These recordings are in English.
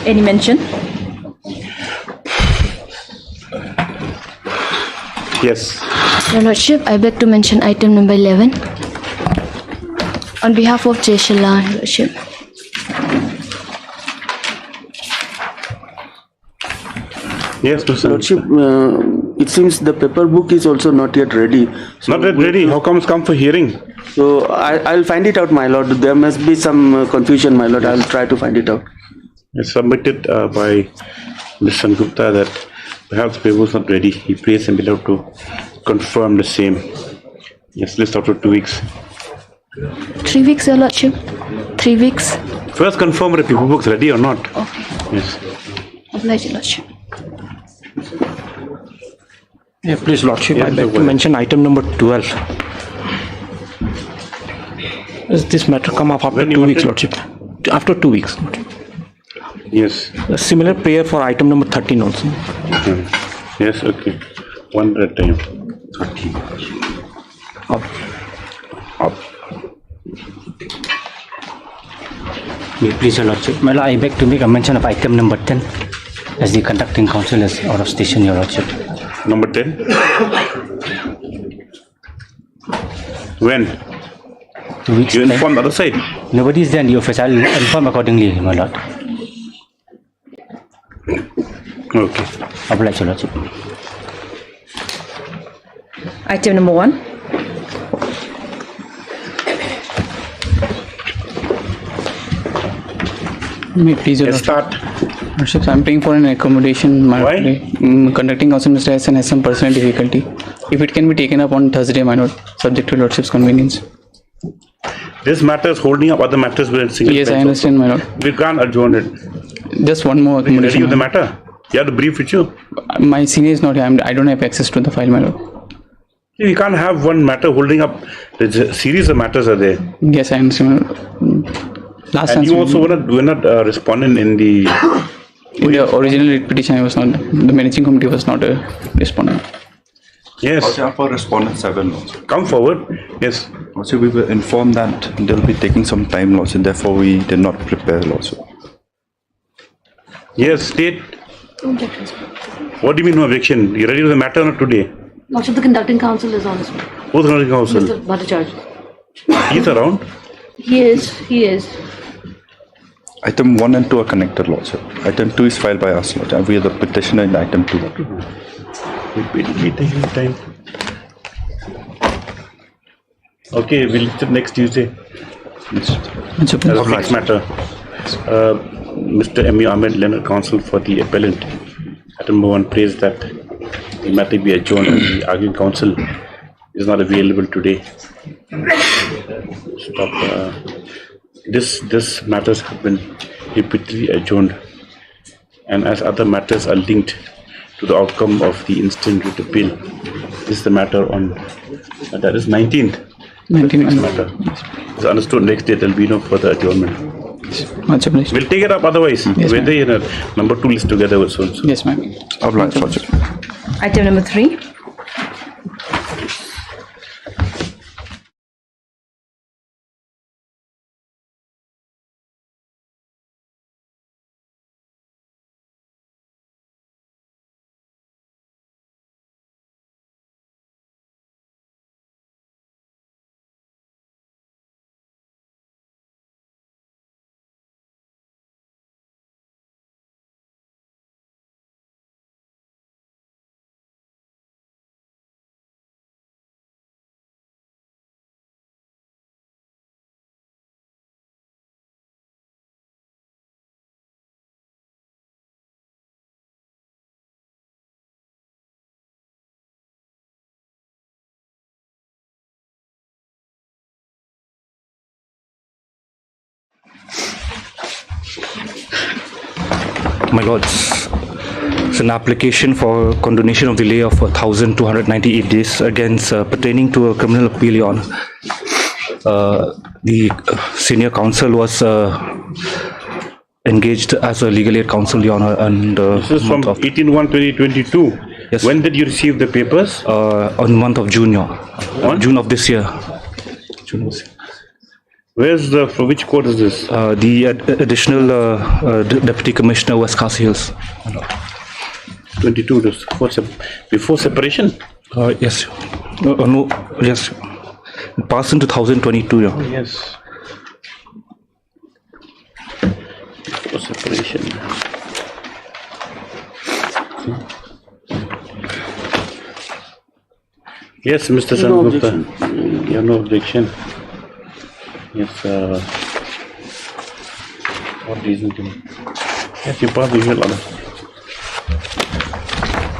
Any mention? Yes. Your Lordship, I beg to mention item number 11. On behalf of Jeshala, Your Lordship. Yes, Mr. Lordship, it seems the paper book is also not yet ready. So Not yet ready. How come it's come for hearing? So I'll find it out, my lord. There must be some confusion, my lord. I'll try to find it out. It's submitted by Mr. Gupta that perhaps the paper was not ready. He prays and below to confirm the same. Yes, list after 2 weeks. 3 weeks, Your Lordship. 3 weeks. First confirm the paper book's ready or not. Okay. Yes. Oblige, Your Lordship. Yeah, please, Lordship, Yes, I beg Mr. to mention item number 12. Does this matter come up after When you 2 weeks, wanted? Lordship? After 2 weeks. Yes. A similar prayer for item number 13 also. Yes, okay. One at a time. 13. Please, Your Lordship. Well, I beg to make a mention of item number 10 as the conducting counsel is out of station, Your Lordship. Number 10. When? 2 weeks. You inform the other side. Nobody is there in the office. I'll inform accordingly, my lord. Okay. Oblige, Your Lordship. Item number 1. May please, Your Yes, Lordship. start. Lordship, I'm paying for an accommodation. My Why? Conducting counsel Mr. Hassan has some personal difficulty. If it can be taken up on Thursday, my lord, subject to Lordship's convenience. This matter is holding up other matters with single Yes, I bench also. understand, my lord. We can't adjourn it. Just one more Are you ready accommodation. with the my matter? You have the brief with you. lord. My senior is not here. I don't have access to the file, my lord. You can't have one matter holding up. There's a series of matters are there. Yes, I understand, my lord. Last And time, you also were not responding in the... in the original writ petition, I was not, the managing committee was not a respondent. Yes. Also, for respondent 7 also. Come forward. Yes. Also, we were informed that they'll be taking some time also, therefore we did not prepare also. Yes, state. What do you mean no objection? You ready with the matter or not today? Lordship, the conducting counsel is on his way. Who's the conducting counsel? Mr. Bhattacharya. He's around. He is. Item 1 and 2 are connected also. Item 2 is filed by us, Lord. We are the petitioner in item 2. We taking time. Okay, we'll list it next Tuesday. Yes. As a next matter. Mr. M. U. Ahmed, Leonard Counsel for the appellant. Item number 1 prays that the matter be adjourned and the arguing counsel is not available today. Stop. This matters have been repeatedly adjourned, and as other matters are linked to the outcome of the instant writ appeal, this is the matter on that is 19th. 19. Matter. It's understood next day there will be no further adjournment. Much obliged. We'll take it up otherwise. Yes, Whether in a number 2 list together with so. Yes, ma'am. Obliged, Lordship. Item number 3. My lords, it's an application for condonation of delay of 1,298 days against pertaining to a criminal appeal, Your Honor. The senior counsel was engaged as a legal aid counsel, Your Honor, and This is from 18/1/2022. Yes. When did you receive the papers? on month of June, Your Honor. On? June of this year. June of this year. For which court is this? The additional Deputy Commissioner, West Khasi Hills. 22 before separation? Yes. No, yes. It passed in 2022. Yeah. Yes. Before separation. Yes, Mr. Sangupta. You have no objection. Yes. What reason? Yes, you pass the usual order.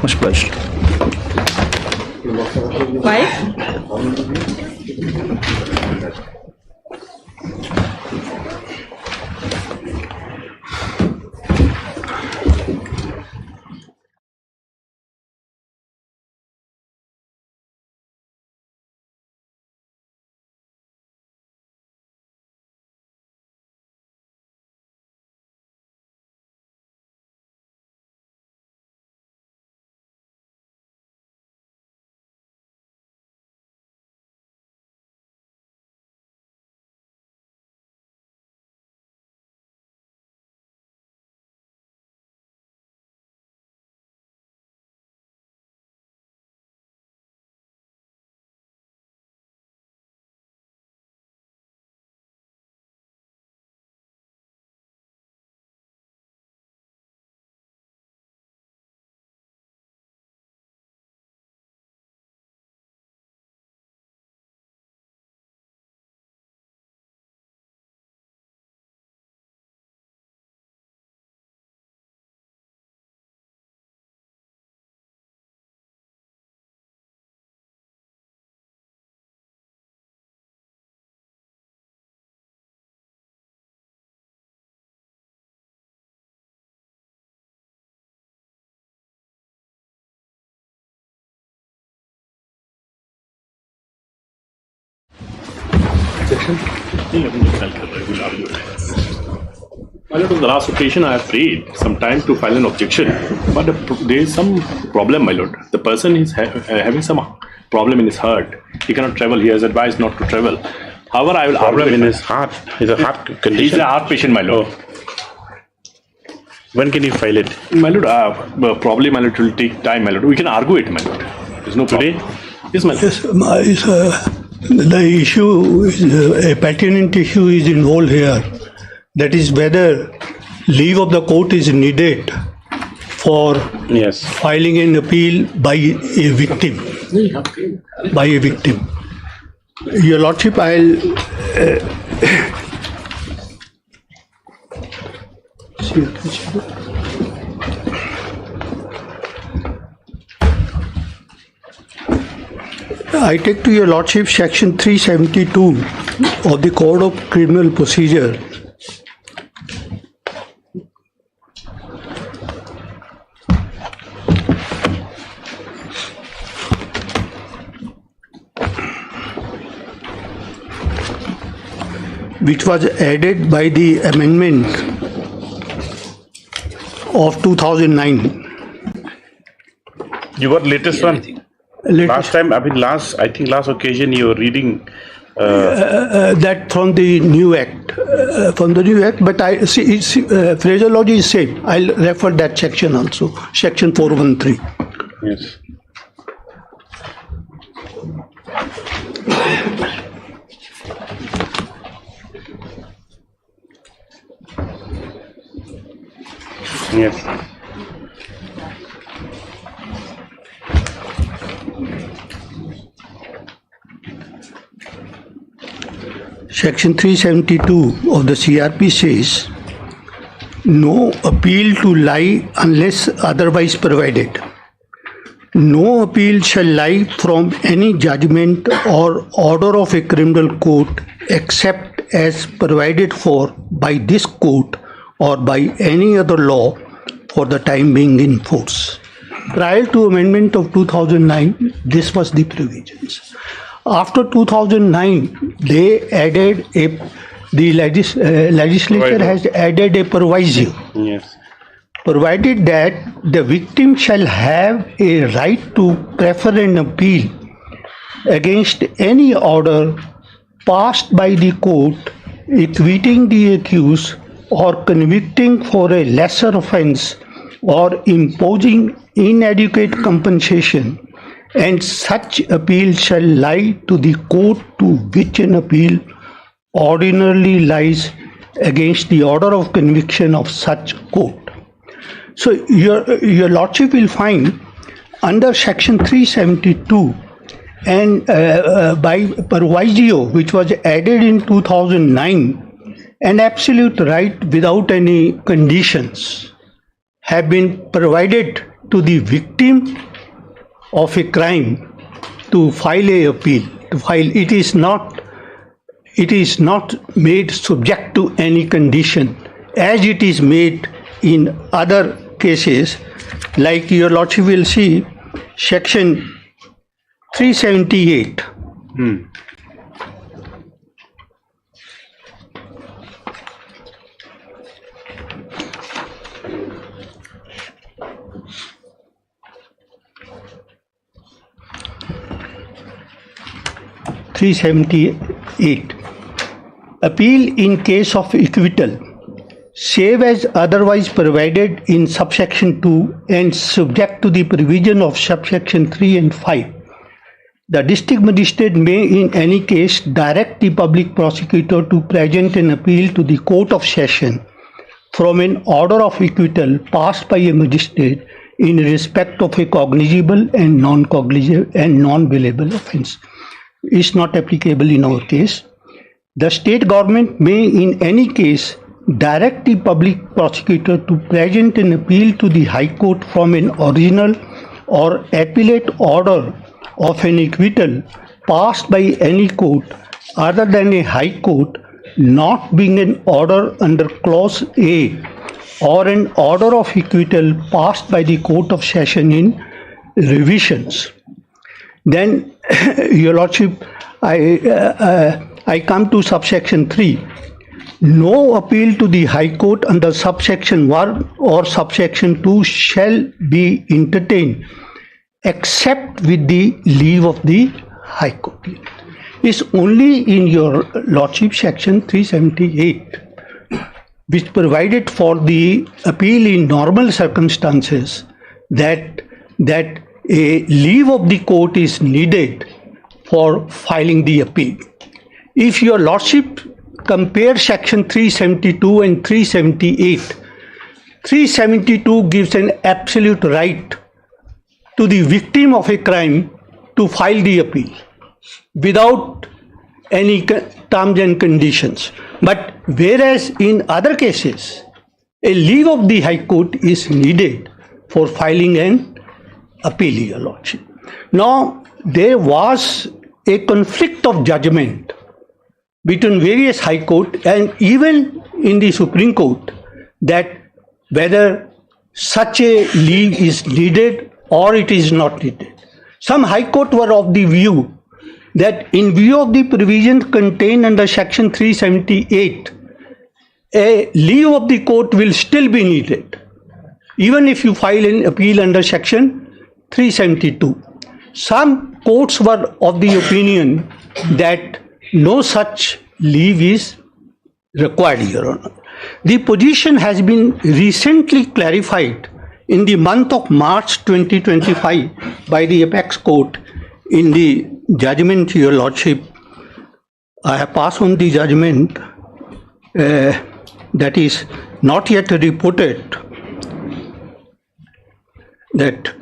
Much obliged. 5. My lord, on the last occasion I have prayed some time to file an objection, but there is some problem, my lord. The person is having some problem in his heart. He cannot travel. He has advised not to travel. However, I will Problem argue in his heart. He's a heart condition. He is a heart patient, my lord. When can you file it? My lord, probably, my lord, it will take time, my lord. We can argue it, my lord. There's no problem. Today? Yes, my lord. Yes, the issue, a pertinent issue is involved here. That is whether leave of the court is needed for filing an appeal by a victim. Your Lordship, I'll I take to your Lordship Section 372 of the Code of Criminal Procedure. Which was added by the amendment of 2009. You got latest one? Last time, I think last occasion you were reading that from the new act, but I see phraseology is same. I'll refer that section also, section 413. Yes. Yes. Section 372 of the CRP says, no appeal to lie unless otherwise provided. No appeal shall lie from any judgment or order of a criminal court except as provided for by this court or by any other law for the time being in force. Prior to amendment of 2009, this was the provisions. After 2009, they added the legislature has added a proviso. Yes. Provided that the victim shall have a right to prefer an appeal against any order passed by the court acquitting the accused or convicting for a lesser offence or imposing inadequate compensation, and such appeal shall lie to the court to which an appeal ordinarily lies against the order of conviction of such court. So your Lordship will find under Section 372 and by Proviso, which was added in 2009, an absolute right without any conditions have been provided to the victim of a crime to file a appeal. It is not made subject to any condition as it is made in other cases, like your Lordship will see Section 378. Appeal in case of acquittal, save as otherwise provided in subsection 2 and subject to the provision of subsection 3 and 5. The district magistrate may in any case direct the public prosecutor to present an appeal to the Court of Session from an order of acquittal passed by a magistrate in respect of a cognizable and non-bailable offence. Is not applicable in our case. The state government may in any case direct the public prosecutor to present an appeal to the High Court from an original or appellate order of an acquittal passed by any court other than a High Court, not being an order under Clause A or an order of acquittal passed by the Court of Session in revisions. Then, your Lordship, I come to subsection 3. No appeal to the High Court under subsection 1 or subsection 2 shall be entertained except with the leave of the High Court. It's only in your Lordship section 378 which provided for the appeal in normal circumstances that a leave of the court is needed for filing the appeal. If your Lordship compare section 372 and 378, 372 gives an absolute right to the victim of a crime to file the appeal without any terms and conditions. But whereas in other cases, a leave of the High Court is needed for filing an appeal, your Lordship. Now, there was a conflict of judgment between various High Court and even in the Supreme Court that whether such a leave is needed or it is not needed. Some High Court were of the view that in view of the provisions contained under section 378, a leave of the court will still be needed, even if you file an appeal under section 372. Some courts were of the opinion that no such leave is required, Your Honor. The position has been recently clarified in the month of March 2025 by the Apex Court in the judgment, Your Lordship. I have passed on the judgment that is not yet reported, that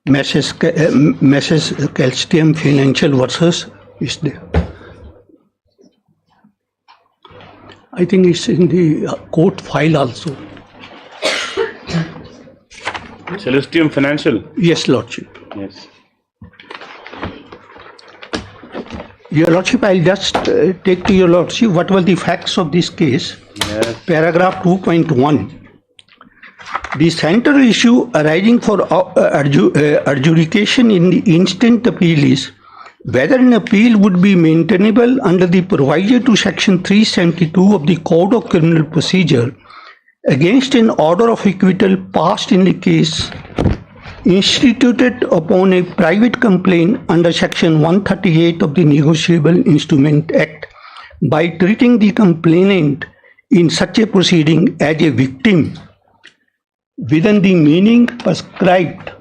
Messrs. Calstium Financial versus is there. I think it's in the court file also. Celestium Financial? Yes, Lordship. Yes. Your Lordship, I'll just take to your Lordship what were the facts of this case. Yes. Paragraph 2.1. The central issue arising for adjudication in the instant appeal is whether an appeal would be maintainable under the proviso to section 372 of the Code of Criminal Procedure against an order of acquittal passed in the case instituted upon a private complaint under section 138 of the Negotiable Instrument Act by treating the complainant in such a proceeding as a victim within the meaning prescribed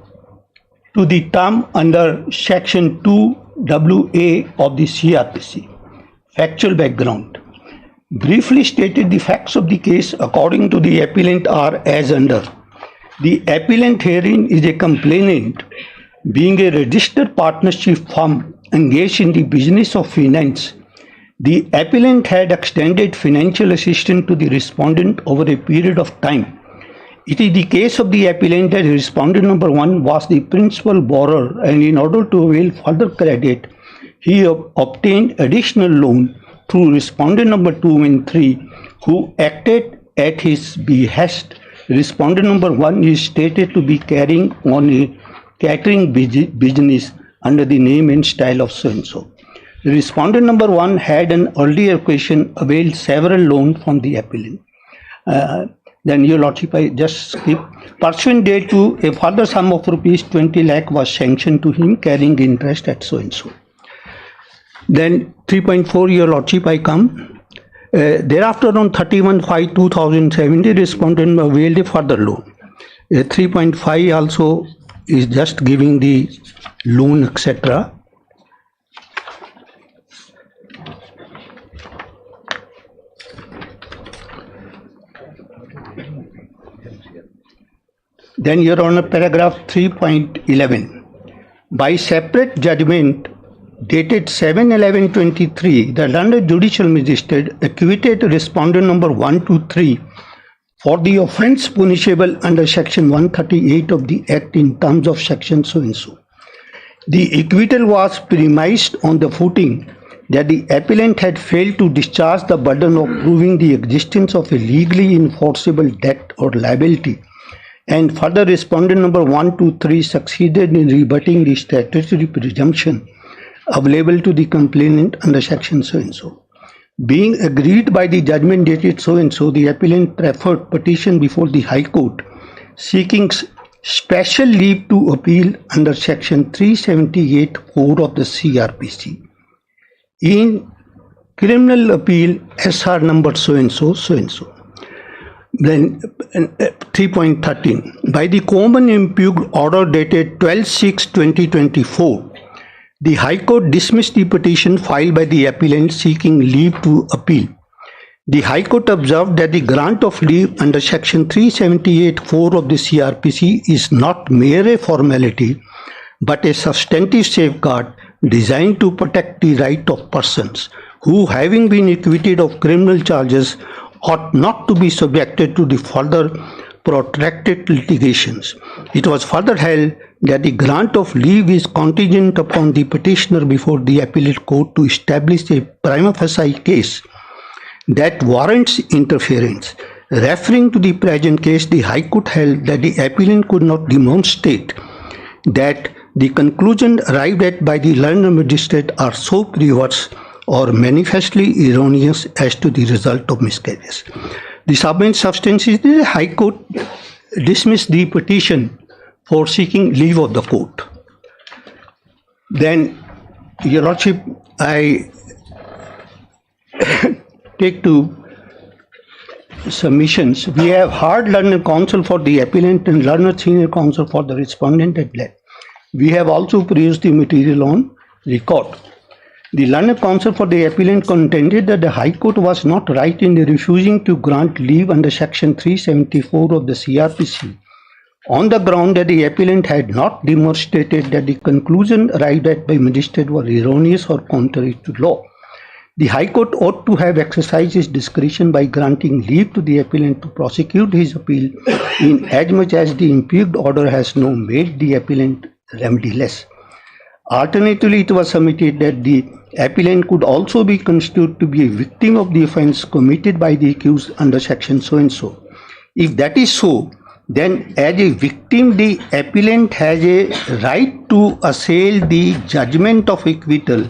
to the term under Section 2AA of the CRPC. Factual background. Briefly stated, the facts of the case according to the appellant are as under. The appellant herein is a complainant being a registered partnership firm engaged in the business of finance. The appellant had extended financial assistance to the respondent over a period of time. It is the case of the appellant that respondent number 1 was the principal borrower, and in order to avail further credit, he obtained additional loan through respondent number 2 and 3, who acted at his behest. Respondent number 1 is stated to be carrying on a catering business under the name and style of so-and-so. Respondent number 1 had an earlier occasion availed several loans from the appellant. Then your lordship, I just skip. Pursuant thereto, a further sum of rupees 20 lakh was sanctioned to him carrying interest at so-and-so. Then 3.4, your lordship, I come. Thereafter on 31/5/2007, the respondent availed a further loan. 3.5 also is just giving the loan, etc. Then, Your Honor, paragraph 3.11. By separate judgment dated 7/11/23, the London Judicial Magistrate acquitted respondent number 1 to 3 for the offence punishable under section 138 of the Act in terms of section so-and-so. The acquittal was premised on the footing that the appellant had failed to discharge the burden of proving the existence of a legally enforceable debt or liability, and further respondent number 1 to 3 succeeded in rebutting the statutory presumption available to the complainant under section so-and-so. Being agreed by the judgment dated so-and-so, the appellant preferred petition before the High Court, seeking special leave to appeal under section 378(4) of the CRPC. In criminal appeal SR number so-and-so, so-and-so. Then 3.13. By the common impugned order dated 12/6/2024, the High Court dismissed the petition filed by the appellant seeking leave to appeal. The High Court observed that the grant of leave under section 378(4) of the CRPC is not mere a formality, but a substantive safeguard designed to protect the right of persons who, having been acquitted of criminal charges, ought not to be subjected to the further protracted litigations. It was further held that the grant of leave is contingent upon the petitioner before the appellate court to establish a prima facie case that warrants interference. Referring to the present case, the High Court held that the appellant could not demonstrate that the conclusion arrived at by the learned magistrate are so perverse or manifestly erroneous as to the result of miscarriage. The substance is the High Court dismissed the petition for seeking leave of the court. Then, Your Lordship, I take to submissions. We have heard learned counsel for the appellant and learned senior counsel for the respondent at length. We have also produced the material on record. The learned counsel for the appellant contended that the High Court was not right in refusing to grant leave under section 374 of the CRPC on the ground that the appellant had not demonstrated that the conclusion arrived at by magistrate were erroneous or contrary to law. The High Court ought to have exercised its discretion by granting leave to the appellant to prosecute his appeal in as much as the impugned order has now made the appellant remediless. Alternatively, it was submitted that the appellant could also be construed to be a victim of the offence committed by the accused under section so-and-so. If that is so, then as a victim, the appellant has a right to assail the judgment of acquittal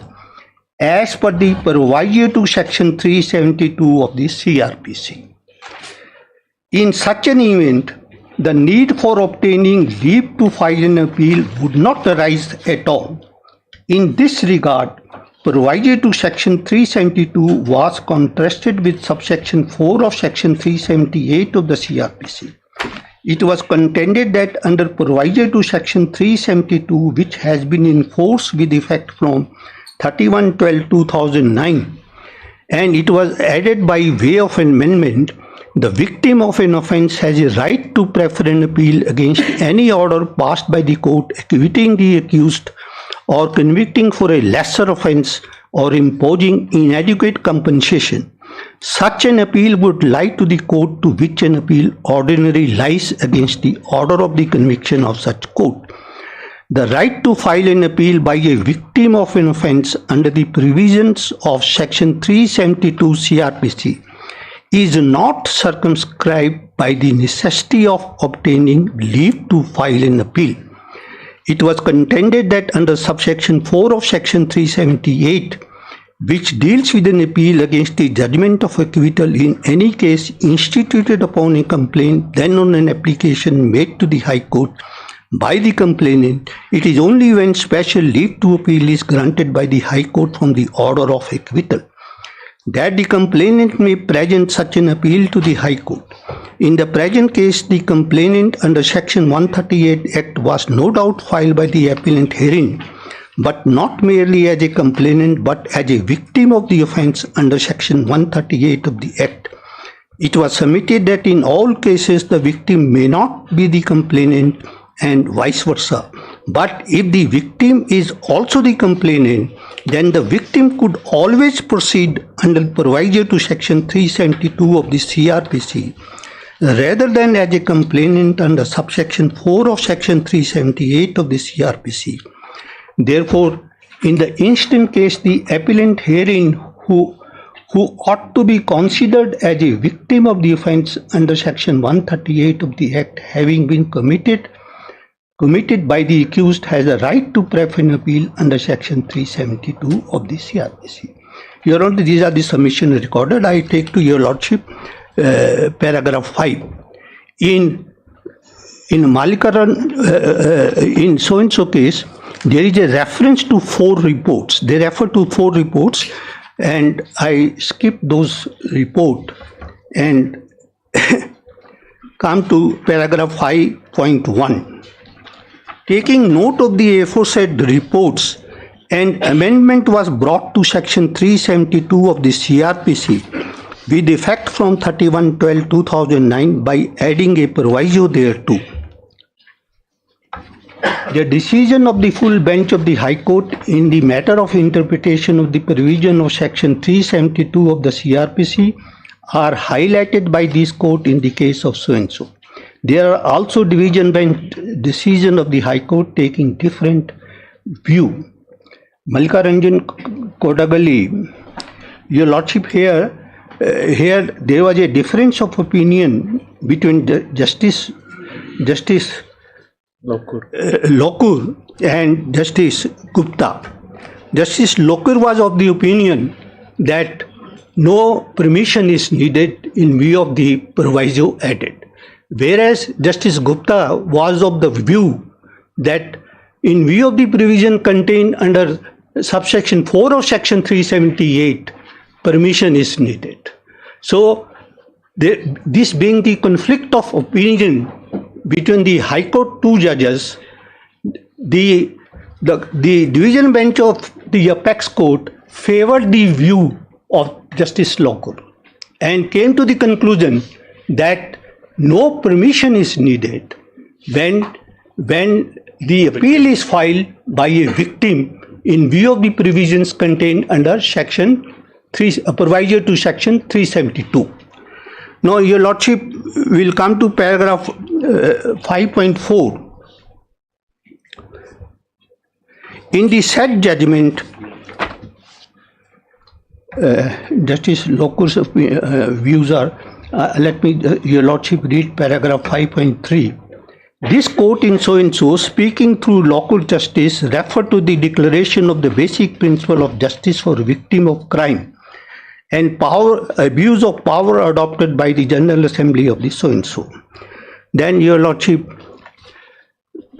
as per the proviso to section 372 of the CRPC. In such an event, the need for obtaining leave to file an appeal would not arise at all. In this regard, proviso to section 372 was contrasted with subsection 4 of section 378 of the CRPC. It was contended that under proviso to section 372, which has been in force with effect from 31/12/2009, and it was added by way of amendment, the victim of an offence has a right to prefer an appeal against any order passed by the court acquitting the accused or convicting for a lesser offence or imposing inadequate compensation. Such an appeal would lie to the court to which an appeal ordinarily lies against the order of the conviction of such court. The right to file an appeal by a victim of an offence under the provisions of section 372 CRPC is not circumscribed by the necessity of obtaining leave to file an appeal. It was contended that under subsection 4 of section 378, which deals with an appeal against the judgment of acquittal in any case instituted upon a complaint, then on an application made to the High Court by the complainant, it is only when special leave to appeal is granted by the High Court from the order of acquittal that the complainant may present such an appeal to the High Court. In the present case, the complainant under section 138 Act was no doubt filed by the appellant herein, but not merely as a complainant but as a victim of the offence under section 138 of the Act. It was submitted that in all cases the victim may not be the complainant and vice versa. But if the victim is also the complainant, then the victim could always proceed under proviso to section 372 of the CRPC rather than as a complainant under subsection 4 of section 378 of the CRPC. Therefore, in the instant case, the appellant herein who ought to be considered as a victim of the offence under section 138 of the Act having been committed by the accused has a right to prefer an appeal under section 372 of the CRPC. Your Honor, these are the submissions recorded. I take to your Lordship paragraph 5. In Malikaran, in so-and-so case, there is a reference to 4 reports. They refer to 4 reports and I skip those reports and come to paragraph 5.1. Taking note of the aforesaid reports, an amendment was brought to section 372 of the CRPC with effect from 31/12/2009 by adding a proviso thereto. The decision of the full bench of the High Court in the matter of interpretation of the provision of section 372 of the CRPC are highlighted by this court in the case of so-and-so. There are also division bench decision of the High Court taking different view. Malikaranjan Kodagali, your Lordship, here there was a difference of opinion between Justice Lokur and Justice Gupta. Justice Lokur was of the opinion that no permission is needed in view of the proviso added, whereas Justice Gupta was of the view that in view of the provision contained under subsection 4 of section 378, permission is needed. So this being the conflict of opinion between the High Court 2 judges, the division bench of the Apex Court favored the view of Justice Lokur and came to the conclusion that no permission is needed when the appeal is filed by a victim in view of the provisions contained under section 3, proviso to section 372. Now, your Lordship will come to paragraph 5.4. In the said judgment, Justice Lokur's views are, let me, your Lordship, read paragraph 5.3. This court in so-and-so, speaking through local justice, referred to the declaration of the basic principle of justice for victim of crime and abuse of power adopted by the General Assembly of the so-and-so. Then, your Lordship,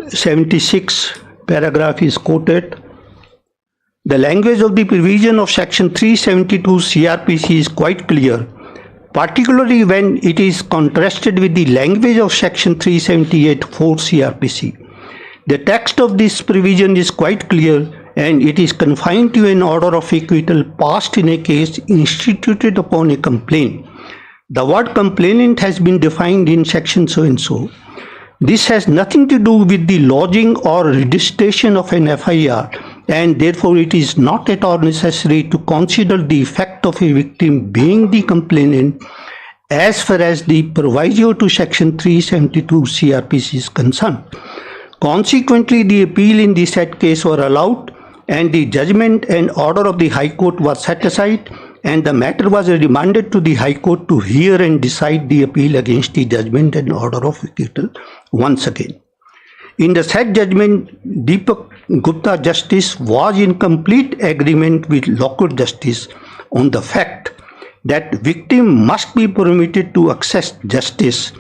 76 paragraph is quoted. The language of the provision of Section 372 CRPC is quite clear, particularly when it is contrasted with the language of Section 378(4) CRPC. The text of this provision is quite clear, and it is confined to an order of acquittal passed in a case instituted upon a complaint. The word complainant has been defined in section so-and-so. This has nothing to do with the lodging or registration of an FIR, and therefore it is not at all necessary to consider the effect of a victim being the complainant as far as the proviso to Section 372 CRPC is concerned. Consequently, the appeal in the said case were allowed, and the judgment and order of the High Court was set aside, and the matter was remanded to the High Court to hear and decide the appeal against the judgment and order of acquittal once again. In the said judgment, Deepak Gupta Justice was in complete agreement with local justice on the fact that victim must be permitted to access justice,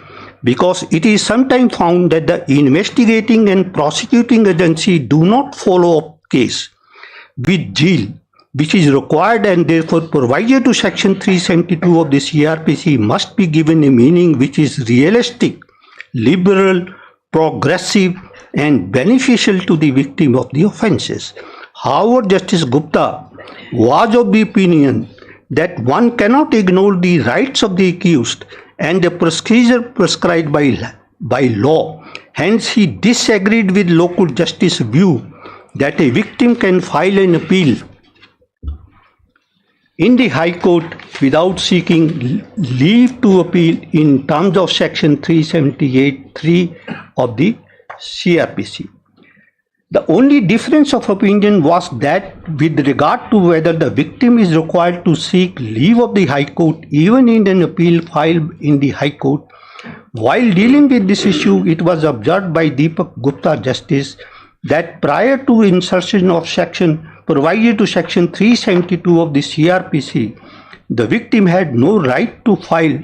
because it is sometimes found that the investigating and prosecuting agency do not follow up case with zeal, which is required, and therefore proviso to Section 372 of the CRPC must be given a meaning which is realistic, liberal, progressive, and beneficial to the victim of the offences. However, Justice Gupta was of the opinion that one cannot ignore the rights of the accused and the procedure prescribed by law. Hence, he disagreed with local justice view that a victim can file an appeal in the High Court without seeking leave to appeal in terms of Section 378(3) of the CRPC. The only difference of opinion was that with regard to whether the victim is required to seek leave of the High Court even in an appeal filed in the High Court. While dealing with this issue, it was observed by Deepak Gupta Justice that prior to insertion of proviso to Section 372 of the CRPC, the victim had no right to file.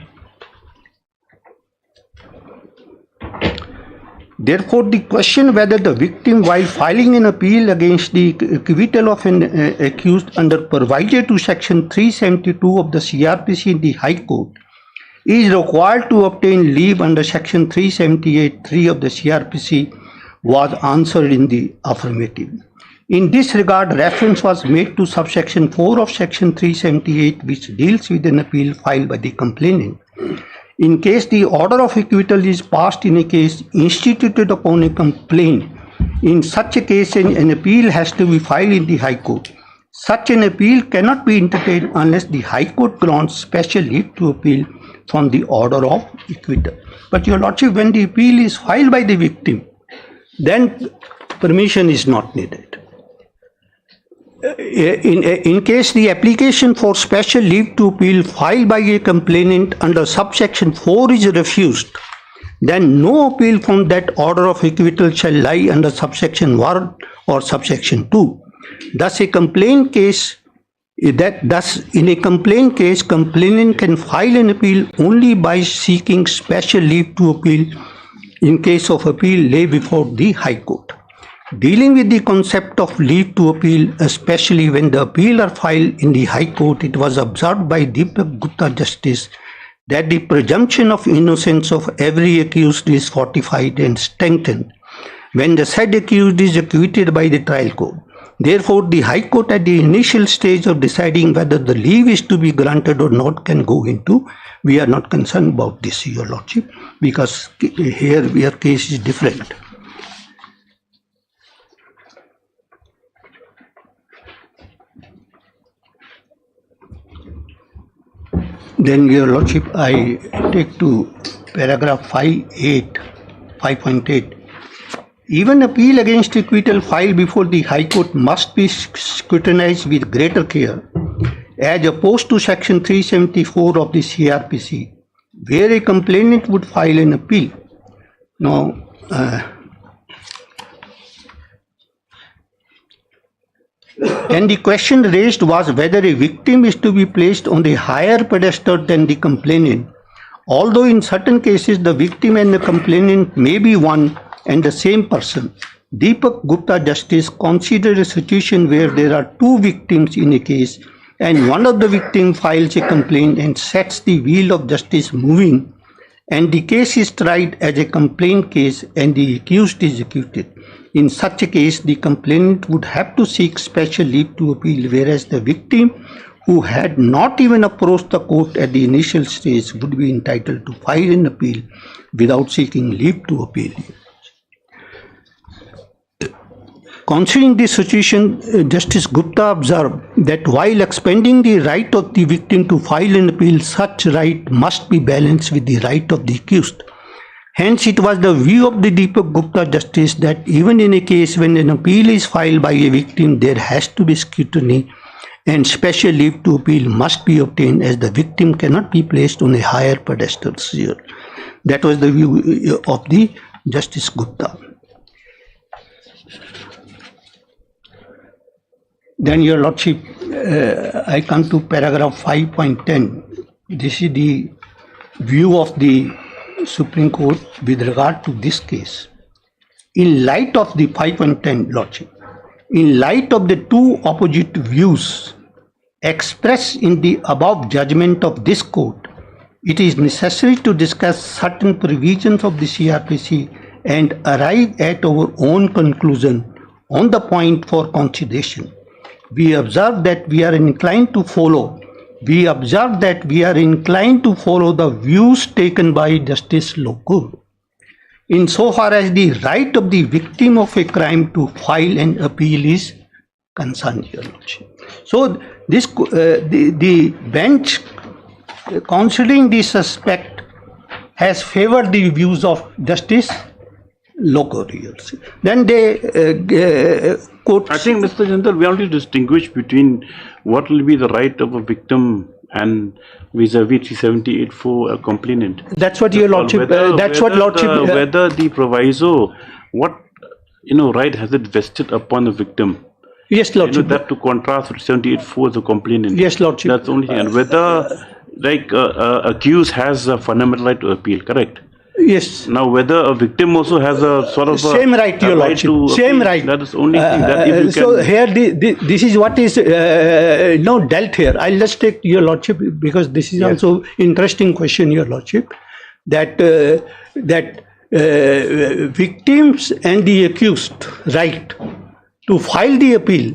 Therefore, the question whether the victim, while filing an appeal against the acquittal of an accused under proviso to Section 372 of the CRPC in the High Court, is required to obtain leave under Section 378(3) of the CRPC, was answered in the affirmative. In this regard, reference was made to subsection 4 of Section 378, which deals with an appeal filed by the complainant. In case the order of acquittal is passed in a case instituted upon a complaint, in such a case an appeal has to be filed in the High Court. Such an appeal cannot be entertained unless the High Court grants special leave to appeal from the order of acquittal. But Your Lordship, when the appeal is filed by the victim, then permission is not needed. In case the application for special leave to appeal filed by a complainant under subsection 4 is refused, then no appeal from that order of acquittal shall lie under subsection 1 or subsection 2. Thus, in a complaint case, complainant can file an appeal only by seeking special leave to appeal in case of appeal lay before the High Court. Dealing with the concept of leave to appeal, especially when the appeal are filed in the High Court, it was observed by Deepak Gupta Justice that the presumption of innocence of every accused is fortified and strengthened when the said accused is acquitted by the trial court. Therefore, the High Court at the initial stage of deciding whether the leave is to be granted or not can go into. We are not concerned about this, Your Lordship, because here your case is different. Then, Your Lordship, I take to paragraph 5.8. Even appeal against acquittal filed before the High Court must be scrutinized with greater care, as opposed to Section 374 of the CRPC, where a complainant would file an appeal. Now, and the question raised was whether a victim is to be placed on a higher pedestal than the complainant, although in certain cases the victim and the complainant may be one and the same person. Deepak Gupta Justice considered a situation where there are two victims in a case and one of the victims files a complaint and sets the wheel of justice moving, and the case is tried as a complaint case and the accused is acquitted. In such a case, the complainant would have to seek special leave to appeal, whereas the victim, who had not even approached the court at the initial stage, would be entitled to file an appeal without seeking leave to appeal. Considering this situation, Justice Gupta observed that while expanding the right of the victim to file an appeal, such right must be balanced with the right of the accused. Hence, it was the view of the Deepak Gupta Justice that even in a case when an appeal is filed by a victim, there has to be scrutiny and special leave to appeal must be obtained, as the victim cannot be placed on a higher pedestal. That was the view of the Justice Gupta. Then, Your Lordship, I come to paragraph 5.10. This is the view of the Supreme Court with regard to this case. In light of the 5.10, Lordship, in light of the two opposite views expressed in the above judgment of this court, it is necessary to discuss certain provisions of the CRPC and arrive at our own conclusion on the point for consideration. We observe that we are inclined to follow the views taken by Justice Lokur insofar as the right of the victim of a crime to file an appeal is concerned, Your Lordship. So, this the bench, considering this aspect, has favored the views of Justice Lokur. Then they quote. I think, Mr. Jindal, we have to distinguish between what will be the right of a victim and vis-a-vis 378 for a complainant. That's what Your Lordship. Whether the proviso, what right has it vested upon the victim? Yes, Lordship. That to contrast with 78 for the complainant. Yes, Lordship. That's the only thing. And whether, accused has a fundamental right to appeal, correct? Yes. Now, whether a victim also has a sort of same right, Your Lordship. Same right. That is the only thing that if you so can. Here, this is what is now dealt here. I'll just take Your Lordship because this is also interesting question, Your Lordship. That victims and the accused right to file the appeal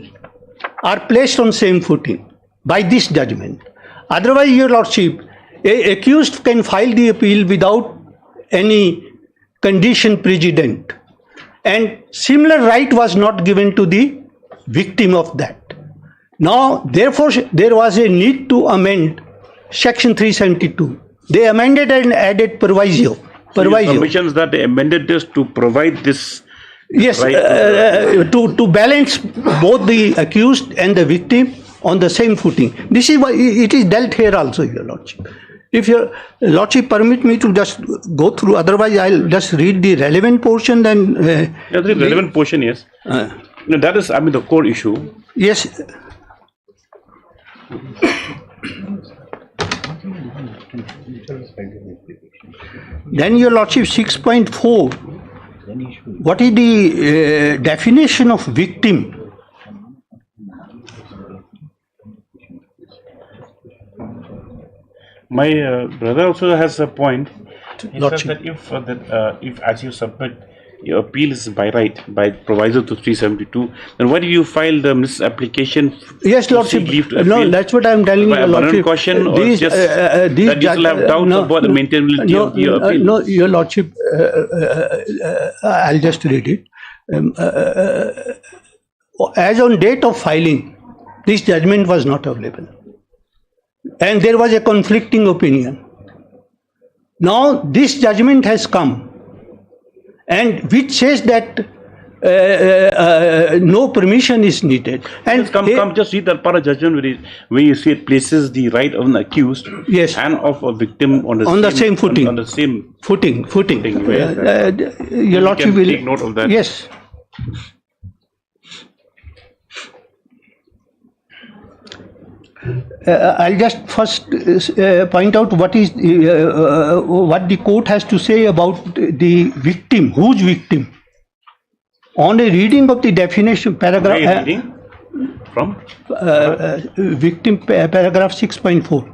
are placed on same footing by this judgment. Otherwise, Your Lordship, a accused can file the appeal without any condition precedent, and similar right was not given to the victim of that. Now, therefore, there was a need to amend Section 372. They amended and added proviso. Permissions that they amended this to provide this. Yes, right to balance both the accused and the victim on the same footing. This is why it is dealt here also, Your Lordship. If Your Lordship permit me to just go through, otherwise I'll just read the relevant portion. Then the relevant portion, yes. That is, the core issue. Yes. Then Your Lordship, 6.4. What is the definition of victim? My brother also has a point. He says that if as you submit your appeal is by right, by proviso to 372, then why do you file the misapplication? Yes, Lordship. No, that's what I am telling you, Lordship. Caution, or just that you still have doubts about the maintainability of your appeal? No, Your Lordship, I'll just read it. As on date of filing, this judgment was not available. And there was a conflicting opinion. Now this judgment has come, and which says that no permission is needed. And just read that part of judgment where you see it places the right of an accused and of a victim on the same footing. On the same footing. Your Lordship will take note of that. Yes. I'll just first point out what the court has to say about the victim. Whose victim? On a reading of the definition, paragraph. Where are you reading from? Victim, paragraph 6.4.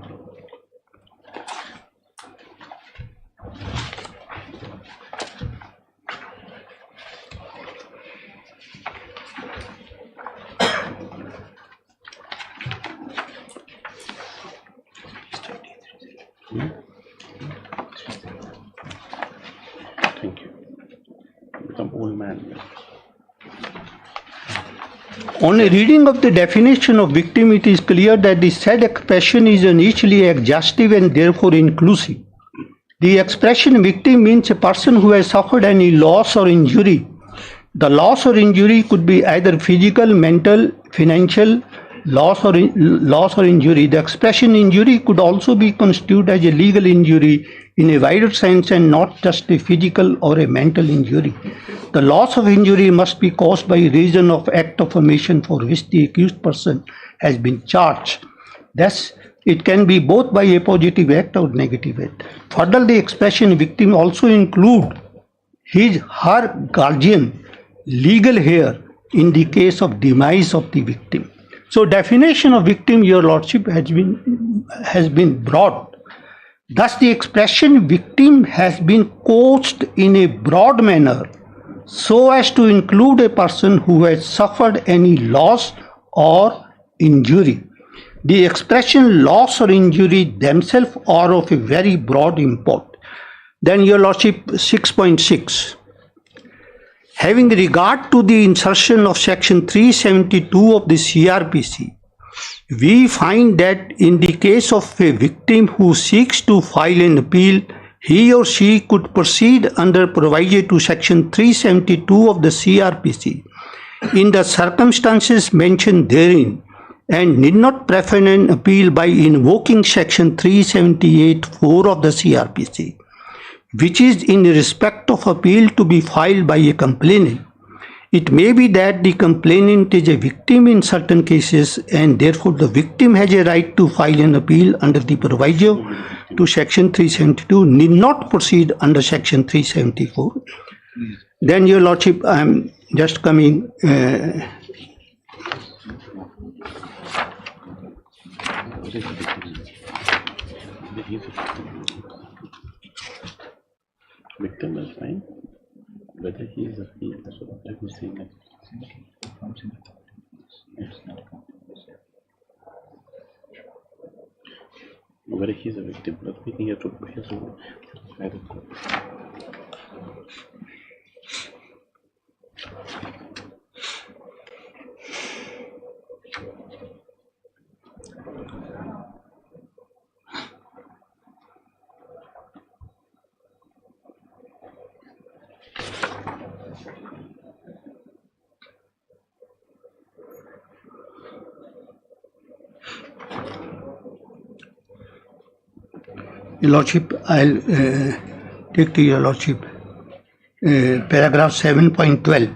Thank you. Become old man. On a reading of the definition of victim, it is clear that the said expression is initially exhaustive and therefore inclusive. The expression victim means a person who has suffered any loss or injury. The loss or injury could be either physical, mental, financial loss or injury. The expression injury could also be construed as a legal injury in a wider sense and not just a physical or a mental injury. The loss of injury must be caused by reason of act of omission for which the accused person has been charged. Thus, it can be both by a positive act or negative act. Further, the expression victim also include her guardian, legal heir in the case of demise of the victim. So, definition of victim, Your Lordship, has been broad. Thus, the expression victim has been couched in a broad manner so as to include a person who has suffered any loss or injury. The expression loss or injury themselves are of a very broad import. Then, Your Lordship, 6.6. Having regard to the insertion of section 372 of the CRPC, we find that in the case of a victim who seeks to file an appeal, he or she could proceed under proviso to section 372 of the CRPC in the circumstances mentioned therein and need not prefer an appeal by invoking section 378(4) of the CRPC, which is in respect of appeal to be filed by a complainant. It may be that the complainant is a victim in certain cases and therefore the victim has a right to file an appeal under the proviso to section 372, need not proceed under section 374. Then, Your Lordship, I am just coming. Victim is fine. Whether he is a thief, that's what I was saying. Whether he is a victim, but we think he has to Your Lordship, I'll take to Your Lordship paragraph 7.12,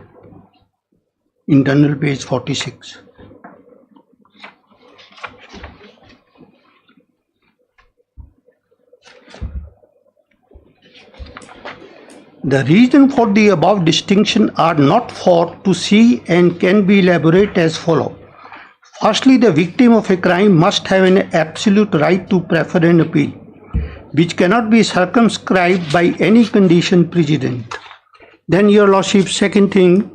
internal page 46. The reason for the above distinction are not for to see and can be elaborated as follows. Firstly, the victim of a crime must have an absolute right to prefer an appeal, which cannot be circumscribed by any condition precedent. Then, Your Lordship, second thing,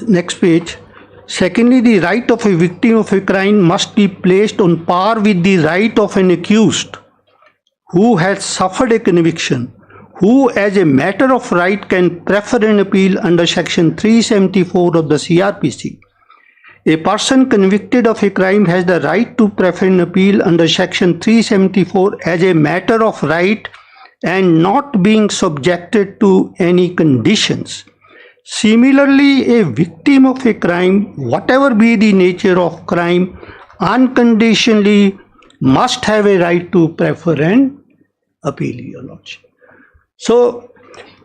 next page. Secondly, the right of a victim of a crime must be placed on par with the right of an accused who has suffered a conviction, who as a matter of right can prefer an appeal under section 374 of the CRPC. A person convicted of a crime has the right to prefer an appeal under section 374 as a matter of right and not being subjected to any conditions. Similarly, a victim of a crime, whatever be the nature of crime, unconditionally must have a right to prefer an appeal, Your Lordship. So,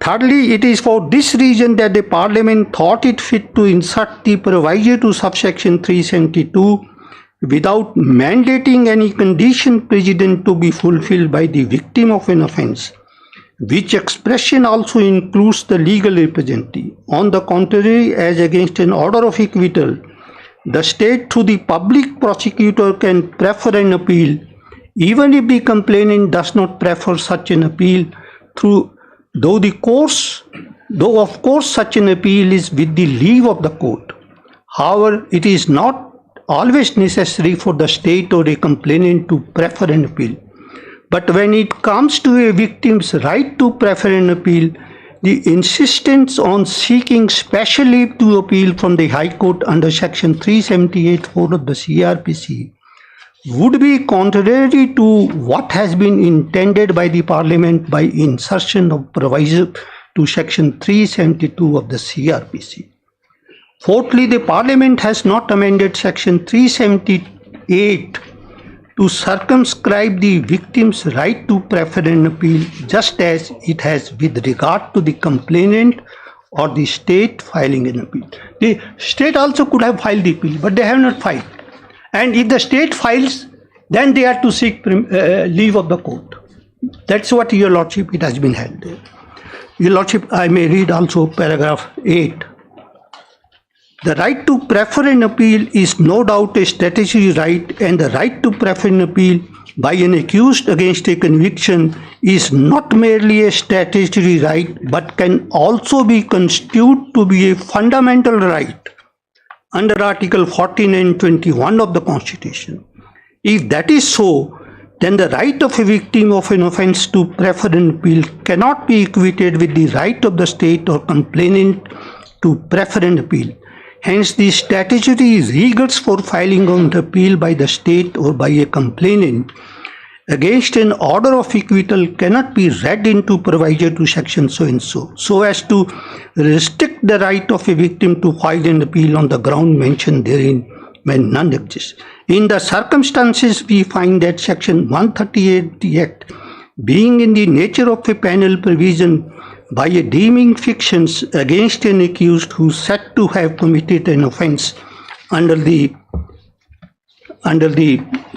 thirdly, it is for this reason that the Parliament thought it fit to insert the proviso to subsection 372 without mandating any condition precedent to be fulfilled by the victim of an offence, which expression also includes the legal representative. On the contrary, as against an order of acquittal, the state through the public prosecutor can prefer an appeal, even if the complainant does not prefer such an appeal, though of course such an appeal is with the leave of the court. However, it is not always necessary for the state or a complainant to prefer an appeal. But when it comes to a victim's right to prefer an appeal, the insistence on seeking special leave to appeal from the High Court under Section 378(4) of the CRPC would be contrary to what has been intended by the Parliament by insertion of proviso to Section 372 of the CRPC. Fourthly, the Parliament has not amended Section 378 to circumscribe the victim's right to prefer an appeal, just as it has with regard to the complainant or the state filing an appeal. The state also could have filed the appeal, but they have not filed. And if the state files, then they are to seek leave of the court. That's what, Your Lordship, it has been held. Your Lordship, I may read also paragraph 8. The right to prefer an appeal is no doubt a statutory right, and the right to prefer an appeal by an accused against a conviction is not merely a statutory right, but can also be construed to be a fundamental right under Article 14 and 21 of the Constitution. If that is so, then the right of a victim of an offence to prefer an appeal cannot be equated with the right of the state or complainant to prefer an appeal. Hence, the statutory rigors for filing an appeal by the state or by a complainant against an order of acquittal cannot be read into proviso to section so-and-so, so as to restrict the right of a victim to file an appeal on the ground mentioned therein when none exists. In the circumstances, we find that Section 138 of the Act, being in the nature of a penal provision, by a deeming fictions against an accused who is said to have committed an offence under the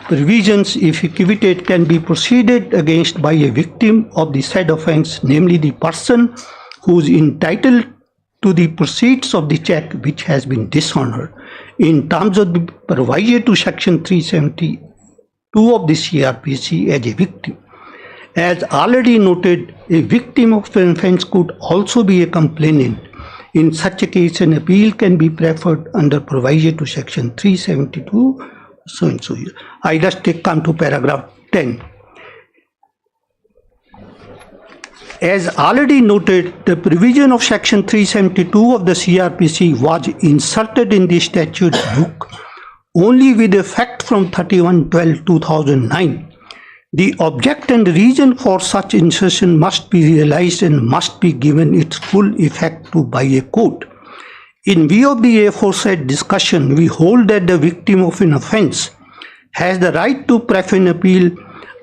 provisions, if acquitted, can be proceeded against by a victim of the said offence, namely the person who is entitled to the proceeds of the check which has been dishonoured, in terms of the proviso to Section 372 of the CRPC as a victim. As already noted, a victim of an offence could also be a complainant. In such a case, an appeal can be preferred under proviso to Section 372, so and so. I just come to paragraph 10. As already noted, the provision of Section 372 of the CRPC was inserted in the statute book only with effect from 31/12/2009. The object and reason for such insertion must be realized and must be given its full effect to by a court. In view of the aforesaid discussion, we hold that the victim of an offence has the right to prefer an appeal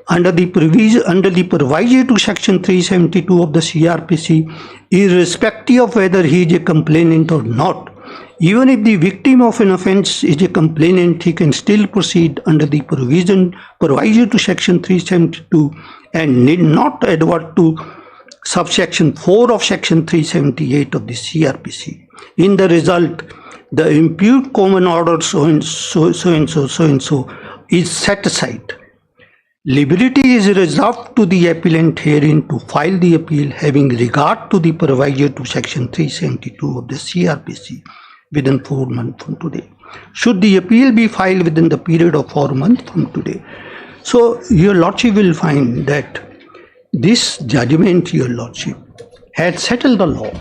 under the proviso to Section 372 of the CRPC, irrespective of whether he is a complainant or not. Even if the victim of an offence is a complainant, he can still proceed under the proviso to Section 372 and need not advert to subsection 4 of Section 378 of the CRPC. In the result, the impute common order so and so is set aside. Liberty is reserved to the appellant herein to file the appeal having regard to the proviso to Section 372 of the CRPC within 4 months from today, should the appeal be filed within the period of 4 months from today. So, Your Lordship will find that this judgment, Your Lordship, had settled the law.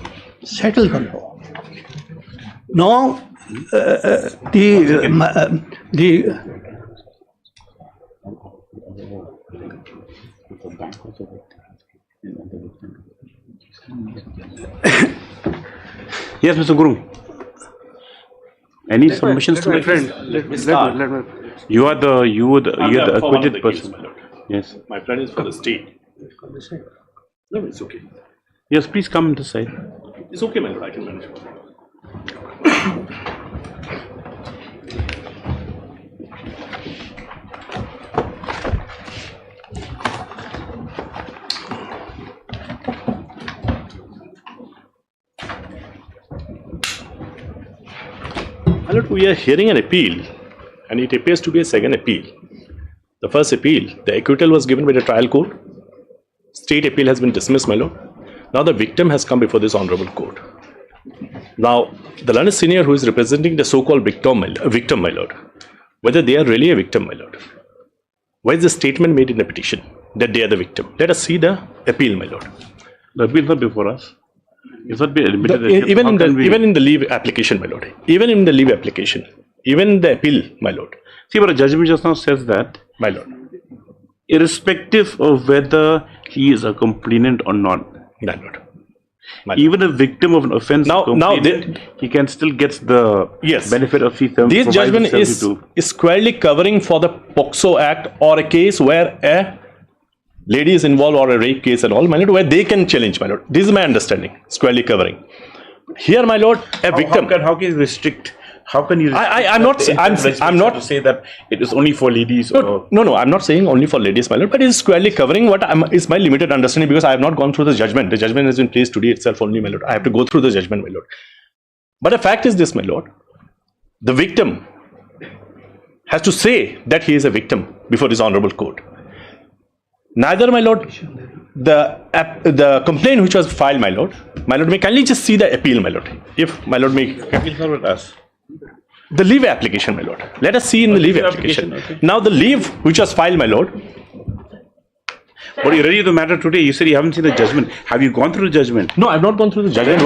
Now, Yes, Mr. Guru. Any submissions to my make? friend? Let me You are the acquitted case, person. my lord. Yes. My friend is for the state. No, it's okay. Yes, please come this side. It's okay, my lord. I can manage. lord, we are hearing an appeal, and it appears to be a second appeal. The first appeal, the acquittal was given by the trial court. State appeal has been dismissed, my lord. Now the victim has come before this honorable court. Now, the learned senior who is representing the so-called victim, my lord, whether they are really a victim, my lord. Why is the statement made in the petition that they are the victim? Let us see the appeal, my lord. The appeal is not before us. It's not been admitted. Even in the leave application, my lord. Even in the leave application. Even in the appeal, my lord. See, but the judgment just now says that, my lord, irrespective of whether he is a complainant or not, my lord. Even a victim of an offence, he can still get the benefit of the term. This judgment is squarely covering for the POCSO Act or a case where a lady is involved or a rape case and all, my lord, where they can challenge, my lord. This is my understanding, squarely covering. Here, my lord, a victim. How can you restrict? How can you? I'm not to say that it is only for ladies. No. I'm not saying only for ladies, my lord. But it is squarely covering what is my limited understanding, because I have not gone through the judgment. The judgment has been placed today itself only, my lord. I have to go through the judgment, my lord. But the fact is this, my lord. The victim has to say that he is a victim before this honorable court. Neither, my lord, the complaint which was filed, my lord, may kindly just see the appeal, my lord. If my lord may appeal with us. The leave application, my lord. Let us see in the leave application. Okay. Now the leave which was filed, my lord. But you ready to matter today? You said you haven't seen the judgment. Have you gone through the judgment? No, I have not gone through the judgment.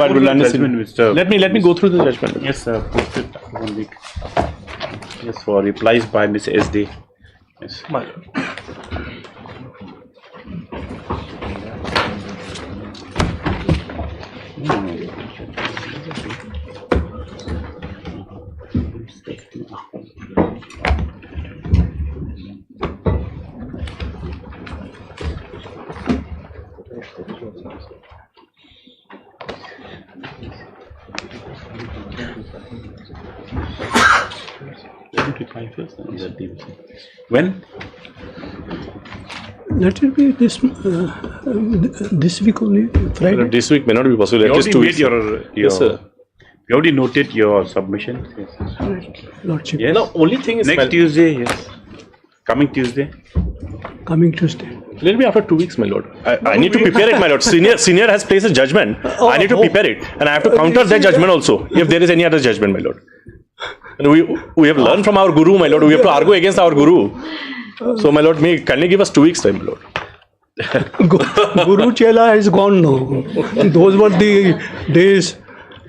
Let me go through the judgment. Yes, sir. Posted 1 week. Yes, for replies by Ms. SD. Yes, my lord. When? Let it be this week only, Friday. This week may not be possible. You already made your yes, sir. You already noted your submission. Yes. Lordship. Yes. No, only thing is next Tuesday. Yes. Coming Tuesday. Coming Tuesday. Let me after 2 weeks, my lord. I need to prepare it, my lord. Senior has placed a judgment. I need to prepare it, and I have to counter that judgment also. If there is any other judgment, my lord. And we have learned from our guru, my lord. We have to argue against our guru. So, my lord, may kindly give us 2 weeks time, my lord. Guru Chela is gone now. Those were the days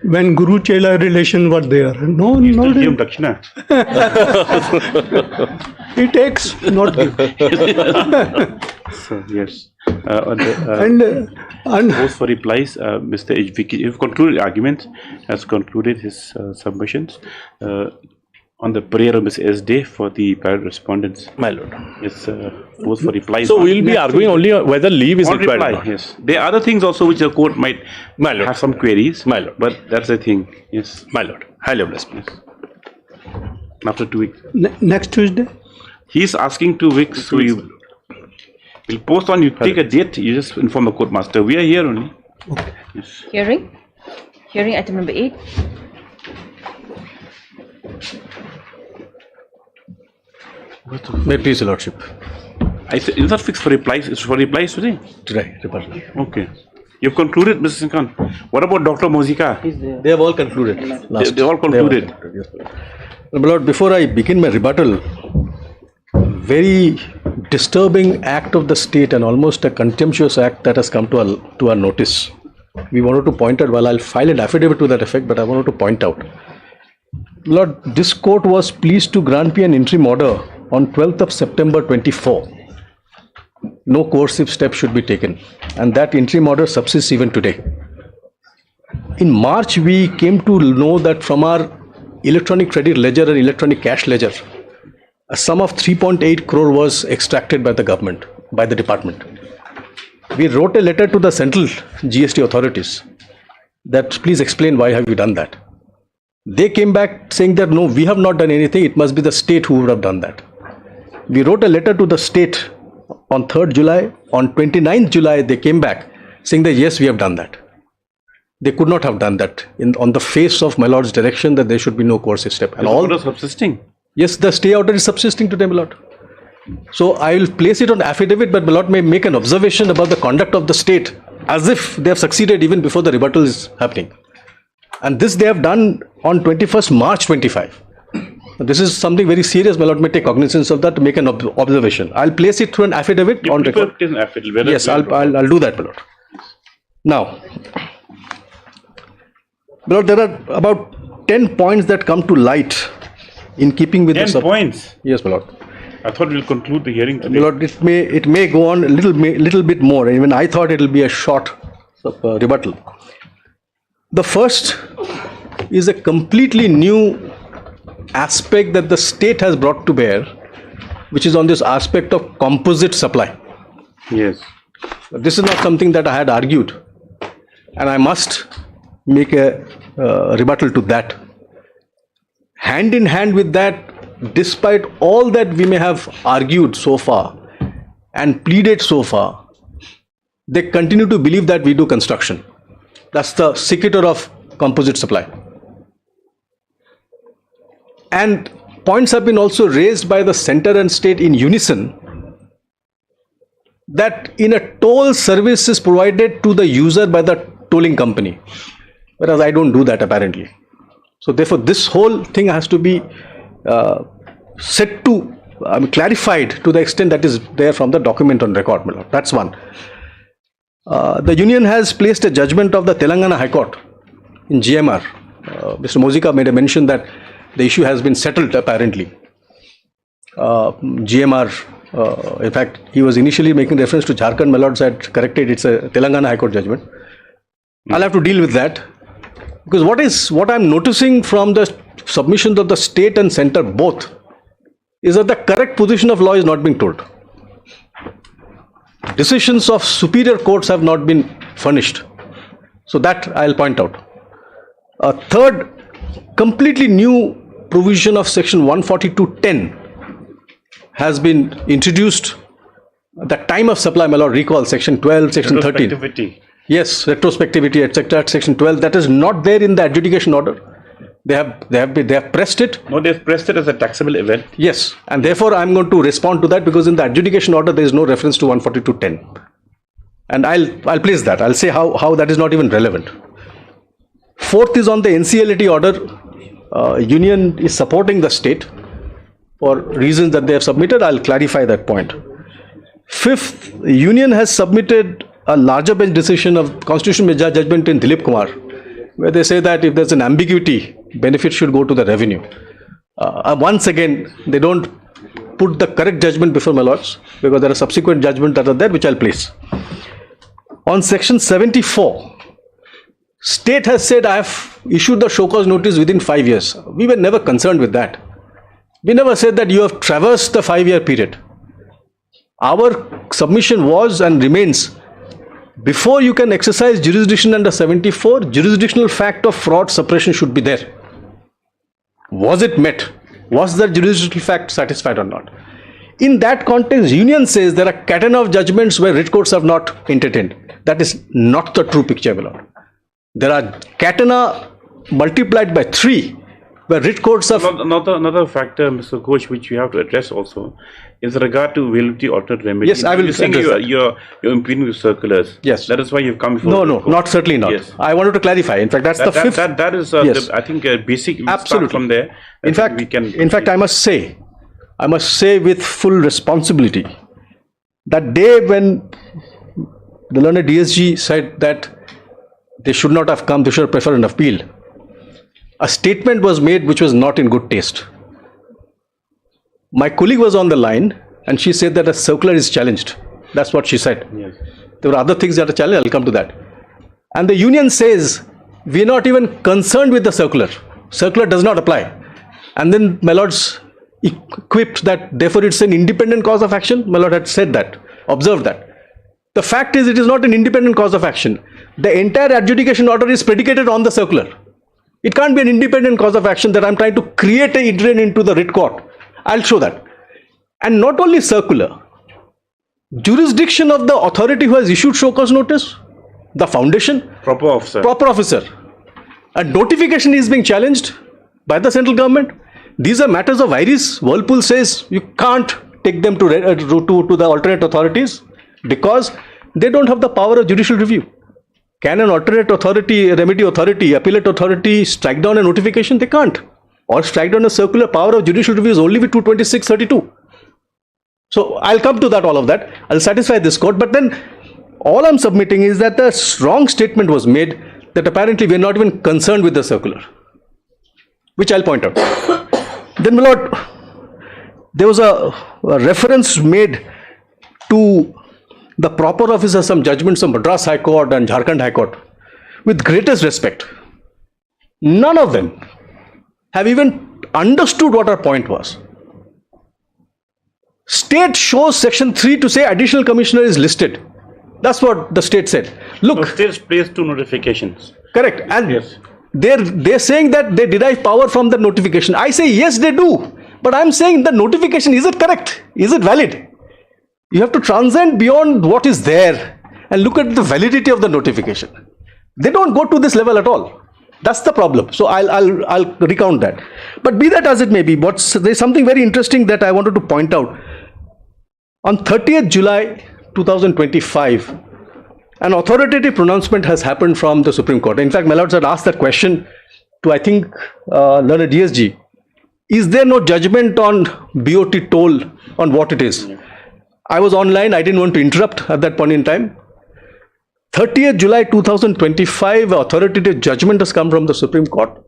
when Guru Chela relation were there. No. Give Dakshina. He takes, not give. So, yes. And both for replies, Mr. HVK, you've concluded argument, has concluded his submissions on the prayer of Ms. SD for the parent respondents. My lord. Yes, both for replies. So we'll be arguing only whether leave is required or not. Yes. There are other things also which the court might have some queries. My lord. But that's the thing. Yes. My lord. Highly blessed. Yes. After 2 weeks. Next Tuesday? He's asking 2 weeks. So you will post on, you take a date, you just inform the court master. We are here only. Okay. Yes. Hearing item number 8. May it please, Your Lordship. I said, it's not fixed for replies. It's for replies today. Today, rebuttal. Okay. You've concluded, Mr. Khan. What about Dr. Mozika? They have all concluded. They all concluded. My Lord, before I begin my rebuttal, very disturbing act of the state and almost a contemptuous act that has come to our notice. We wanted to point out, well, I'll file an affidavit to that effect, but I wanted to point out. Lord, this court was pleased to grant me an interim order on 12th of September 24. No coercive steps should be taken, and that interim order subsists even today. In March, we came to know that from our electronic credit ledger and electronic cash ledger, a sum of 3.8 crore was extracted by the government, by the department. We wrote a letter to the central GST authorities that please explain why have you done that. They came back saying that no, we have not done anything, it must be the state who would have done that. We wrote a letter to the state on 3rd July, on 29th July they came back saying that yes, we have done that. They could not have done that on the face of my lord's direction that there should be no coercive step. And all subsisting. Yes, the stay order is subsisting today, my lord. So I will place it on affidavit, but my lord may make an observation about the conduct of the state as if they have succeeded even before the rebuttal is happening. And this they have done on 21st March 25. This is something very serious. My lord may take cognizance of that to make an observation. I'll place it through an affidavit on record. Yes, I'll do that, my lord. Now, my lord, there are about 10 points that come to light in keeping with 10 points? Yes, my lord. I thought we'll conclude the hearing today. My lord, it may go on a little bit more. Even I thought it will be a short rebuttal. The first is a completely new aspect that the state has brought to bear, which is on this aspect of composite supply. Yes. This is not something that I had argued, and I must make a rebuttal to that. Hand in hand with that, despite all that we may have argued so far and pleaded so far, they continue to believe that we do construction. That's the secretor of composite supply. And points have been also raised by the center and state in unison that in a toll service is provided to the user by the tolling company, whereas I don't do that apparently. So therefore this whole thing has to be clarified to the extent that is there from the document on record. That's one. The union has placed a judgment of the Telangana High Court in GMR. Mr. Mozika made a mention that the issue has been settled apparently. GMR, in fact, he was initially making reference to Jharkhand. My lords had corrected, it's a Telangana High Court judgment. I'll have to deal with that. Because what I'm noticing from the submissions of the state and center both is that the correct position of law is not being told. Decisions of superior courts have not been furnished. So that I'll point out. A third, completely new provision of section 142.10 has been introduced. The time of supply, my lord, recall section 12, section 13. Yes, retrospectivity, etc. Section 12. That is not there in the adjudication order. They have pressed it. No, they've pressed it as a taxable event. Yes, and therefore I'm going to respond to that because in the adjudication order there is no reference to 142.10, and I'll place that. I'll say how that is not even relevant. Fourth is on the NCLAT order. Union is supporting the state for reasons that they have submitted. I'll clarify that point. Fifth, Union has submitted a larger bench decision of constitutional judgment in Dilip Kumar, where they say that if there's an ambiguity, benefit should go to the revenue. Once again, they don't put the correct judgment before my lords, because there are subsequent judgments that are there, which I'll place. On section 74, state has said I have issued the show cause notice within 5 years. We were never concerned with that. We never said that you have traversed the 5-year period. Our submission was and remains, before you can exercise jurisdiction under 74, jurisdictional fact of fraud suppression should be there. Was it met? Was the jurisdictional fact satisfied or not? In that context, Union says there are category of judgments where writ courts have not entertained. That is not the true picture, my lord. There are category multiplied by 3 where writ courts have... Another factor, Mr. Ghosh, which we have to address also is regard to validity alternate remedy. Yes, I will. You're saying you're impugning the circulars. Yes. That is why you've come before. No, certainly not. Yes. I wanted to clarify. In fact, that's the fifth. That is, yes. I think, basic. Absolutely. From there. In fact, I must say with full responsibility, that day when the learned DSG said that they should not have come, they should have preferred an appeal, a statement was made which was not in good taste. My colleague was on the line and she said that a circular is challenged. That's what she said. Yes. There were other things that are challenged. I'll come to that. And the union says we are not even concerned with the circular. Circular does not apply. And then my lords equipped that therefore it's an independent cause of action. My lord had said that, observed that. The fact is it is not an independent cause of action. The entire adjudication order is predicated on the circular. It can't be an independent cause of action that I'm trying to create a drain into the writ court. I'll show that. And not only circular, jurisdiction of the authority who has issued show cause notice, the foundation, Proper officer. proper officer. And notification is being challenged by the central government. These are matters of iris. Whirlpool says you can't take them to the alternate authorities because they don't have the power of judicial review. Can an alternate authority, remedy authority, appellate authority strike down a notification? They can't. Or strike down a circular. Power of judicial review is only with 226(32). So I'll come to that, all of that. I'll satisfy this court. But then all I'm submitting is that a wrong statement was made that apparently we're not even concerned with the circular, which I'll point out. Then, my lord, there was a reference made to the proper officer, some judgments of Madras High Court and Jharkhand High Court. With greatest respect, none of them have even understood what our point was. State shows section 3 to say additional commissioner is listed. That's what the state said. Look, No, still place 2 notifications. correct. And Yes. they're saying that they derive power from the notification. I say yes, they do. But I'm saying the notification, is it correct? Is it valid? You have to transcend beyond what is there and look at the validity of the notification. They don't go to this level at all. That's the problem. So I'll recount that. But be that as it may be, there's something very interesting that I wanted to point out. On 30th July 2025, an authoritative pronouncement has happened from the Supreme Court. In fact, my lords had asked that question to, I think, learned DSG. Is there no judgment on BOT toll on what it is? I was online. I didn't want to interrupt at that point in time. 30th July 2025, authoritative judgment has come from the Supreme Court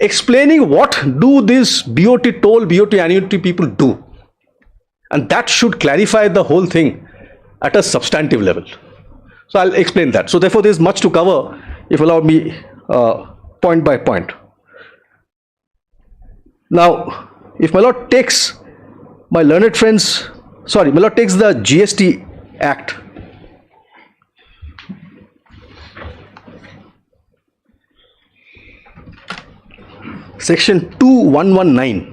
explaining what do these BOT toll, BOT annuity people do. And that should clarify the whole thing at a substantive level. So I'll explain that. So therefore, there's much to cover, if you allow me, point by point. Now, if my lord takes my learned friends, my lord takes the GST Act. Section 2119.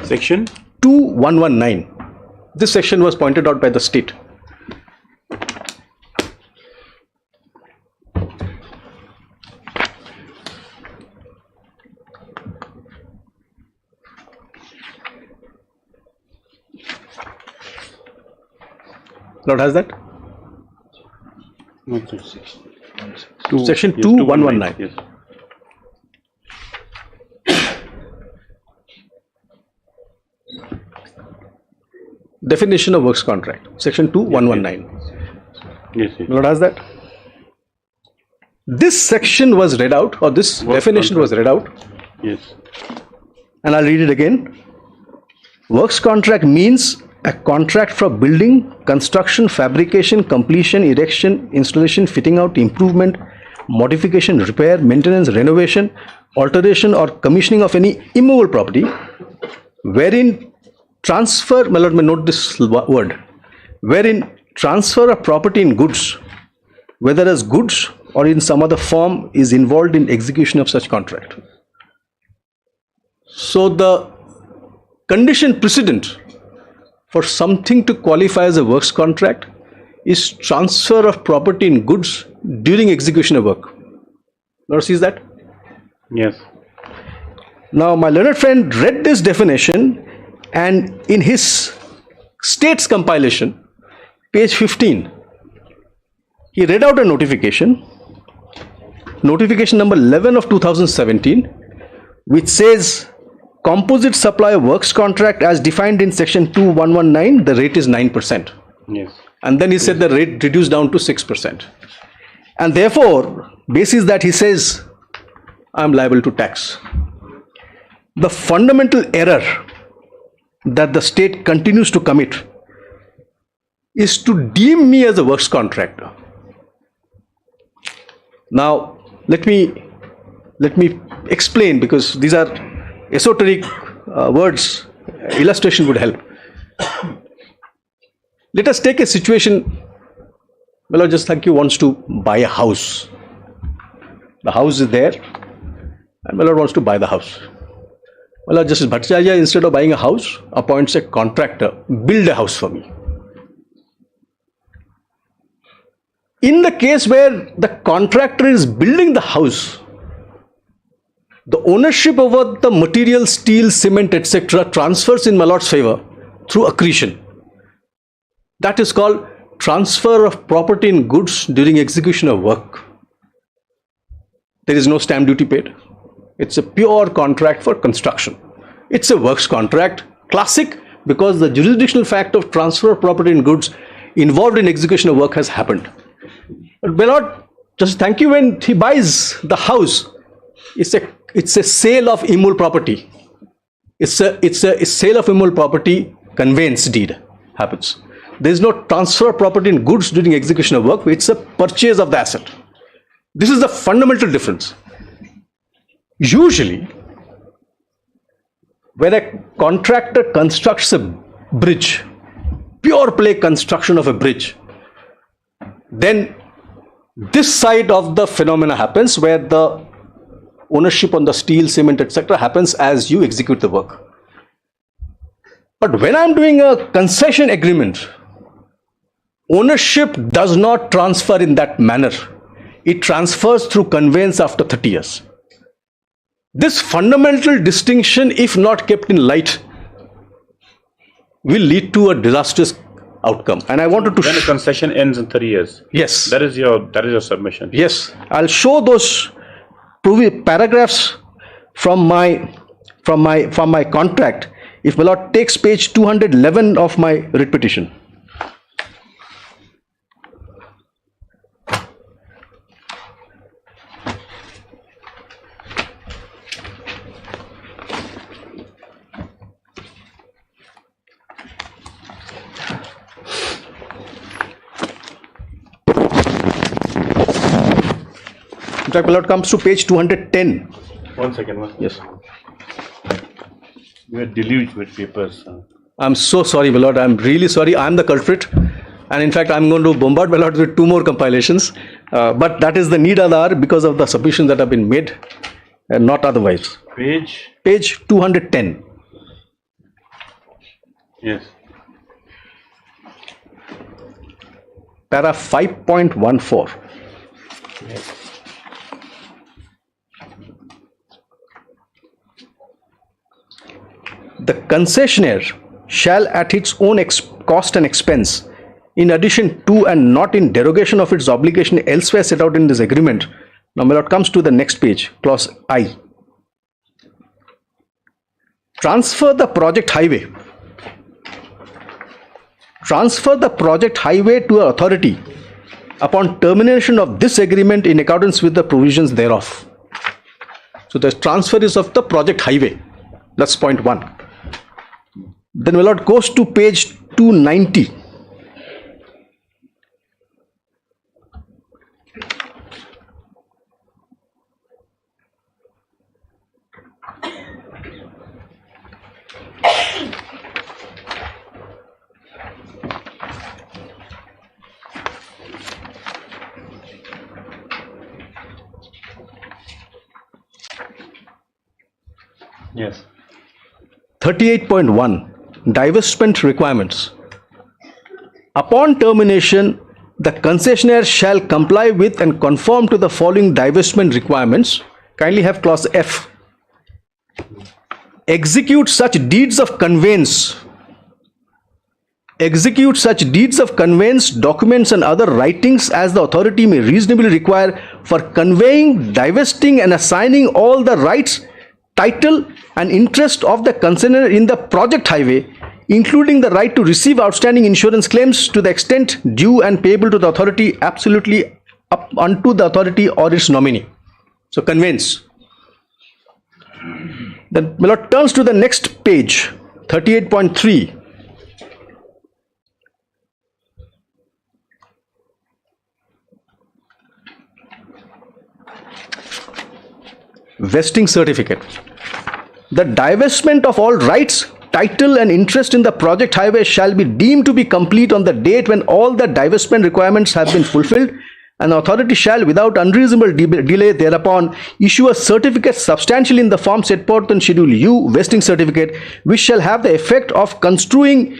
Section 2119. This section was pointed out by the state. Lord has that? Section 2119. Yes. Definition of works contract. Section 2119. Yes, yes. Lord has that? This section was read out, or this Works definition contract. was read out, Yes. and I'll read it again. Works contract means a contract for building, construction, fabrication, completion, erection, installation, fitting out, improvement, modification, repair, maintenance, renovation, alteration or commissioning of any immovable property, wherein transfer, my lord may note this word, wherein transfer of property in goods, whether as goods or in some other form, is involved in execution of such contract. So the condition precedent for something to qualify as a works contract is transfer of property in goods during execution of work. Lord sees that? Yes. Now my learned friend read this definition, and in his state's compilation, page 15, he read out a notification number 11 of 2017, which says composite supply works contract as defined in section 2119, the rate is 9%. Yes. And then he said the rate reduced down to 6%. And therefore, basis that he says, I am liable to tax. The fundamental error that the state continues to commit is to deem me as a works contractor. Now, let me explain, because these are esoteric words. Illustration would help. Let us take a situation, well, just think you wants to buy a house. The house is there, and Malad wants to buy the house. Malad Justice Bhattacharya, instead of buying a house, appoints a contractor, build a house for me. In the case where the contractor is building the house, the ownership over the material, steel, cement, etc. transfers in Malot's favor through accretion. That is called transfer of property and goods during execution of work. There is no stamp duty paid. It's a pure contract for construction. It's a works contract, classic, because the jurisdictional fact of transfer of property and goods involved in execution of work has happened. But Malot, just thank you, when he buys the house, it's a sale of immutable property. It's a sale of immutable property, conveyance deed happens. There is no transfer of property and goods during execution of work. It's a purchase of the asset. This is the fundamental difference. Usually, when a contractor constructs a bridge, pure play construction of a bridge, then this side of the phenomena happens where the ownership on the steel, cement, etc. happens as you execute the work. But when I'm doing a concession agreement, ownership does not transfer in that manner. It transfers through conveyance after 30 years. This fundamental distinction, if not kept in light, will lead to a disastrous outcome. And I wanted to... When a concession ends in 30 years. Yes. That is your submission. Yes. I'll show those paragraphs from my contract if Malot takes page 211 of my writ petition. In fact, Malot comes to page 210. 1 second. Yes. We are deluged with papers. I'm so sorry, Malot. I'm really sorry. I'm the culprit. And in fact, I'm going to bombard Malot with 2 more compilations. But that is the need of the hour because of the submissions that have been made, and not otherwise. Page 210. Yes. Para 5.14. Yes. The concessionaire shall at its own cost and expense, in addition to and not in derogation of its obligation elsewhere set out in this agreement. Now Malot comes to the next page, clause I. Transfer the project highway. Transfer the project highway to an authority upon termination of this agreement in accordance with the provisions thereof. So the transfer is of the project highway. That's point 1. Then Malot goes to page 290. Yes. 38.1 Divestment requirements. Upon termination, the concessionaire shall comply with and conform to the following divestment requirements. Kindly have clause F. Execute such deeds of conveyance. Execute such deeds of conveyance, documents and other writings as the authority may reasonably require for conveying, divesting and assigning all the rights, title and interest of the concessionaire in the project highway, including the right to receive outstanding insurance claims to the extent due and payable to the authority absolutely up unto the authority or its nominee. So conveyance. Then Malot turns to the next page, 38.3. Vesting certificate. The divestment of all rights, title and interest in the project highway shall be deemed to be complete on the date when all the divestment requirements have been fulfilled, and the authority shall, without unreasonable delay thereupon, issue a certificate substantially in the form set forth in Schedule U, vesting certificate, which shall have the effect of constituting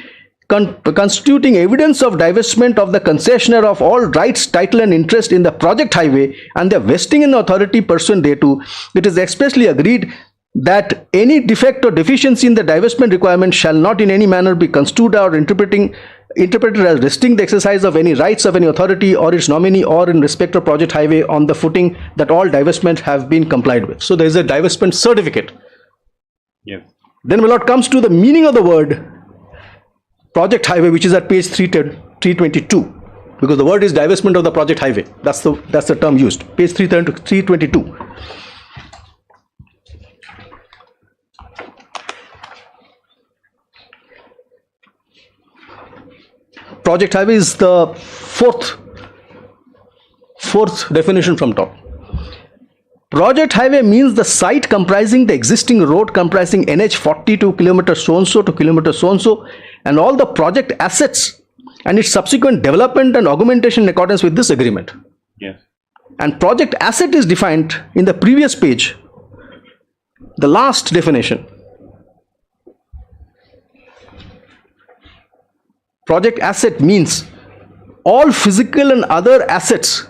evidence of divestment of the concessionaire of all rights, title and interest in the project highway and their vesting in the authority pursuant thereto. It is expressly agreed that any defect or deficiency in the divestment requirement shall not in any manner be construed or interpreted as restricting the exercise of any rights of any authority or its nominee or in respect of project highway on the footing that all divestments have been complied with. So there is a divestment certificate. Yes. Then my lord comes to the meaning of the word project highway, which is at page 322, because the word is divestment of the project highway. That's the term used. Page 322. Project highway is the fourth definition from top. Project highway means the site comprising the existing road comprising NH 42 km so-and-so to kilometer so-and-so and all the project assets and its subsequent development and augmentation in accordance with this agreement. Yes. And project asset is defined in the previous page, the last definition. Project asset means all physical and other assets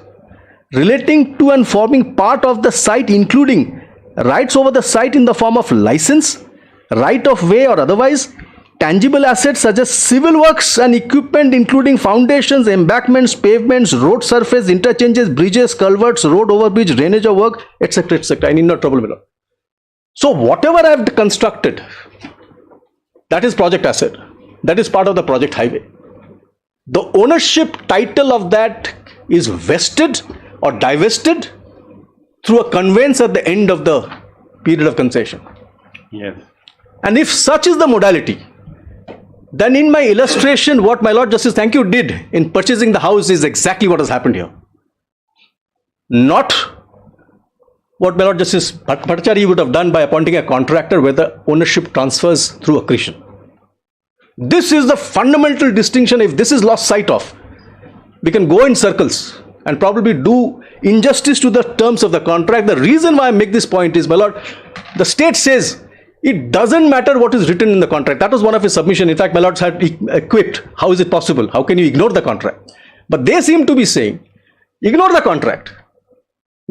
relating to and forming part of the site, including rights over the site in the form of license, right of way or otherwise, tangible assets such as civil works and equipment including foundations, embankments, pavements, road surface, interchanges, bridges, culverts, road overbridge, drainage of work, etc., etc. I need not trouble below. So whatever I have constructed, that is project asset. That is part of the project highway. The ownership title of that is vested or divested through a conveyance at the end of the period of concession. Yes. And if such is the modality, then in my illustration, what my Lord Justice, thank you, did in purchasing the house is exactly what has happened here. Not what my Lord Justice Bhattacharya would have done by appointing a contractor where the ownership transfers through accretion. This is the fundamental distinction. If this is lost sight of, we can go in circles and probably do injustice to the terms of the contract. The reason why I make this point is, my Lord, the state says it doesn't matter what is written in the contract. That was one of his submissions. In fact, my Lord had equipped. How is it possible? How can you ignore the contract? But they seem to be saying, ignore the contract.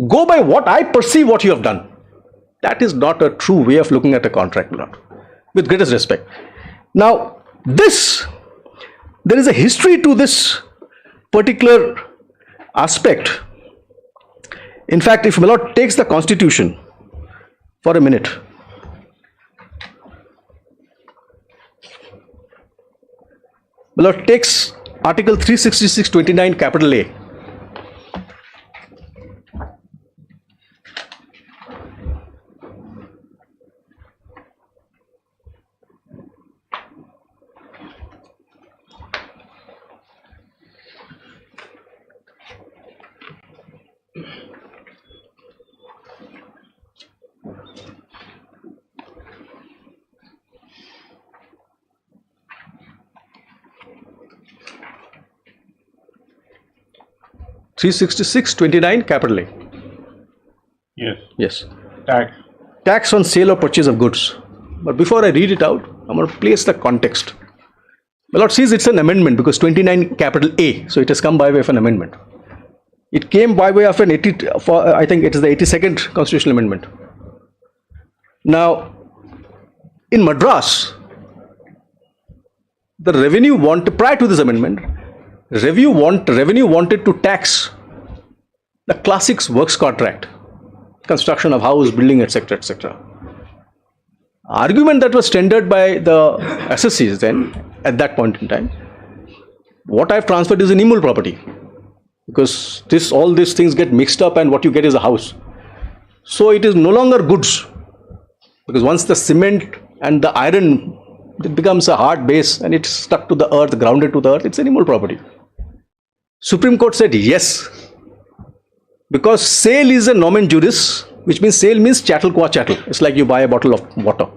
Go by what I perceive what you have done. That is not a true way of looking at a contract, my Lord. With greatest respect. Now, there is a history to this particular aspect. In fact, if my Lord takes the Constitution for a minute, my Lord takes Article 366(29) capital A. (366)(29) capital A. Yes. Yes. Tax. Tax on sale or purchase of goods. But before I read it out, I'm going to place the context. My Lord sees it's an amendment because 29 capital A, so it has come by way of an amendment. It came by way of I think it is the 82nd constitutional amendment. Now, in Madras, the revenue prior to this amendment, revenue wanted to tax the classics works contract, construction of house, building, etc., etc. Argument that was tendered by the assessees then, at that point in time, what I've transferred is an immutable property, because all these things get mixed up and what you get is a house. So it is no longer goods, because once the cement and the iron, it becomes a hard base and it's stuck to the earth, grounded to the earth, it's an immutable property. Supreme Court said yes, because sale is a nomen juris, which means sale means chattel qua chattel. It's like you buy a bottle of water.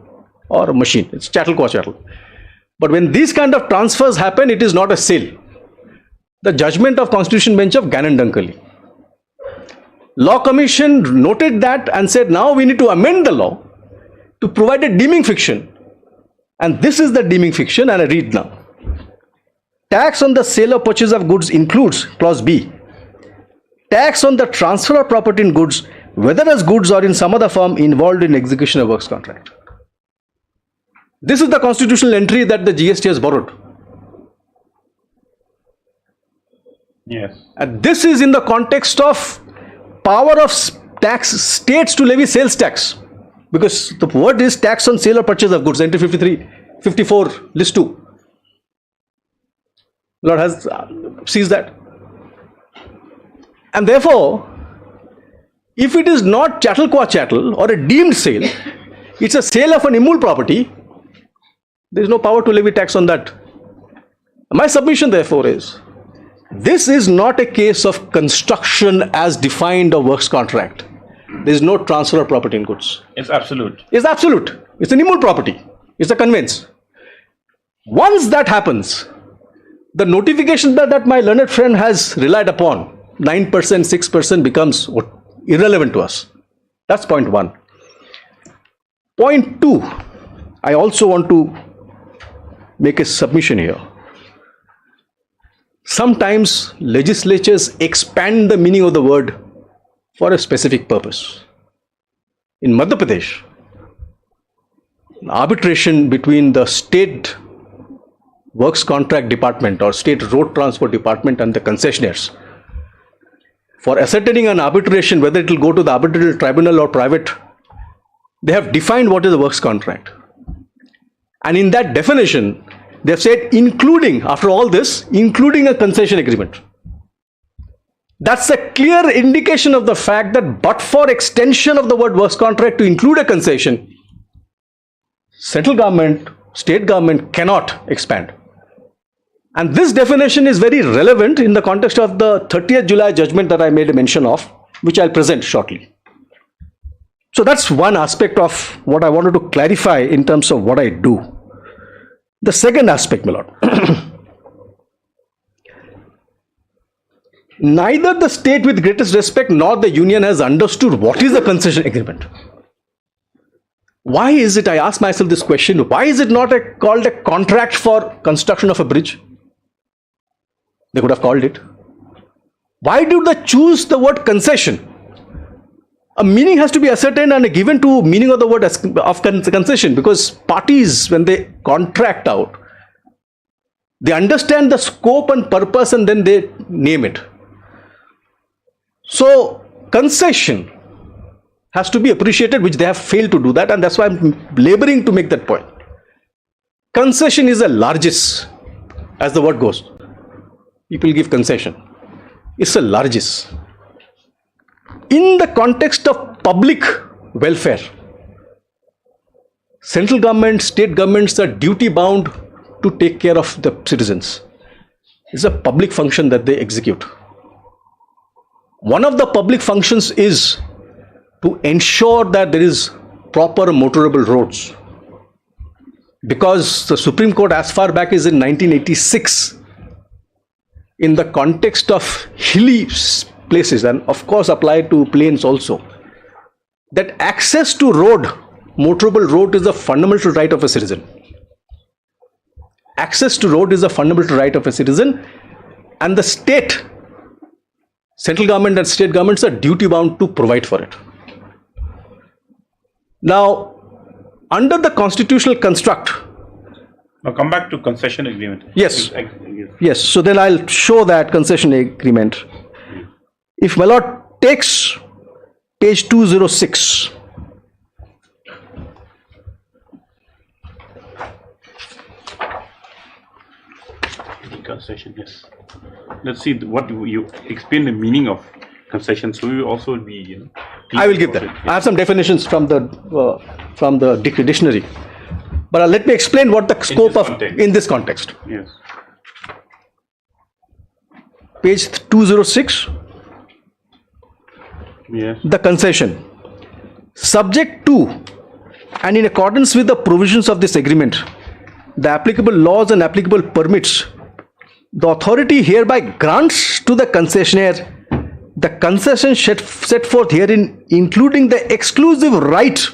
or a machine. It's chattel qua chattel. But when these kind of transfers happen, it is not a sale. The judgment of Constitution Bench of Gannon Dunkley. Law Commission noted that and said, now we need to amend the law to provide a deeming fiction. And this is the deeming fiction, and I read now. Tax on the sale or purchase of goods includes, clause B, tax on the transfer of property in goods, whether as goods or in some other form involved in execution of works contract. This is the constitutional entry that the GST has borrowed. Yes. And this is in the context of power of tax states to levy sales tax. Because the word is tax on sale or purchase of goods, entry 53, 54, list 2. Lord has sees that. And therefore, if it is not chattel qua chattel or a deemed sale, it's a sale of an immune property, there is no power to levy tax on that. My submission therefore is, this is not a case of construction as defined of works contract. There is no transfer of property in goods. It's absolute. It's absolute. It's an immune property. It's a conveyance. Once that happens, the notification that my learned friend has relied upon, 9%, 6% becomes irrelevant to us. That's point 1. Point 2, I also want to make a submission here. Sometimes legislatures expand the meaning of the word for a specific purpose. In Madhya Pradesh, arbitration between the state works contract department or state road transport department and the concessionaires for ascertaining an arbitration, whether it will go to the arbitral tribunal or private, they have defined what is a works contract. And in that definition, they have said including, after all this, including a concession agreement. That's a clear indication of the fact that but for extension of the word works contract to include a concession, central government, state government cannot expand. And this definition is very relevant in the context of the 30th July judgment that I made a mention of, which I'll present shortly. So that's one aspect of what I wanted to clarify in terms of what I do. The second aspect, my lord. Neither the state with greatest respect nor the union has understood what is a concession agreement. Why is it, I ask myself this question, why is it not called a contract for construction of a bridge? They could have called it. Why do they choose the word concession? A meaning has to be ascertained and given to meaning of the word of concession, because parties, when they contract out, they understand the scope and purpose and then they name it. So concession has to be appreciated, which they have failed to do that, and that's why I'm laboring to make that point. Concession is a largesse, as the word goes. People give concession. It's a largesse. In the context of public welfare, central government, state governments are duty bound to take care of the citizens. It's a public function that they execute. One of the public functions is to ensure that there is proper motorable roads. Because the Supreme Court, as far back as in 1986, in the context of hilly places, and of course applied to plains also, that access to road, motorable road, is a fundamental right of a citizen. Access to road is a fundamental right of a citizen, and the state, central government and state governments are duty bound to provide for it. Now, under the constitutional construct. Now come back to concession agreement. Yes. Yes. So then I'll show that concession agreement. If my lord takes page 206. Concession, yes. Let's see what you explain the meaning of concession. So we also will be, I will give that. I have some definitions from the dictionary, but let me explain what the scope of in this context. Yes. Page 206. Yes. The concession, subject to and in accordance with the provisions of this agreement, the applicable laws and applicable permits, the authority hereby grants to the concessionaire the concession set forth herein, including the exclusive right,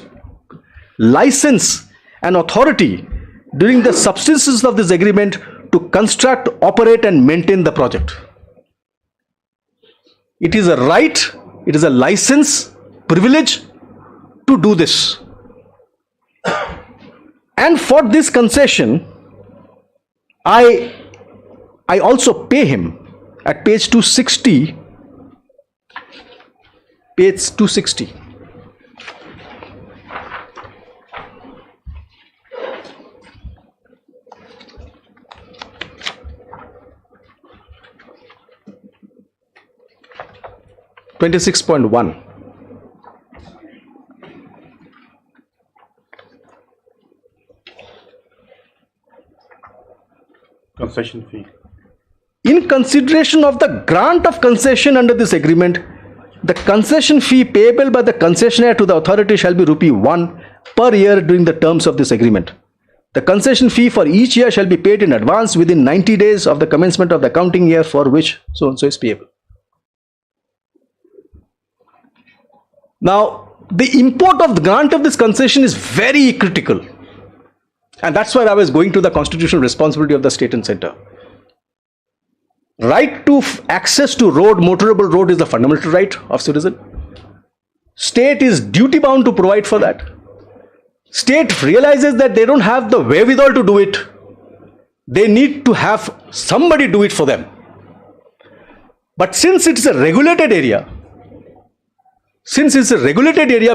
license, and authority during the substances of this agreement to construct, operate, and maintain the project. It is a right, it is a license, privilege to do this. And for this concession, I also pay him at page 260. Page 260. $26.1. Concession fee. In consideration of the grant of concession under this agreement, the concession fee payable by the concessionaire to the authority shall be ₹1 per year during the terms of this agreement. The concession fee for each year shall be paid in advance within 90 days of the commencement of the accounting year for which so and so is payable. Now, the import of the grant of this concession is very critical. And that's why I was going to the constitutional responsibility of the state and center. Right to access to road, motorable road, is the fundamental right of citizen. State is duty bound to provide for that. State realizes that they don't have the wherewithal to do it. They need to have somebody do it for them. But since it's a regulated area,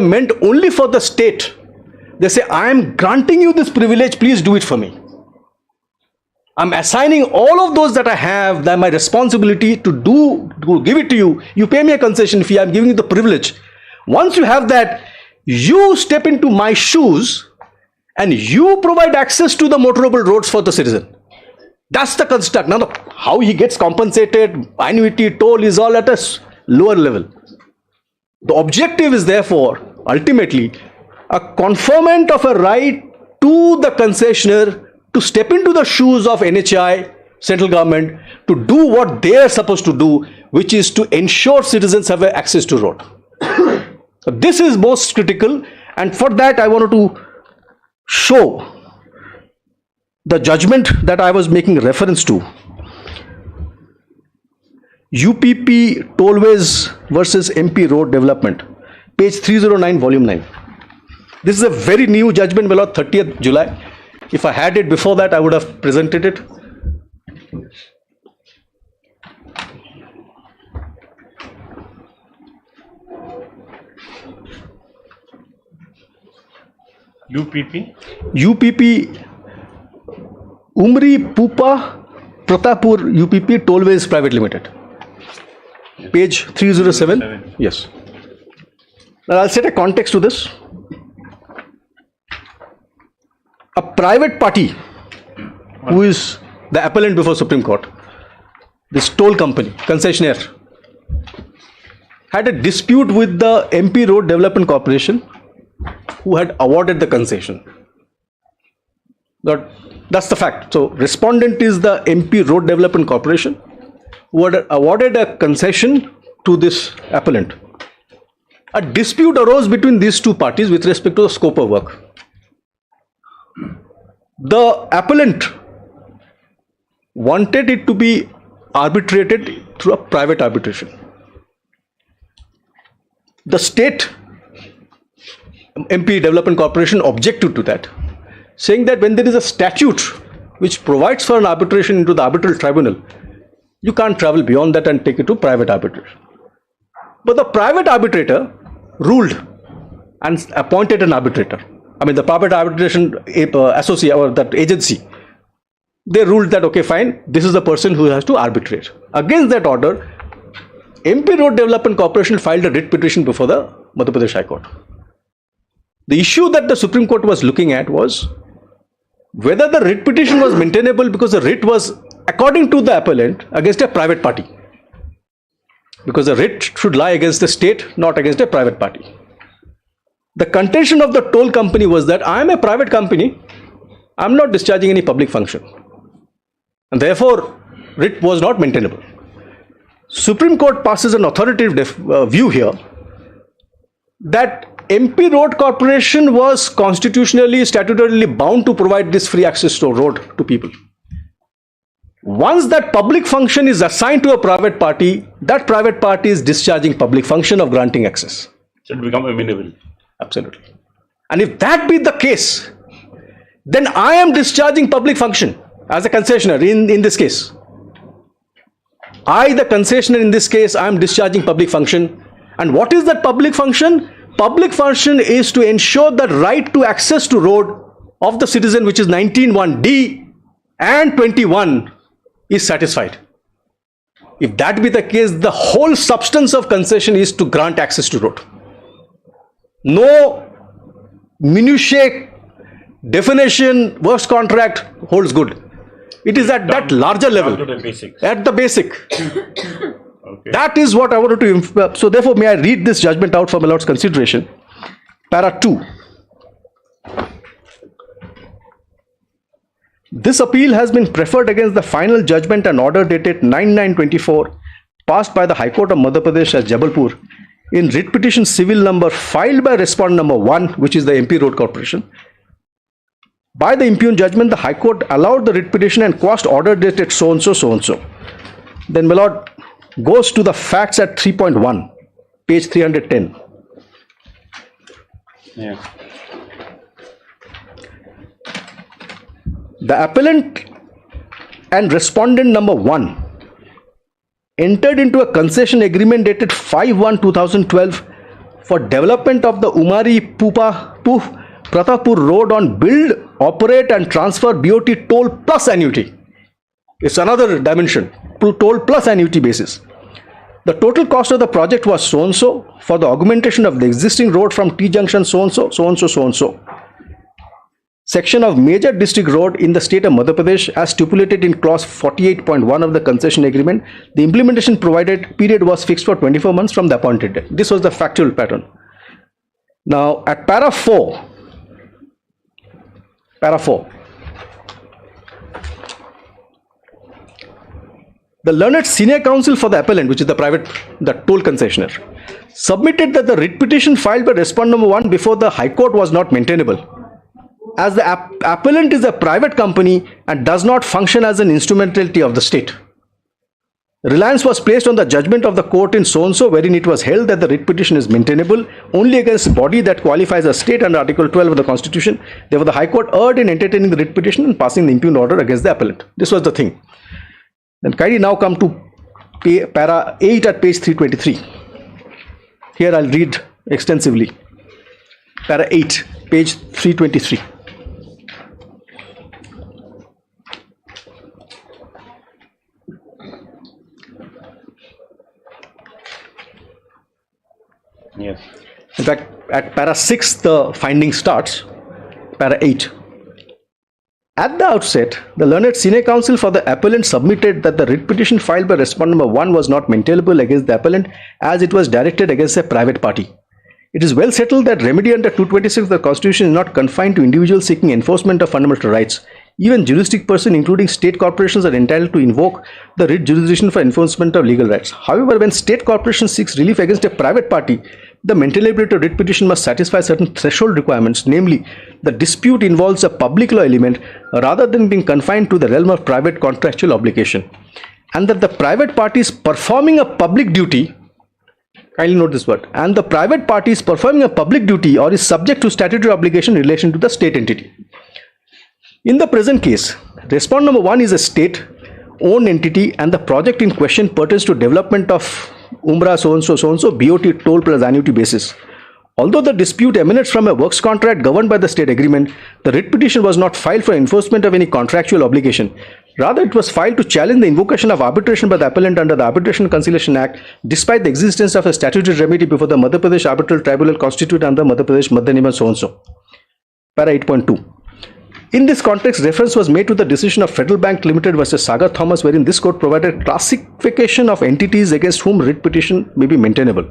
meant only for the state, they say, I am granting you this privilege, please do it for me. I'm assigning all of those that I have, that my responsibility to give it to you. You pay me a concession fee, I'm giving you the privilege. Once you have that, you step into my shoes and you provide access to the motorable roads for the citizen. That's the construct. Now, how he gets compensated, annuity, toll is all at a lower level. The objective is therefore, ultimately, a conferment of a right to the concessionaire to step into the shoes of NHI, central government, to do what they are supposed to do, which is to ensure citizens have access to road. So this is most critical, and for that I wanted to show the judgment that I was making reference to. UPP Tollways versus MP Road Development, page 309, volume 9. This is a very new judgment, my lord, 30th July. If I had it before that, I would have presented it. UPP Umri Pupa Pratapur UPP Tollways Private Limited. Page 307. Yes. Now I'll set a context to this. A private party who is the appellant before Supreme Court, this toll company, concessionaire, had a dispute with the MP Road Development Corporation who had awarded the concession. That's the fact. So respondent is the MP Road Development Corporation who had awarded a concession to this appellant. A dispute arose between these two parties with respect to the scope of work. The appellant wanted it to be arbitrated through a private arbitration. The state MP Development Corporation objected to that, saying that when there is a statute which provides for an arbitration into the arbitral tribunal, you can't travel beyond that and take it to private arbitration. But the private arbitrator ruled and appointed an arbitrator. I mean, the private arbitration associate or that agency, they ruled that, okay, fine, this is the person who has to arbitrate. Against that order, MP Road Development Corporation filed a writ petition before the Madhya Pradesh High Court. The issue that the Supreme Court was looking at was whether the writ petition was maintainable because the writ was, according to the appellant, against a private party. Because the writ should lie against the state, not against a private party. The contention of the toll company was that I am a private company, I am not discharging any public function, and therefore writ was not maintainable. Supreme Court passes an authoritative view here that MP Road Corporation was constitutionally, statutorily bound to provide this free access to road to people. Once that public function is assigned to a private party, that private party is discharging public function of granting access. Should become amenable. Absolutely. And if that be the case, then I am discharging public function as a concessionaire in this case. I, the concessionaire in this case, I am discharging public function. And what is that public function? Public function is to ensure the right to access to road of the citizen, which is 19(1)(d) and 21, is satisfied. If that be the case, the whole substance of concession is to grant access to road. No minutiae definition, works contract holds good. It is at that larger level, at the basic. Okay. That is what I wanted to. So therefore, may I read this judgment out for my Lord's consideration. Para 2. This appeal has been preferred against the final judgment and order dated 9/9/24 passed by the High Court of Madhya Pradesh at Jabalpur in writ petition civil number filed by respondent number 1, which is the MP Road Corporation. By the impugned judgment, the High Court allowed the writ petition and quashed order dated so and so, so and so. Then my Lord goes to the facts at 3.1, page 310. Yeah. The appellant and respondent number 1 entered into a concession agreement dated 5/1/2012 for development of the Umari Pratapur Road on build, operate and transfer BOT toll plus annuity. It's another dimension, toll plus annuity basis. The total cost of the project was so and so for the augmentation of the existing road from T junction so and so, so and so, so and so. Section of major district road in the state of Madhya Pradesh as stipulated in clause 48.1 of the concession agreement. The implementation provided period was fixed for 24 months from the appointed date. This was the factual pattern. Now at para 4, the learned senior counsel for the appellant, which is the toll concessionaire, submitted that the writ petition filed by respondent number 1 before the High Court was not maintainable, as the appellant is a private company and does not function as an instrumentality of the state. Reliance was placed on the judgment of the court in so and so, wherein it was held that the writ petition is maintainable only against body that qualifies as state under Article 12 of the Constitution. Therefore, the High Court erred in entertaining the writ petition and passing the impugned order against the appellant. This was the thing. Then kindly now come to para 8 at page 323. Here I'll read extensively. Para 8, page 323. Yes. In fact, at para 6, the finding starts. Para 8. At the outset, the learned senior counsel for the appellant submitted that the writ petition filed by respondent number 1 was not maintainable against the appellant as it was directed against a private party. It is well settled that remedy under 226 of the Constitution is not confined to individuals seeking enforcement of fundamental rights. Even juristic persons, including state corporations, are entitled to invoke the writ jurisdiction for enforcement of legal rights. However, when state corporation seeks relief against a private party, the maintainability of writ petition must satisfy certain threshold requirements, namely, the dispute involves a public law element rather than being confined to the realm of private contractual obligation, and that the private party is performing a public duty. Kindly note this word. And the private party is performing a public duty or is subject to statutory obligation in relation to the state entity. In the present case, respondent number 1 is a state-owned entity and the project in question pertains to development of Umbra so-and-so, BOT toll plus annuity basis. Although the dispute emanates from a works contract governed by the state agreement, the writ petition was not filed for enforcement of any contractual obligation. Rather, it was filed to challenge the invocation of arbitration by the appellant under the Arbitration and Conciliation Act, despite the existence of a statutory remedy before the Madhya Pradesh Arbitral Tribunal constituted under Madhya Pradesh Madhya Nima so-and-so. Para 8.2. In this context, reference was made to the decision of Federal Bank Limited versus Sagar Thomas, wherein this court provided classification of entities against whom writ petition may be maintainable.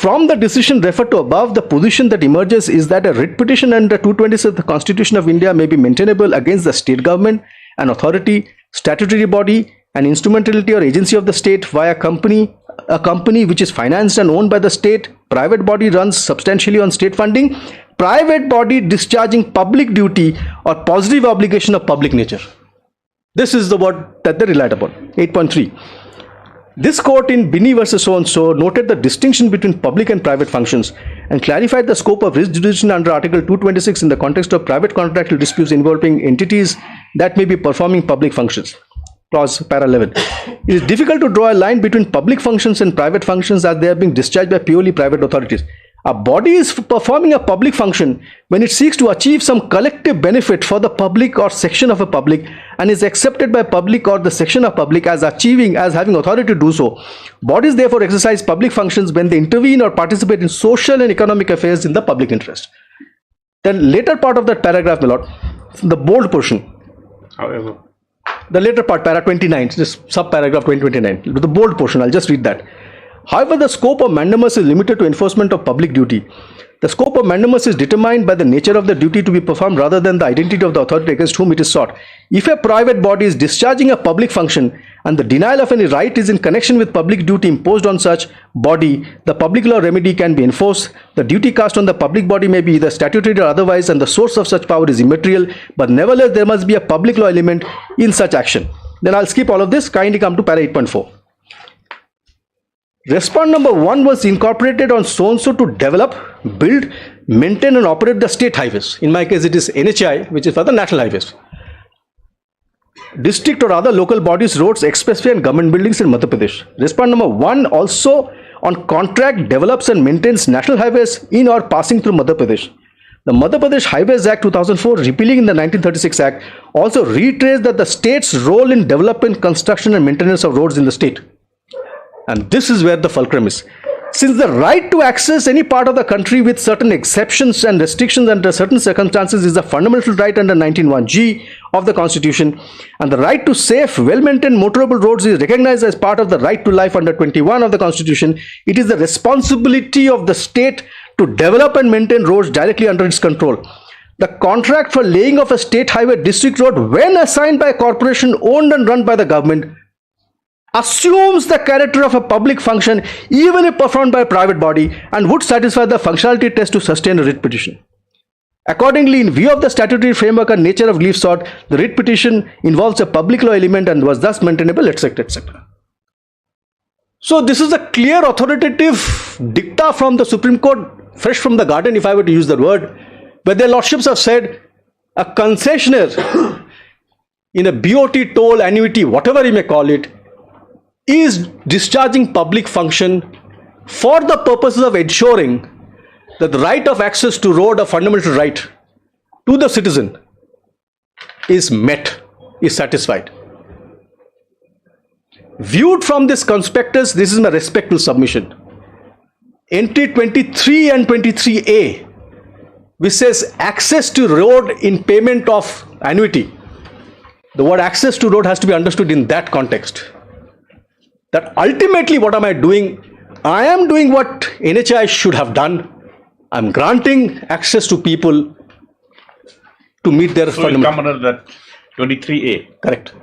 from the decision referred to above, the position that emerges is that a writ petition under 226 of the Constitution of India may be maintainable against the state government, an authority, statutory body, an instrumentality or agency of the state via a company which is financed and owned by the state, private body runs substantially on state funding, private body discharging public duty or positive obligation of public nature. This is the word that they relied upon. 8.3. This court in Binny versus so-and-so noted the distinction between public and private functions and clarified the scope of risk jurisdiction under Article 226 in the context of private contractual disputes involving entities that may be performing public functions. Clause para 11. It is difficult to draw a line between public functions and private functions as they are being discharged by purely private authorities. A body is performing a public function when it seeks to achieve some collective benefit for the public or section of a public and is accepted by public or the section of public as having authority to do so. Bodies therefore exercise public functions when they intervene or participate in social and economic affairs in the public interest. Then later part of that paragraph, my lord, the bold portion. However, the later part, para 29, this sub-paragraph 29, the bold portion, I'll just read that. However, the scope of mandamus is limited to enforcement of public duty. The scope of mandamus is determined by the nature of the duty to be performed rather than the identity of the authority against whom it is sought. If a private body is discharging a public function and the denial of any right is in connection with public duty imposed on such body, the public law remedy can be enforced. The duty cast on the public body may be either statutory or otherwise, and the source of such power is immaterial, but nevertheless there must be a public law element in such action. Then I'll skip all of this, kindly come to para 8.4. Respond number 1 was incorporated on so-and-so to develop, build, maintain and operate the state highways. In my case, it is NHI, which is for the national highways. District or other local bodies, roads, expressway and government buildings in Madhya Pradesh. Respond number 1 also on contract develops and maintains national highways in or passing through Madhya Pradesh. The Madhya Pradesh Highways Act 2004, repealing in the 1936 Act, also reiterates that the state's role in development, construction and maintenance of roads in the state. And this is where the fulcrum is. Since the right to access any part of the country with certain exceptions and restrictions under certain circumstances is a fundamental right under 19(1)(g) of the Constitution, and the right to safe, well-maintained motorable roads is recognized as part of the right to life under 21 of the Constitution, it is the responsibility of the state to develop and maintain roads directly under its control. The contract for laying of a state highway district road, when assigned by a corporation owned and run by the government, assumes the character of a public function even if performed by a private body and would satisfy the functionality test to sustain a writ petition. Accordingly, in view of the statutory framework and nature of relief sought, the writ petition involves a public law element and was thus maintainable, etc., etc. So this is a clear authoritative dicta from the Supreme Court, fresh from the garden if I were to use the word, where their lordships have said a concessionaire in a BOT, toll, annuity, whatever you may call it, is discharging public function for the purposes of ensuring that the right of access to road, a fundamental right to the citizen, is met, is satisfied. Viewed from this conspectus, this is my respectful submission. Entry 23 and 23A, which says access to road in payment of annuity. The word access to road has to be understood in that context. That ultimately what am I doing? I am doing what NHI should have done. I am granting access to people to meet their fundamental. So you come under that 23A. Correct.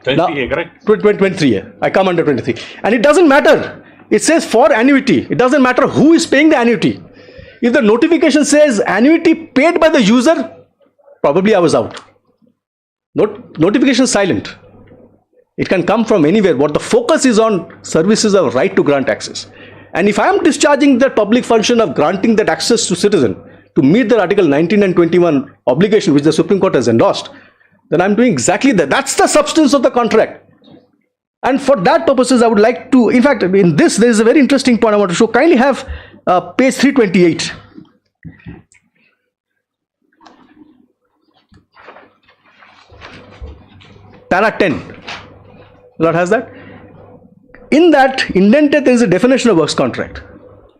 23A, correct? 23A. I come under 23. And it doesn't matter. It says for annuity. It doesn't matter who is paying the annuity. If the notification says annuity paid by the user, probably I was out. Notification silent. It can come from anywhere. What the focus is on, services of right to grant access. And if I am discharging that public function of granting that access to citizen to meet the Article 19 and 21 obligation which the Supreme Court has endorsed, then I am doing exactly that. That's the substance of the contract. And for that purposes, I would like to, in fact, in this, there is a very interesting point I want to show. Kindly have page 328. Para 10. Lord has that. In that indented there is a definition of works contract.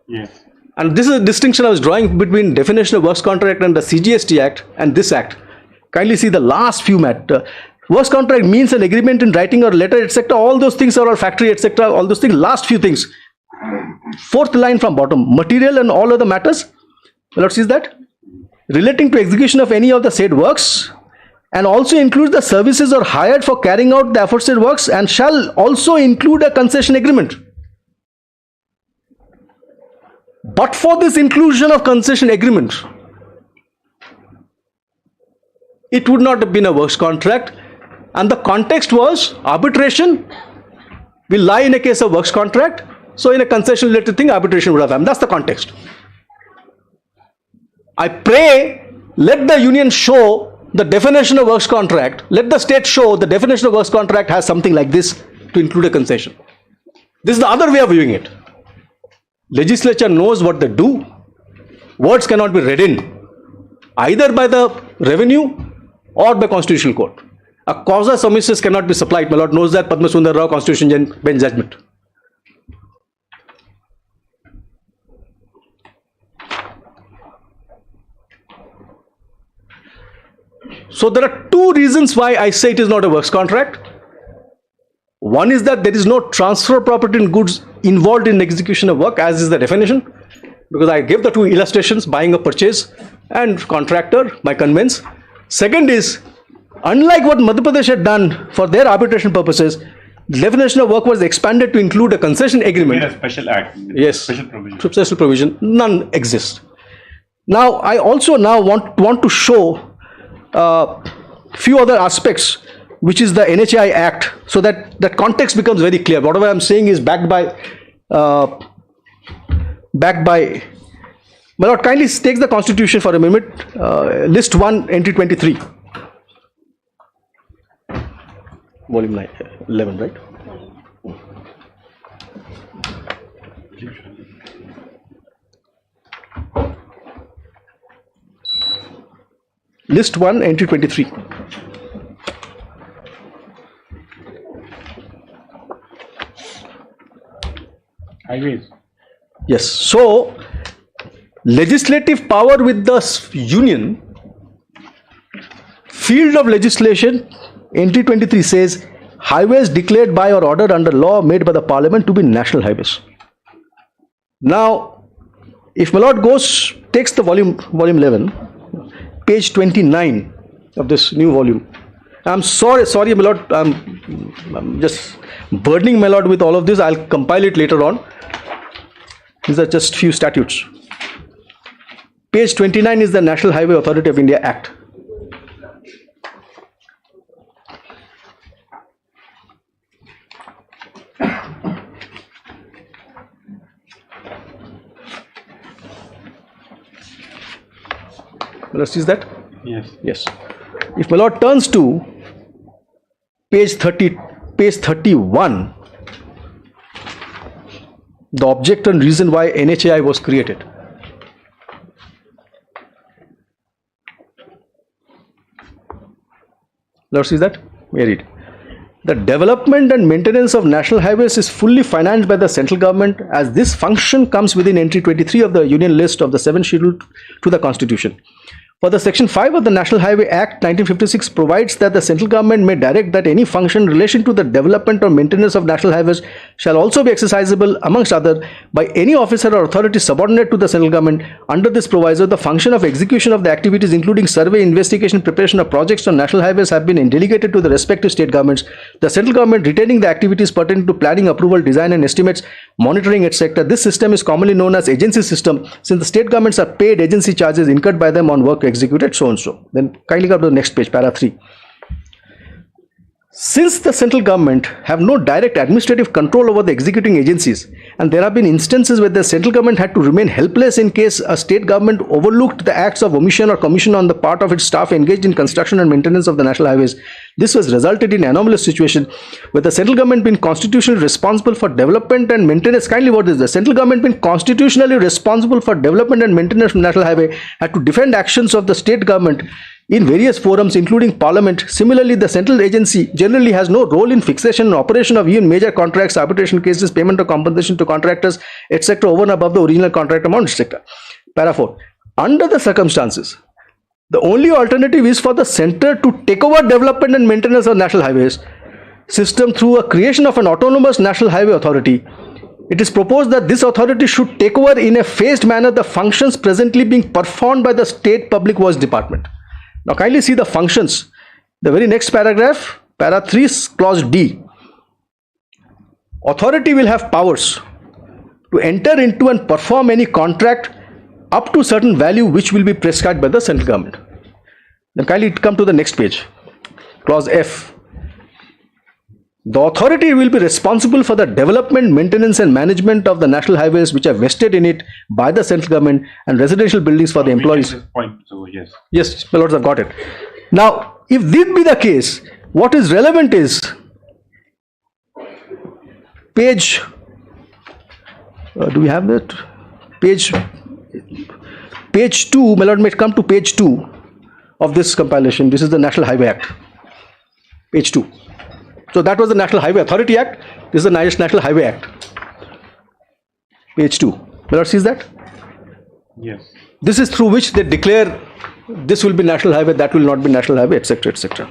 Yes. And this is a distinction I was drawing between definition of works contract and the CGST Act and this Act. Kindly see the last few matter. Works contract means an agreement in writing or letter, etc. All those things are all factory, etc. All those things. Last few things. fourth line from bottom, material and all other matters. Let's see that. Relating to execution of any of the said works, and also includes the services or hired for carrying out the aforesaid works, and shall also include a concession agreement. But for this inclusion of concession agreement, it would not have been a works contract, and the context was arbitration will lie in a case of works contract. So in a concession related thing, arbitration would have happened. That's the context. I pray, let the union show the definition of works contract. Let the state show the definition of works contract has something like this to include a concession. This is the other way of viewing it. Legislature knows what they do. Words cannot be read in either by the revenue or by constitutional court. A causa submissus cannot be supplied. My lord knows that. Padma Sundar Rao Constitution Bench judgment. So there are two reasons why I say it is not a works contract. One is that there is no transfer of property and goods involved in execution of work, as is the definition, because I gave the two illustrations, buying a purchase and contractor by conveyance. Second is, unlike what Madhya Pradesh had done for their arbitration purposes, the definition of work was expanded to include a concession agreement. A special act. Yes. Special provision. Special provision. None exists. Now, I also now want to show few other aspects, which is the NHI Act, so that that context becomes very clear. Whatever I'm saying is backed by. My lord, kindly take the Constitution for a minute. List 1, entry 23. Volume 9, 11, right? List 1, entry 23. Highways. Yes. So, legislative power with the union, field of legislation, entry 23 says, highways declared by or ordered under law made by the parliament to be national highways. Now, if my lord takes the volume 11, page 29 of this new volume. I'm sorry, my lord, I'm just burdening my lord with all of this. I'll compile it later on. These are just few statutes. Page 29 is the National Highway Authority of India Act. Let's see that? Yes. Yes. If my lord turns to page 31, the object and reason why NHAI was created. Let's see that? We read. The development and maintenance of national highways is fully financed by the central government, as this function comes within entry 23 of the union list of the 7th schedule to the Constitution. For the Section 5 of the National Highway Act 1956 provides that the central government may direct that any function in relation to the development or maintenance of national highways shall also be exercisable, amongst other, by any officer or authority subordinate to the central government. Under this proviso, the function of execution of the activities, including survey, investigation, preparation of projects on national highways, have been delegated to the respective state governments. The central government retaining the activities pertaining to planning, approval, design and estimates, monitoring, etc. This system is commonly known as agency system, since the state governments are paid agency charges incurred by them on work executed, so and so. Then kindly go to the next page, para 3. Since the central government have no direct administrative control over the executing agencies, and there have been instances where the central government had to remain helpless in case a state government overlooked the acts of omission or commission on the part of its staff engaged in construction and maintenance of the national highways, this was resulted in an anomalous situation where the central government being constitutionally responsible for development and maintenance. Kindly, what is the central government being constitutionally responsible for development and maintenance of the national highway had to defend actions of the state government in various forums, including Parliament. Similarly, the central agency generally has no role in fixation and operation of even major contracts, arbitration cases, payment of compensation to contractors, etc., over and above the original contract amount, etc. Para 4. Under the circumstances, the only alternative is for the centre to take over development and maintenance of national highways system through a creation of an autonomous national highway authority, It is proposed that this authority should take over in a phased manner the functions presently being performed by the State Public Works Department. Now kindly see the functions. The very next paragraph, para 3, clause D. Authority will have powers to enter into and perform any contract up to certain value which will be prescribed by the central government. Then kindly come to the next page, clause F. The authority will be responsible for the development, maintenance and management of the national highways which are vested in it by the central government and residential buildings for the employees. Point. So yes. Yes, my lords, I've got it. Now, if this be the case, what is relevant is page, do we have that? Page 2, my lord, may come to page 2 of this compilation. This is the National Highway Act, page 2. So that was the National Highway Authority Act. This is the National Highway Act, page 2. My lord sees that? Yes. This is through which they declare this will be national highway, that will not be national highway, etc., etc.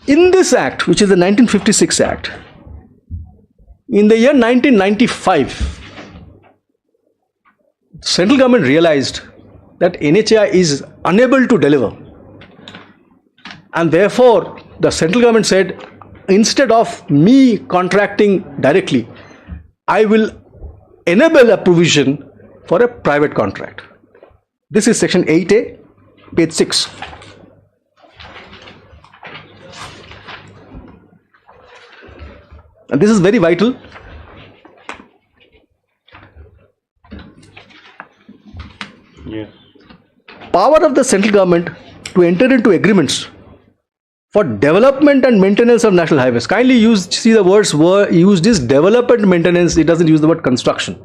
In this act, which is the 1956 Act, in the year 1995, central government realized that NHAI is unable to deliver. And therefore, the central government said, instead of me contracting directly, I will enable a provision for a private contract. This is section 8A, page 6. And this is very vital. Yes. Power of the central government to enter into agreements for development and maintenance of national highways. Kindly see the words used is development and maintenance. It doesn't use the word construction.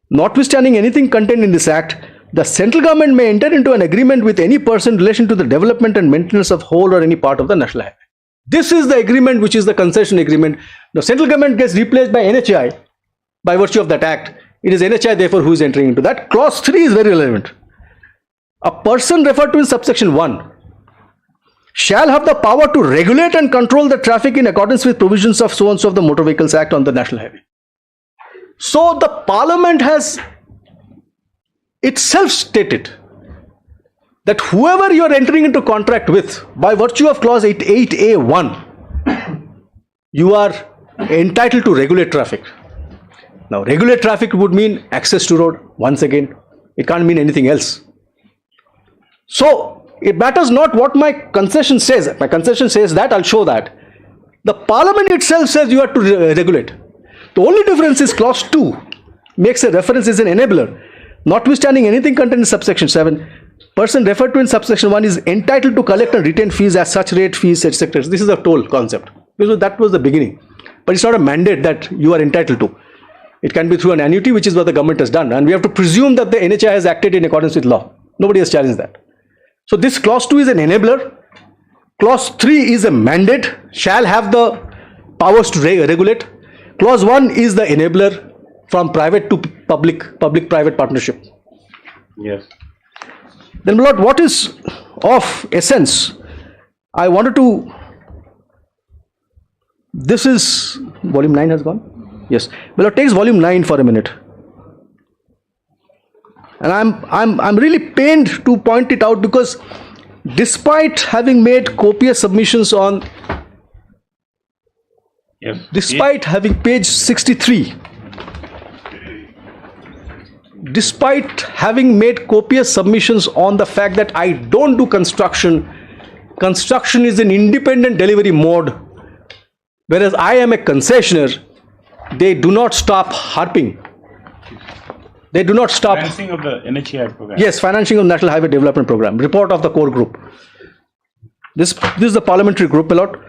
Notwithstanding anything contained in this act, the central government may enter into an agreement with any person in relation to the development and maintenance of whole or any part of the national highway. This is the agreement which is the concession agreement. The central government gets replaced by NHAI by virtue of that act. It is NHAI therefore who is entering into that. Clause 3 is very relevant. A person referred to in subsection 1 shall have the power to regulate and control the traffic in accordance with provisions of so and so of the Motor Vehicles Act on the National Highway. So the Parliament has itself stated that whoever you are entering into contract with, by virtue of clause 8A1, you are entitled to regulate traffic. Now, regulate traffic would mean access to road. Once again, it can't mean anything else. So it matters not what my concession says. My concession says that, I'll show that. The Parliament itself says you have to regulate. The only difference is clause 2 makes a reference as an enabler. Notwithstanding anything contained in subsection 7, person referred to in subsection 1 is entitled to collect and retain fees as such rate, fees, etc. This is a toll concept. Because that was the beginning. But it's not a mandate that you are entitled to. It can be through an annuity, which is what the government has done. And we have to presume that the NHAI has acted in accordance with law. Nobody has challenged that. So this clause 2 is an enabler. Clause 3 is a mandate, shall have the powers to regulate. Clause 1 is the enabler from private to public-private partnership. Yes. Then, Lord, what is of essence? I wanted to. This is volume 9 has gone. Yes. Well, it takes volume 9 for a minute. And I'm really pained to point it out because despite having made copious submissions on, yes, despite having page 63, despite having made copious submissions on the fact that I don't do construction, construction is an independent delivery mode, whereas I am a concessionaire, they do not stop harping. They do not stop. Financing of the NHAI program. Yes, financing of National Highway Development Program. Report of the core group. This is the parliamentary group, my lord.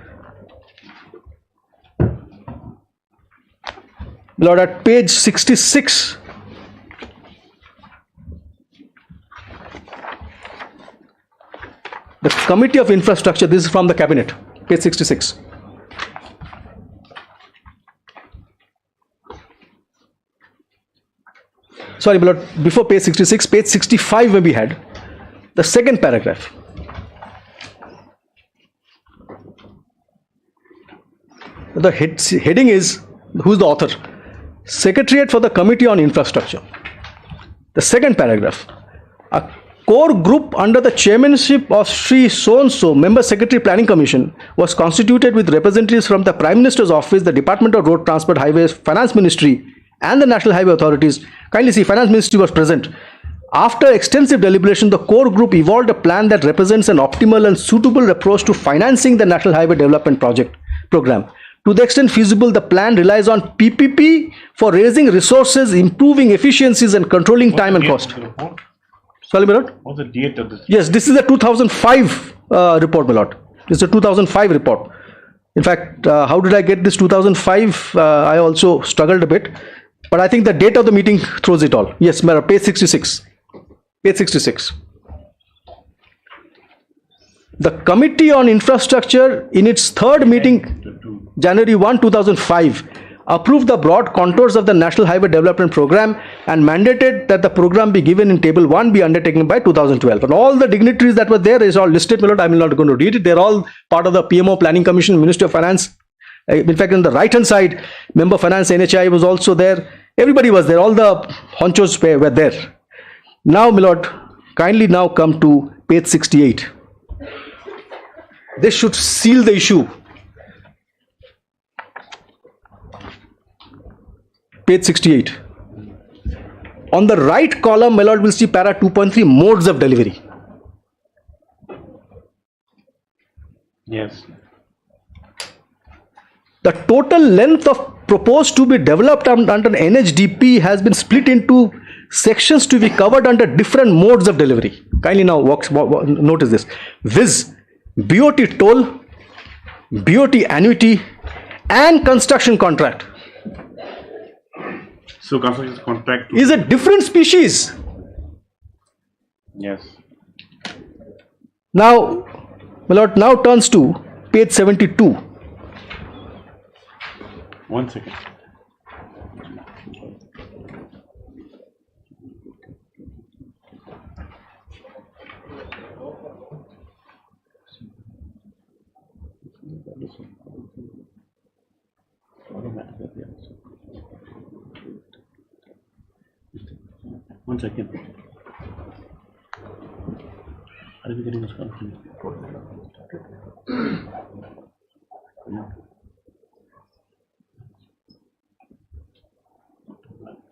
My lord, at page 66. The Committee of Infrastructure, this is from the Cabinet, page 66. Sorry, my lord, before page 66, page 65 may be had. The second paragraph. The heading is, who's the author? Secretariat for the Committee on Infrastructure. The second paragraph. A core group under the chairmanship of Sri So-and-so, Member Secretary Planning Commission, was constituted with representatives from the Prime Minister's Office, the Department of Road Transport, Highways, Finance Ministry, and the National Highway Authorities. Kindly see, Finance Ministry was present. After extensive deliberation, the core group evolved a plan that represents an optimal and suitable approach to financing the National Highway Development Program. To the extent feasible, the plan relies on PPP for raising resources, improving efficiencies, and controlling time and cost. Sorry, my lord? What's the date of this? Yes, this is a 2005 report, my lord. This is a 2005 report. In fact, how did I get this 2005? I also struggled a bit. But I think the date of the meeting throws it all. Yes, my lord, page 66. Page 66. The Committee on Infrastructure, in its third meeting, January 1, 2005, approved the broad contours of the National Highway Development Program and mandated that the program be given in Table 1 be undertaken by 2012. And all the dignitaries that were there is all listed, my lord. I'm not going to read it. They're all part of the PMO Planning Commission, Ministry of Finance. In fact, on the right-hand side, Member Finance NHI was also there. Everybody was there. All the honchos were there. Now, my lord, kindly now come to page 68. This should seal the issue. Page 68. On the right column, my lord, will see para 2.3, modes of delivery. Yes. The total length of proposed to be developed under NHDP has been split into sections to be covered under different modes of delivery. Kindly now notice this. Viz. BOT toll, BOT annuity, and construction contract. So construction contract is a different species. Yes. Now, my lord, now turns to page 72. 1 second. One second. Are we getting this confused?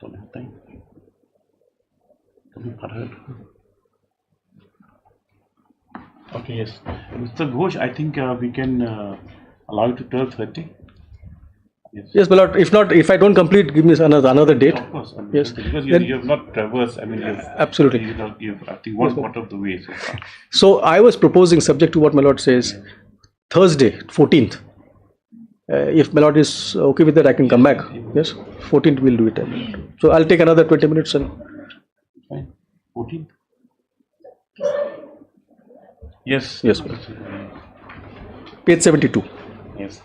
Don't have time. Okay, yes. Mr. Ghosh, I think we can allow you to 12:30. Yes, my lord. If not, if I don't complete, give me another date. Of course. I mean, yes. Because you have not traversed. I mean, absolutely. You've I think 1/4 of the way so far. So I was proposing, subject to what my lord says, Thursday, 14th. If my lord is okay with that, I can come back. Yes, 14th we'll do it. So I'll take another 20 minutes and. Fine. 14th. Yes. Yes. Page 72. Yes.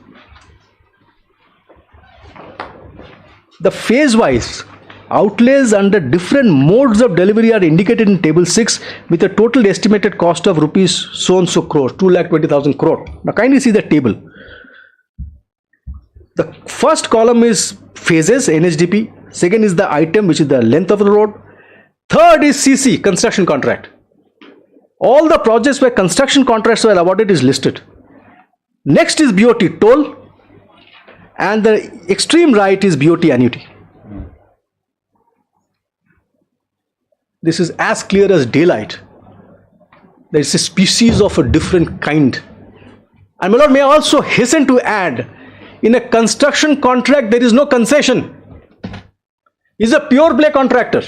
The phase-wise outlays under different modes of delivery are indicated in Table 6 with a total estimated cost of rupees so-and-so crore, 2,20,000 crore. Now kindly see the table. The first column is phases, NHDP. Second is the item, which is the length of the road. Third is CC, construction contract. All the projects where construction contracts were awarded is listed. Next is BOT toll. And the extreme right is BOT annuity. This is as clear as daylight. There is a species of a different kind. And my lord, may I also hasten to add, in a construction contract, there is no concession. He is a pure play contractor.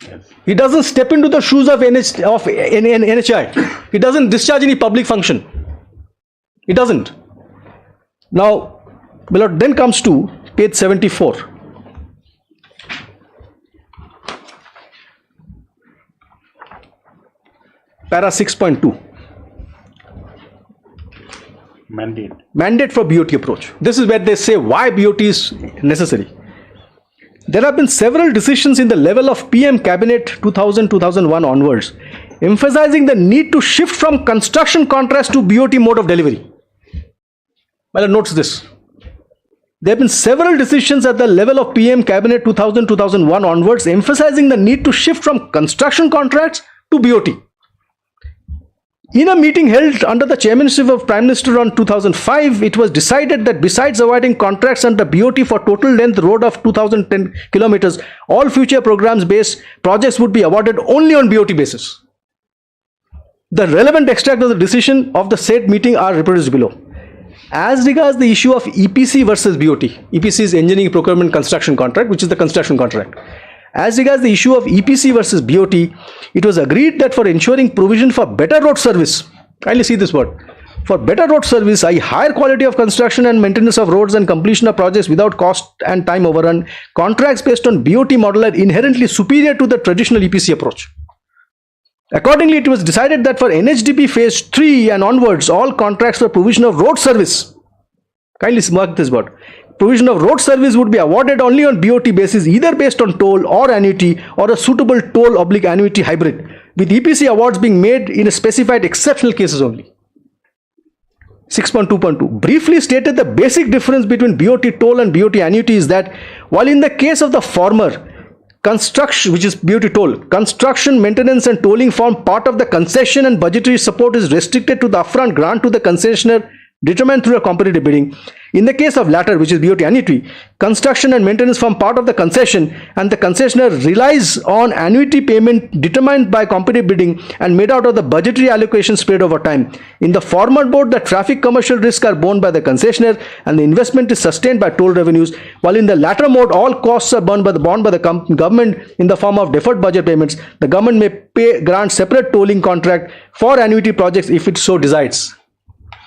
Yes. He doesn't step into the shoes of NHI. He doesn't discharge any public function. He doesn't. Now, my lord, then comes to page 74. Para 6.2. Mandate. Mandate for BOT approach. This is where they say why BOT is necessary. There have been several decisions in the level of PM Cabinet 2000-2001 onwards, emphasizing the need to shift from construction contracts to BOT mode of delivery. My lord, notes this. There have been several decisions at the level of PM Cabinet 2000-2001 onwards emphasizing the need to shift from construction contracts to BOT. In a meeting held under the chairmanship of Prime Minister on 2005, it was decided that besides awarding contracts under BOT for total length road of 2010 kilometers, all future programs-based projects would be awarded only on BOT basis. The relevant extract of the decision of the said meeting are reproduced below. As regards the issue of EPC versus BOT, EPC is Engineering Procurement Construction Contract, which is the construction contract. As regards the issue of EPC versus BOT, it was agreed that for ensuring provision for better road service, kindly see this word, for better road service, a higher quality of construction and maintenance of roads and completion of projects without cost and time overrun, contracts based on BOT model are inherently superior to the traditional EPC approach. Accordingly, it was decided that for NHDP phase 3 and onwards, all contracts for provision of road service, kindly mark this word, provision of road service would be awarded only on BOT basis, either based on toll or annuity or a suitable toll/annuity hybrid, with EPC awards being made in a specified exceptional cases only. 6.2.2 briefly stated the basic difference between BOT toll and BOT annuity is that while in the case of the former, construction, which is BOT toll, construction, maintenance and tolling form part of the concession and budgetary support is restricted to the upfront grant to the concessionaire determined through a competitive bidding. In the case of latter, which is BOT annuity, construction and maintenance form part of the concession and the concessionaire relies on annuity payment determined by competitive bidding and made out of the budgetary allocation spread over time. In the former mode, the traffic commercial risks are borne by the concessionaire and the investment is sustained by toll revenues, while in the latter mode, all costs are borne by the government in the form of deferred budget payments. The government may grant separate tolling contract for annuity projects if it so desires.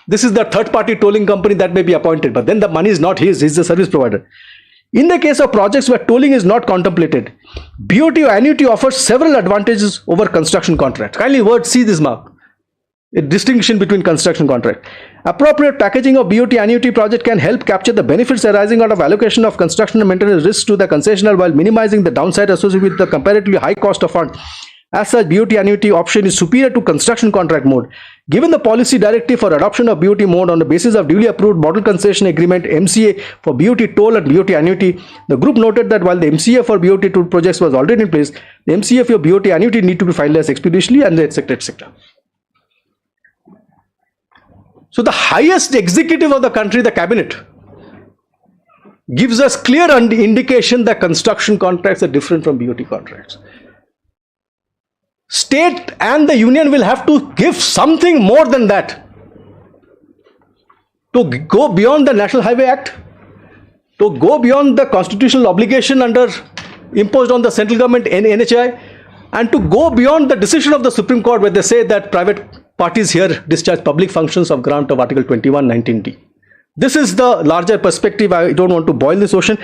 This is the third-party tolling company that may be appointed, but then the money is not his, he's the service provider. In the case of projects where tolling is not contemplated, BOT or annuity offers several advantages over construction contracts. Kindly word, see this mark, a distinction between construction contract. Appropriate packaging of BOT annuity project can help capture the benefits arising out of allocation of construction and maintenance risks to the concessionaire while minimizing the downside associated with the comparatively high cost of fund. As such, BOT annuity option is superior to construction contract mode. Given the policy directive for adoption of BOT mode on the basis of duly approved model concession agreement MCA for BOT toll and BOT annuity, the group noted that while the MCA for BOT toll projects was already in place, the MCA for BOT annuity need to be finalized expeditiously and etc. etc. So the highest executive of the country, the cabinet, gives us clear indication that construction contracts are different from BOT contracts. State and the union will have to give something more than that to go beyond the National Highway Act, to go beyond the constitutional obligation imposed on the central government and NHI, and to go beyond the decision of the Supreme Court where they say that private parties here discharge public functions of grant of Article 21(19)(d). This is the larger perspective. I don't want to boil this ocean.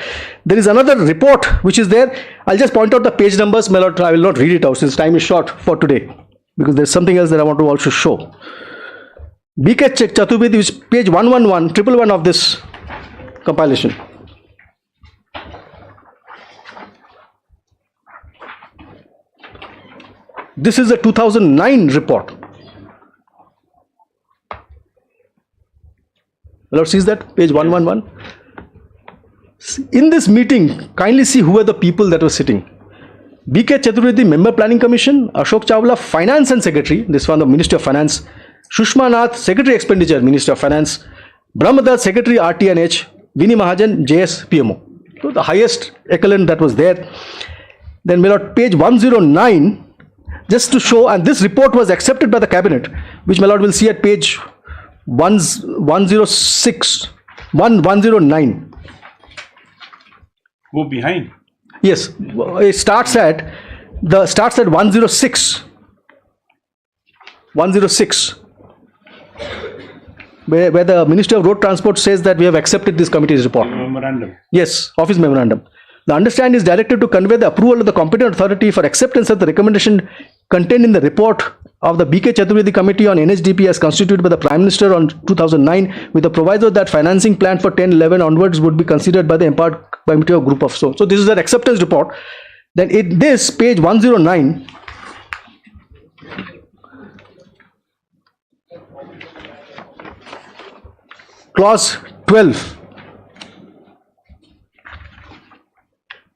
There is another report which is there. I'll just point out the page numbers. I will not read it out since time is short for today, because there's something else that I want to also show. B.K. Chaturvedi, which is page 111 of this compilation. This is a 2009 report. Lord sees that, page 111. In this meeting, kindly see who are the people that were sitting. B.K. Chaturvedi, Member Planning Commission, Ashok Chawla, Finance and Secretary, this one the Ministry of Finance, Shushma Nath, Secretary Expenditure, Ministry of Finance, Brahmadat, Secretary RT&H, Vinny Mahajan, JS, PMO. So the highest echelon that was there. Then we're at page 109, just to show, and this report was accepted by the cabinet, which my lord will see at page 109. Go behind. Yes, it starts at 106. 106. Where the Ministry of Road Transport says that we have accepted this committee's report. Memorandum. Yes, office memorandum. The understanding is directed to convey the approval of the competent authority for acceptance of the recommendation contained in the report of the B.K. Chaturvedi Committee on NHDP as constituted by the Prime Minister on 2009, with the proviso that financing plan for 10-11 onwards would be considered by the empowered committee or group of so. So this is an acceptance report. Then this page 109. clause 12.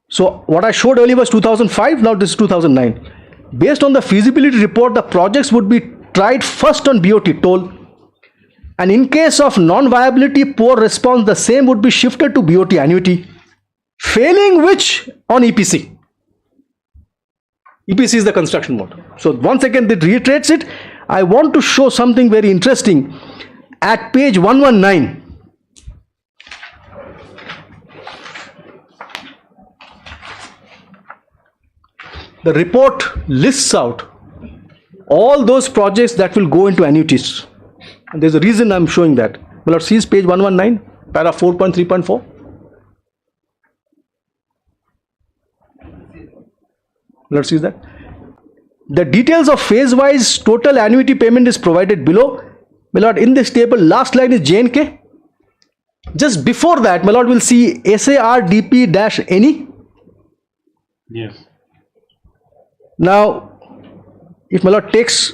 So what I showed earlier was 2005, now this is 2009. Based on the feasibility report, the projects would be tried first on BOT toll, and in case of non-viability, poor response, the same would be shifted to BOT annuity, failing which on EPC. EPC is the construction mode. So once again, it reiterates it. I want to show something very interesting at page 119. The report lists out all those projects that will go into annuities. And there's a reason I'm showing that. Well, let's see page 119, para 4.3.4. Let's see that. The details of phase-wise total annuity payment is provided below. My lord, in this table, last line is J&K. Just before that, my lord, will see SARDP-NE. Yes. Now, if my lord takes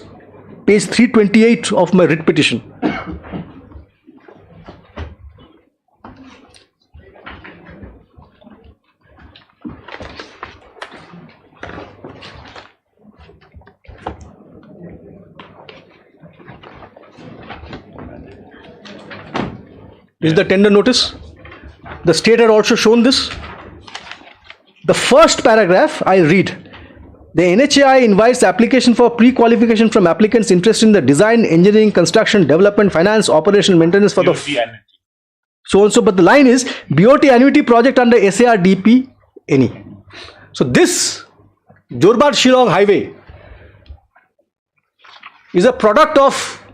page 328 of my writ petition, is the tender notice. The state had also shown this. The first paragraph I read. The NHAI invites application for pre-qualification from applicants interested in the design, engineering, construction, development, finance, operation, maintenance for BOT the so and so. But the line is BOT annuity project under SARDP NE. So this Jorbat Shillong highway is a product of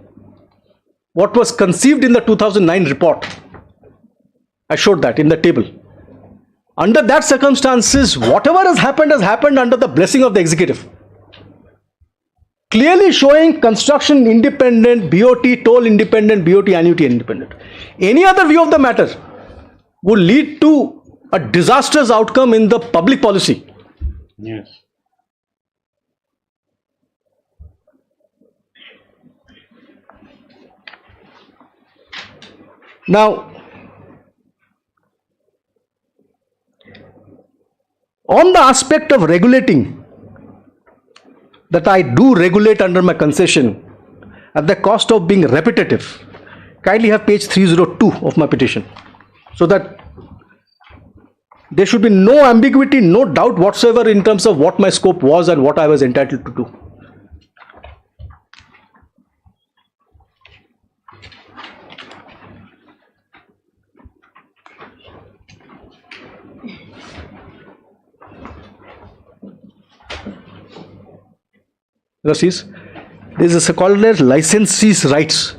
what was conceived in the 2009 report. I showed that in the table. Under that circumstances, whatever has happened under the blessing of the executive. Clearly showing construction independent, BOT toll independent, BOT annuity independent. Any other view of the matter would lead to a disastrous outcome in the public policy. Yes. Now, on the aspect of regulating, that I do regulate under my concession at the cost of being repetitive, kindly have page 302 of my petition, so that there should be no ambiguity, no doubt whatsoever in terms of what my scope was and what I was entitled to do. There is a called as licensee's rights,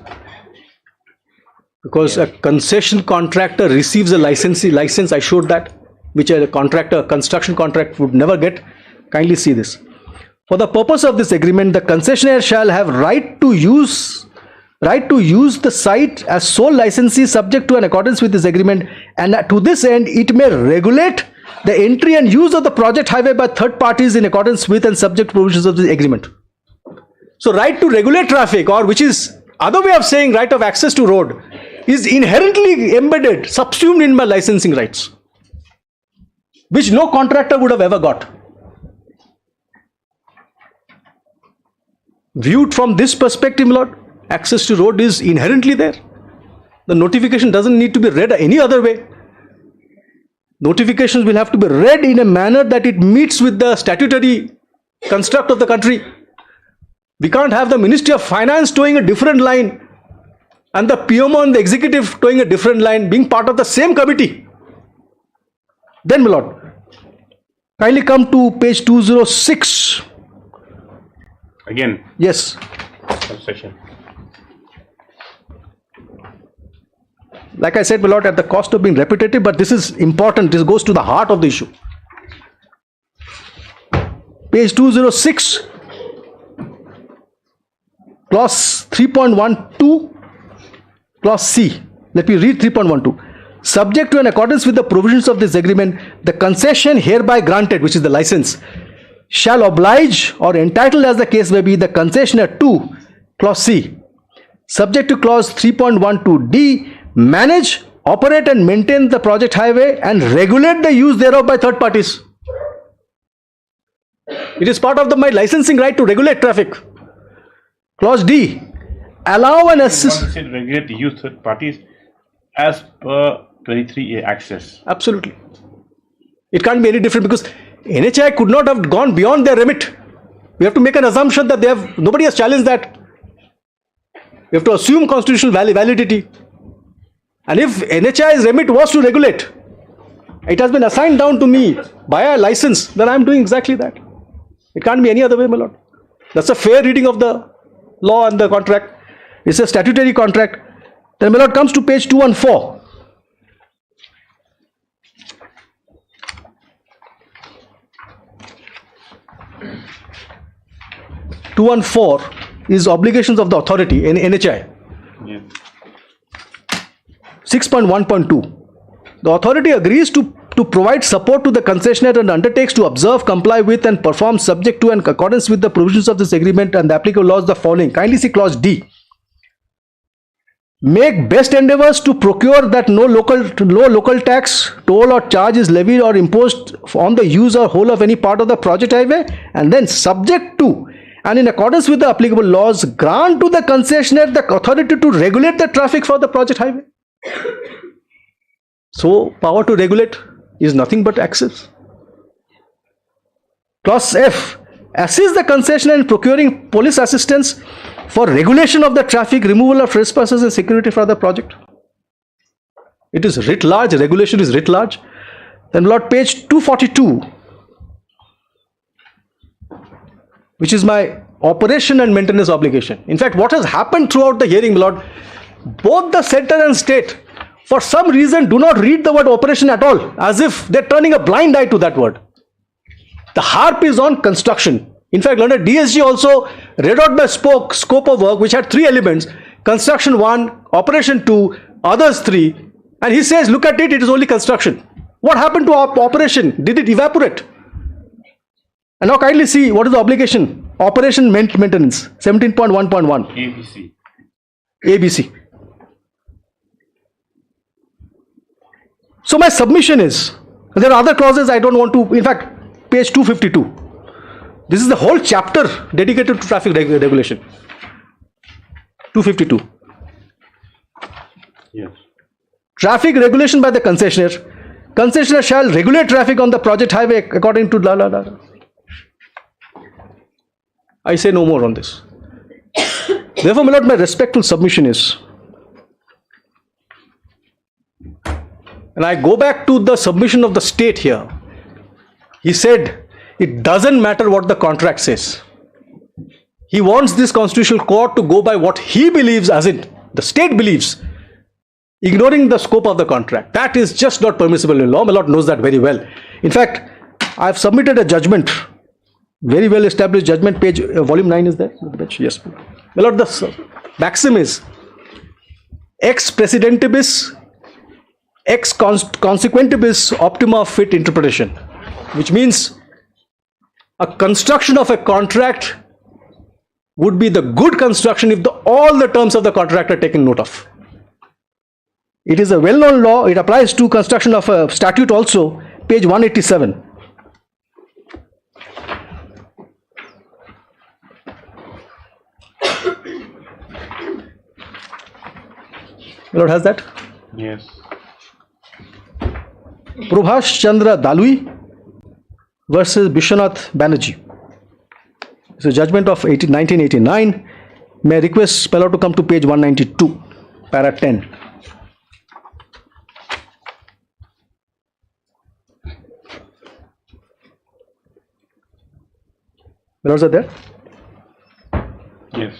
because a concession contractor receives a license. I showed that, which a contractor, construction contract would never get. Kindly see this. For the purpose of this agreement, the concessionaire shall have right to use the site as sole licensee subject to an accordance with this agreement, and to this end it may regulate the entry and use of the project highway by third parties in accordance with and subject to provisions of this agreement. So right to regulate traffic, or which is other way of saying right of access to road, is inherently embedded, subsumed in my licensing rights, which no contractor would have ever got. Viewed from this perspective, Lord, access to road is inherently there. The notification doesn't need to be read any other way. Notifications will have to be read in a manner that it meets with the statutory construct of the country. We can't have the Ministry of Finance towing a different line and the PMO and the executive towing a different line, being part of the same committee. Then, my lord, kindly come to page 206. Again. Yes. Concession. Like I said, my lord, at the cost of being repetitive, but this is important. This goes to the heart of the issue. Page 206. Clause 3.12, clause C. Let me read 3.12. Subject to and accordance with the provisions of this agreement, the concession hereby granted, which is the license, shall oblige or entitle, as the case may be, the concessionaire to, clause C, subject to clause 3.12D, manage, operate and maintain the project highway and regulate the use thereof by third parties. It is part of my licensing right to regulate traffic. Clause D, allow and assist. Regulate the use third parties as per 23A access. Absolutely. It can't be any different because NHAI could not have gone beyond their remit. We have to make an assumption that nobody has challenged that. We have to assume constitutional validity. And if NHAI's remit was to regulate, it has been assigned down to me by a license, then I am doing exactly that. It can't be any other way, my lord. That's a fair reading of the law and the contract. It's a statutory contract. Then my lord comes to page 214. Is obligations of the authority in NHI. Yeah. 6.1.2. The authority agrees to provide support to the concessionaire and undertakes to observe, comply with and perform subject to and in accordance with the provisions of this agreement and the applicable laws the following. Kindly see clause D. Make best endeavors to procure that no local tax, toll or charge is levied or imposed on the use or whole of any part of the project highway, and then subject to and in accordance with the applicable laws, grant to the concessionaire the authority to regulate the traffic for the project highway. So, power to regulate is nothing but access. Clause F. Assist the concessionaire in procuring police assistance for regulation of the traffic, removal of trespassers and security for the project. It is writ large, regulation is writ large. Then Lord, page 242, which is my operation and maintenance obligation. In fact, what has happened throughout the hearing, Lord, both the center and state, for some reason, do not read the word operation at all, as if they're turning a blind eye to that word. The harp is on construction. In fact, Lord, DSG also read out the scope of work, which had 3 elements: construction 1, operation 2, others 3. And he says, look at it, it is only construction. What happened to operation? Did it evaporate? And now kindly see what is the obligation. Operation maintenance, 17.1.1. ABC. So my submission is, there are other clauses I don't want to, in fact, page 252. This is the whole chapter dedicated to traffic regulation. 252. Yes. Traffic regulation by the concessionaire. Concessionaire shall regulate traffic on the project highway according to blah, blah, blah. I say no more on this. Therefore, my lord, my respectful submission is, and I go back to the submission of the state here. He said, it doesn't matter what the contract says. He wants this constitutional court to go by what he believes, as in the state believes, ignoring the scope of the contract. That is just not permissible in law. My lord knows that very well. In fact, I have submitted a judgment, very well established judgment, page, volume 9 is there? Yes. My lord, the maxim is ex presidentibus, ex consequentibus optima fit interpretation, which means a construction of a contract would be the good construction if all the terms of the contract are taken note of. It is a well-known law. It applies to construction of a statute also, page 187. My lord has that? Yes. Prabhash Chandra Dalui versus Bishwanath Banerjee. It's a judgment of 1989. May I request speller to come to page 192, para 10. Lords are there? Yes.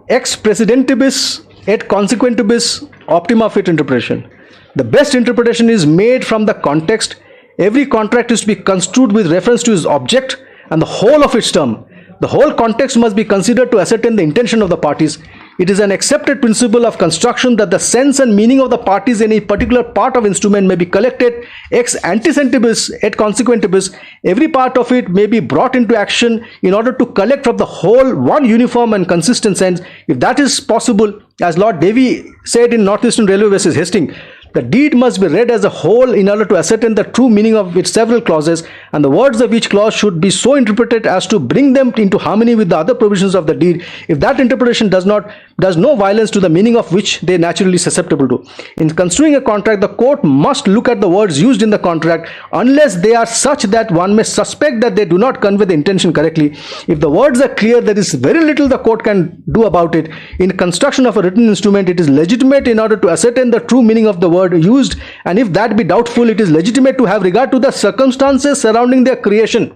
Ex presidentibus et consequentibus optima fit interpretation. The best interpretation is made from the context. Every contract is to be construed with reference to its object and the whole of its term. The whole context must be considered to ascertain the intention of the parties. it is an accepted principle of construction that the sense and meaning of the parties in a particular part of instrument may be collected ex antecedentibus et consequentibus. Every part of it may be brought into action in order to collect from the whole one uniform and consistent sense. If that is possible, as Lord Davy said in Northeastern Railway versus Hastings, the deed must be read as a whole in order to ascertain the true meaning of its several clauses, and the words of each clause should be so interpreted as to bring them into harmony with the other provisions of the deed. If that interpretation does no violence to the meaning of which they are naturally susceptible to. In construing a contract, the court must look at the words used in the contract unless they are such that one may suspect that they do not convey the intention correctly. If the words are clear, there is very little the court can do about it. In construction of a written instrument, it is legitimate in order to ascertain the true meaning of the word used, and if that be doubtful, it is legitimate to have regard to the circumstances surrounding their creation.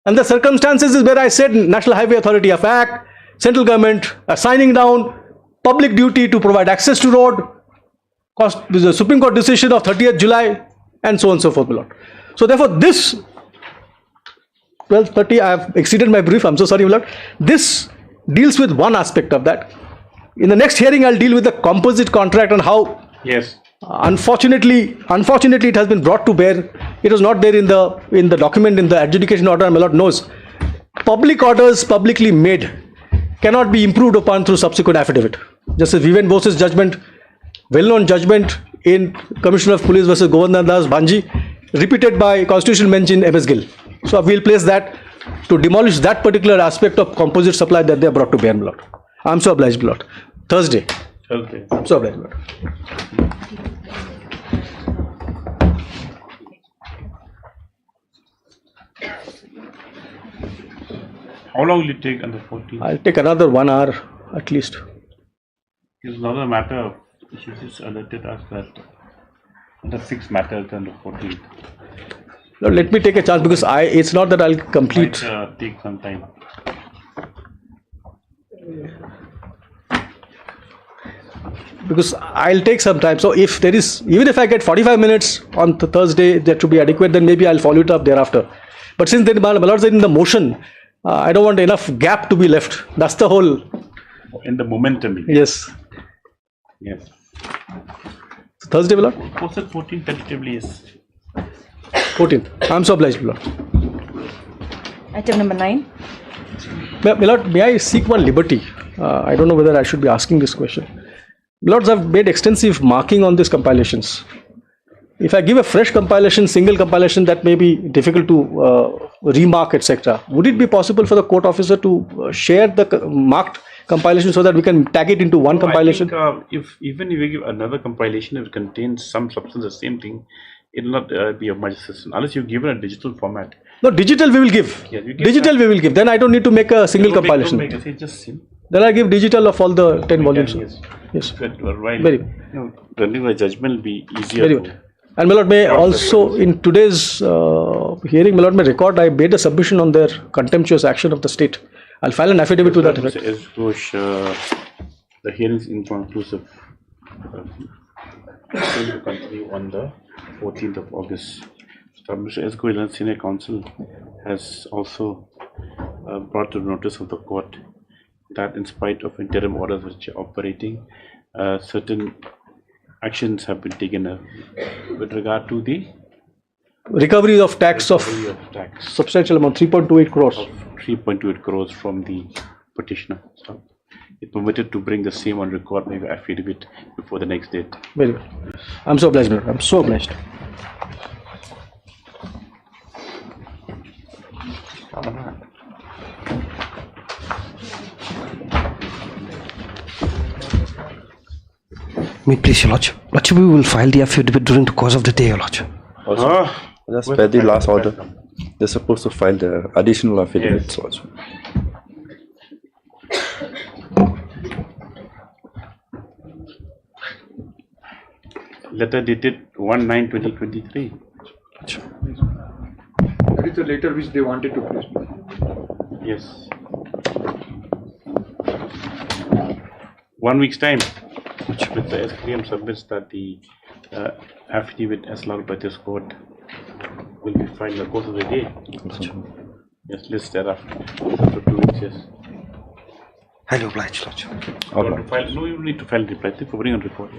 And the circumstances is where I said National Highway Authority of Act, central government signing down, public duty to provide access to road, the Supreme Court decision of 30th July, and so on and so forth, my lord. So therefore this 12:30, I have exceeded my brief, I'm so sorry, my lord. This deals with one aspect of that. In the next hearing, I'll deal with the composite contract and how, yes, unfortunately it has been brought to bear. It was not there in the document, in the adjudication order, and my lord knows. Public orders publicly made cannot be improved upon through subsequent affidavit. Justice Vivian Bose's judgment, well-known judgment in Commissioner of Police versus Govardhan Das Bhanji, repeated by Constitutional Bench in MS Gill. So we'll place that to demolish that particular aspect of composite supply that they are brought to bear, my lord. I'm so obliged, my lord. Thursday. Okay. I'm so obliged, my lord. How long will it take on the 14th? I'll take another 1 hour at least. It's another matter. She just alerted us that the 6 matters on the 14th. No, let me take a chance because it's not that I'll complete. Might take some time. Because I'll take some time. So if there is, even if I get 45 minutes on Thursday, that should be adequate, then maybe I'll follow it up thereafter. But since then, my lord said in the motion, I don't want enough gap to be left. That's the whole. In the momentum. Yes. Yes. Thursday, my lord? Posted 14th tentatively is. 14th. I'm so obliged, my lord. Item number 9. My lord, may I seek one liberty? I don't know whether I should be asking this question. Lords, have made extensive marking on these compilations. If I give a fresh compilation, single compilation, that may be difficult to remark, etc. Would it be possible for the court officer to share the marked compilation so that we can tag it into one compilation? I think, even if we give another compilation, it contains some substance, the same thing, it will not be of much assistance unless you've given a digital format. No, digital we will give. Yes, you give digital we will give. Then I don't need to make a single compilation. Then I give digital of all the 10 volumes. Yes. Very. Rendering the judgment will be easier. Very good. And my lord, may also in today's hearing, my lord, may record I made a submission on their contemptuous action of the state. I'll file an affidavit to that effect. The hearing is inconclusive. It will continue on the 14th of August. Mr. S. Goyal, Senior Counsel, has also brought to the notice of the court that in spite of interim orders which are operating, certain actions have been taken with regard to the recovery of tax of substantial amount, 3.28 crores. 3.28 crores from the petitioner. So it permitted to bring the same on record, maybe affidavit before the next date. Very good. I'm so obliged, I'm so obliged. Me, please, your lordship. Lordship, we will file the affidavit during the course of the day, your lordship. That's by the last order. They're supposed to file the additional affidavits also. Letter dated 1/9/2023. That is the letter which they wanted to place. Yes. 1 week's time. With the SPM submits that the affidavit as allowed by this court will be filed in the course of the day. Yes, list thereafter. After 2 weeks, yes. Highly obliged, Lordship. No, you need to file reply. I think forwarding on report.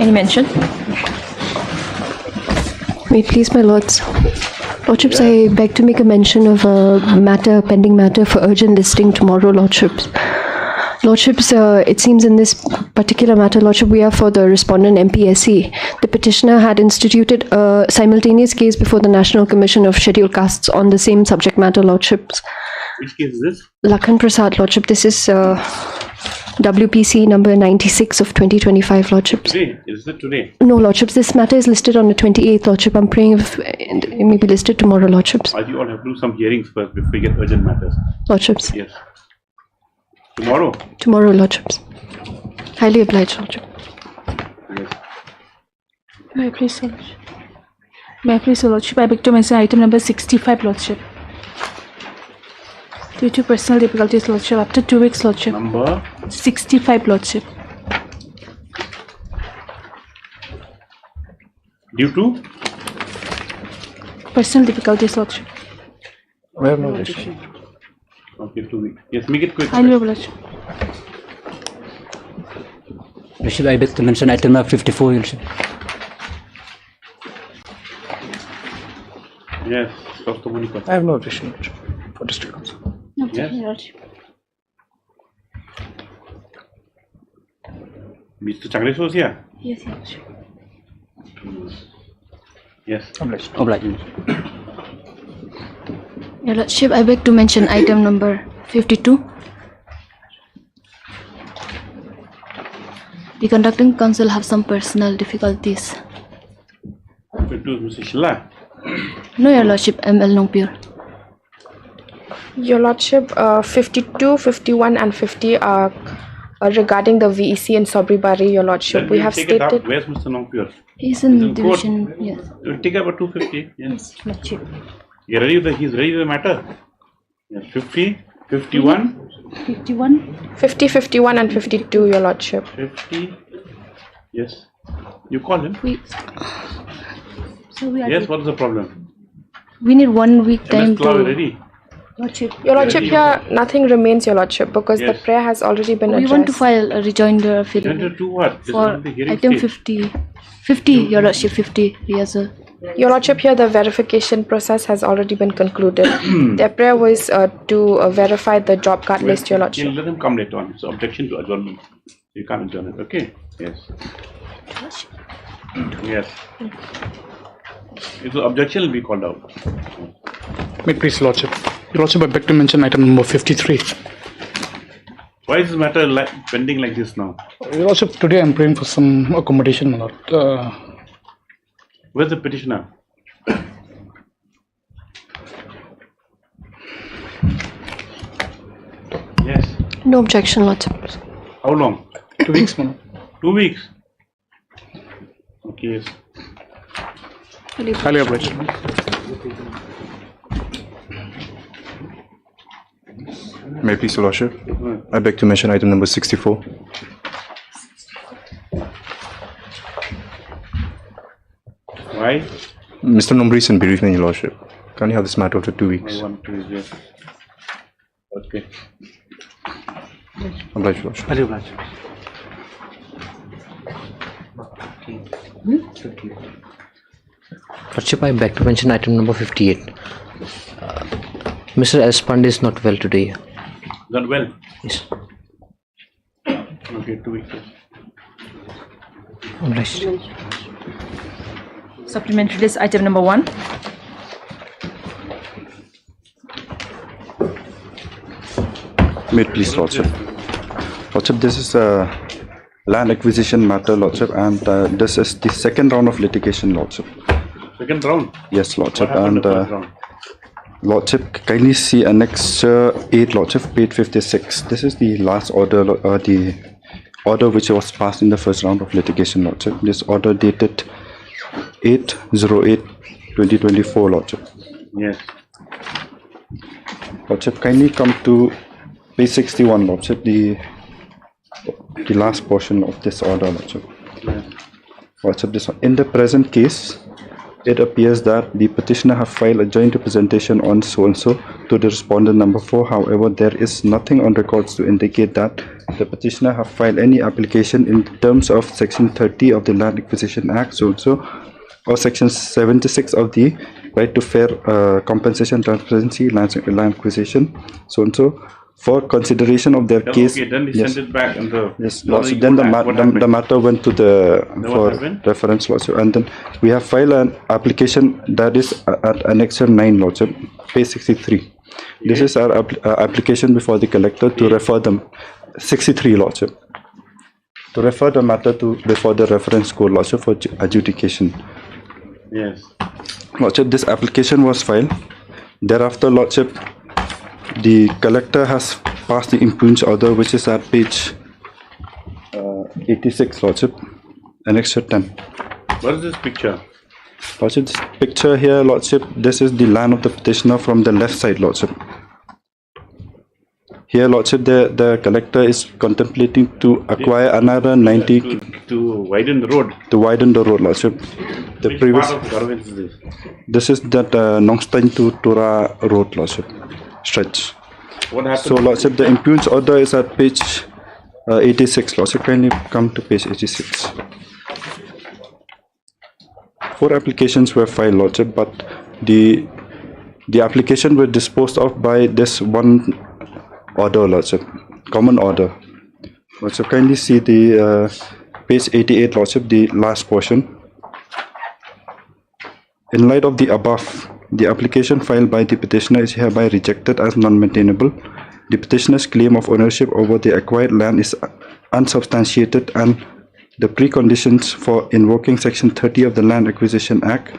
Any mention? May it please, my lords. Lordships, I beg to make a mention of a pending matter for urgent listing tomorrow, Lordships. Lordships, it seems in this particular matter, Lordship, we are for the respondent MPSC. The petitioner had instituted a simultaneous case before the National Commission of Scheduled Castes on the same subject matter, Lordships. Which case is this? Lakhan Prasad, Lordship. This is WPC number 96 of 2025, Lordships. Today? Is it today? No, Lordships. This matter is listed on the 28th, Lordship. I'm praying if it may be listed tomorrow, Lordships. Or you all have to do some hearings first before you get urgent matters. Lordships. Yes. Tomorrow? Tomorrow, Lordships. Highly obliged, Lordship. Yes. May I please, Your Lordship? May I please, Your Lordship? I beg to mention item number 65, Lordship. Due to personal difficulties, Lordship, after 2 weeks, Lordship. Number? 65, Lordship. Due to? Personal difficulties, Lordship. I have no issue. Okay, 2 weeks. Yes, make it quick. I will, Lordship. Lordship, I beg to mention item number 54, Lordship. Yes, Dr. Monica. I have no issue for district council. Yes. Mr. Changres was here? Yes, Your Lordship. Yes. Obliged. Your Lordship, I beg to mention item number 52. The conducting council have some personal difficulties. 52 is Mr. Shilla. No, Your Lordship, ML Nongpure. Your Lordship, 52, 51 and 50 are regarding the VEC in Sobribari, Your Lordship. We have Take it stated... up. Where's Mr. Nongpure? He's in court. division, yes. We'll take up a 250. Yes. Yes, Lordship. You're ready with the, he's ready with the matter? Yes. 50, 51? 51? 50, 51 and 52, Your Lordship. 50. Yes. You call him? So we are Yes, what is the problem? We need 1 week time MS Cloud to... ready? Lordship. Your Lordship, here nothing remains, Your Lordship, because the Yes. prayer has already been We addressed. want to file a rejoinder Rejoinder affidavit to what? This is for only the hearing item stage. 50. 50, Your Lordship, 50. Yes, sir. Your Lordship, here the verification process has already been concluded. Their prayer was to verify the job card list, Your Lordship. You'll let him come later on. It's objection to adjournment. You can't adjourn it, okay? Yes. Yes. If the objection will be called out. May it please, Lordship. Your Lordship, I beg to mention item number 53. Why is this matter pending like this now? Your Lordship, today I'm praying for some accommodation, my Lord. Where's the petitioner? Yes. No objection, Lordship. How long? 2 weeks, my Lord. 2 weeks? Okay. Highly obliged. May I please, Your Lordship? I beg to mention item number 64. Why? Mr. Nombri is in bereavement, Your Lordship. Can you have this matter after 2 weeks? I want to, yes. Okay. Obliged, Your Lordship. Highly obliged. Lordship, I beg to mention item number 58. Mr. S. Pandey is not well today. Not well? Yes. Okay, 2 weeks. Obliged. Supplementary list item number 1. May it please, Lordship. Lordship, this is a land acquisition matter, Lordship, and this is the second round of litigation, Lordship. Second round? Yes, Lordship. What happened And the first round? Lordship, kindly see Annexure 8, Lordship, page 56. This is the last order, the order which was passed in the first round of litigation, Lordship. This order dated 8/08/2024, Lordship. Yes. Lordship, kindly come to page 61, Lordship, the last portion of this order, Lordship. Yes. Lordship, this one. In the present case, it appears that the petitioner have filed a joint representation on so-and-so to the respondent number 4. However, there is nothing on records to indicate that the petitioner have filed any application in terms of Section 30 of the Land Acquisition Act, so or Section 76 of the Right to Fair Compensation, Transparency, Land Acquisition, so for consideration of their case. Okay, then they sent it back and then the matter went to the reference lawsuit, and then we have filed an application that is at Annexure 9 lawsuit, page 63. This is our application before the collector to refer them 63 lawsuit, to refer the matter to before the reference court lawsuit for adjudication. Yes. Lordship, this application was filed. Thereafter, Lordship, the collector has passed the impugned order, which is at page 86, Lordship, Annexure 10. What is this picture? Lordship, this picture here, Lordship, this is the land of the petitioner from the left side, Lordship. Here, Lordship, the collector is contemplating to acquire another 90... To widen the road? To widen the road, Lordship. The Which previous... part of Garvin is this? This is that Nongstein to Tura road, Lordship, stretch. What happened? So, Lordship, the impugned order is at page 86, Lordship. Kindly come to page 86. 4 applications were filed, Lordship, but the application were disposed of by this one order, Lordship, common order. Lordship, kindly see the page 88, Lordship, the last portion. In light of the above, the application filed by the petitioner is hereby rejected as non-maintainable. The petitioner's claim of ownership over the acquired land is unsubstantiated, and the preconditions for invoking Section 30 of the Land Acquisition Act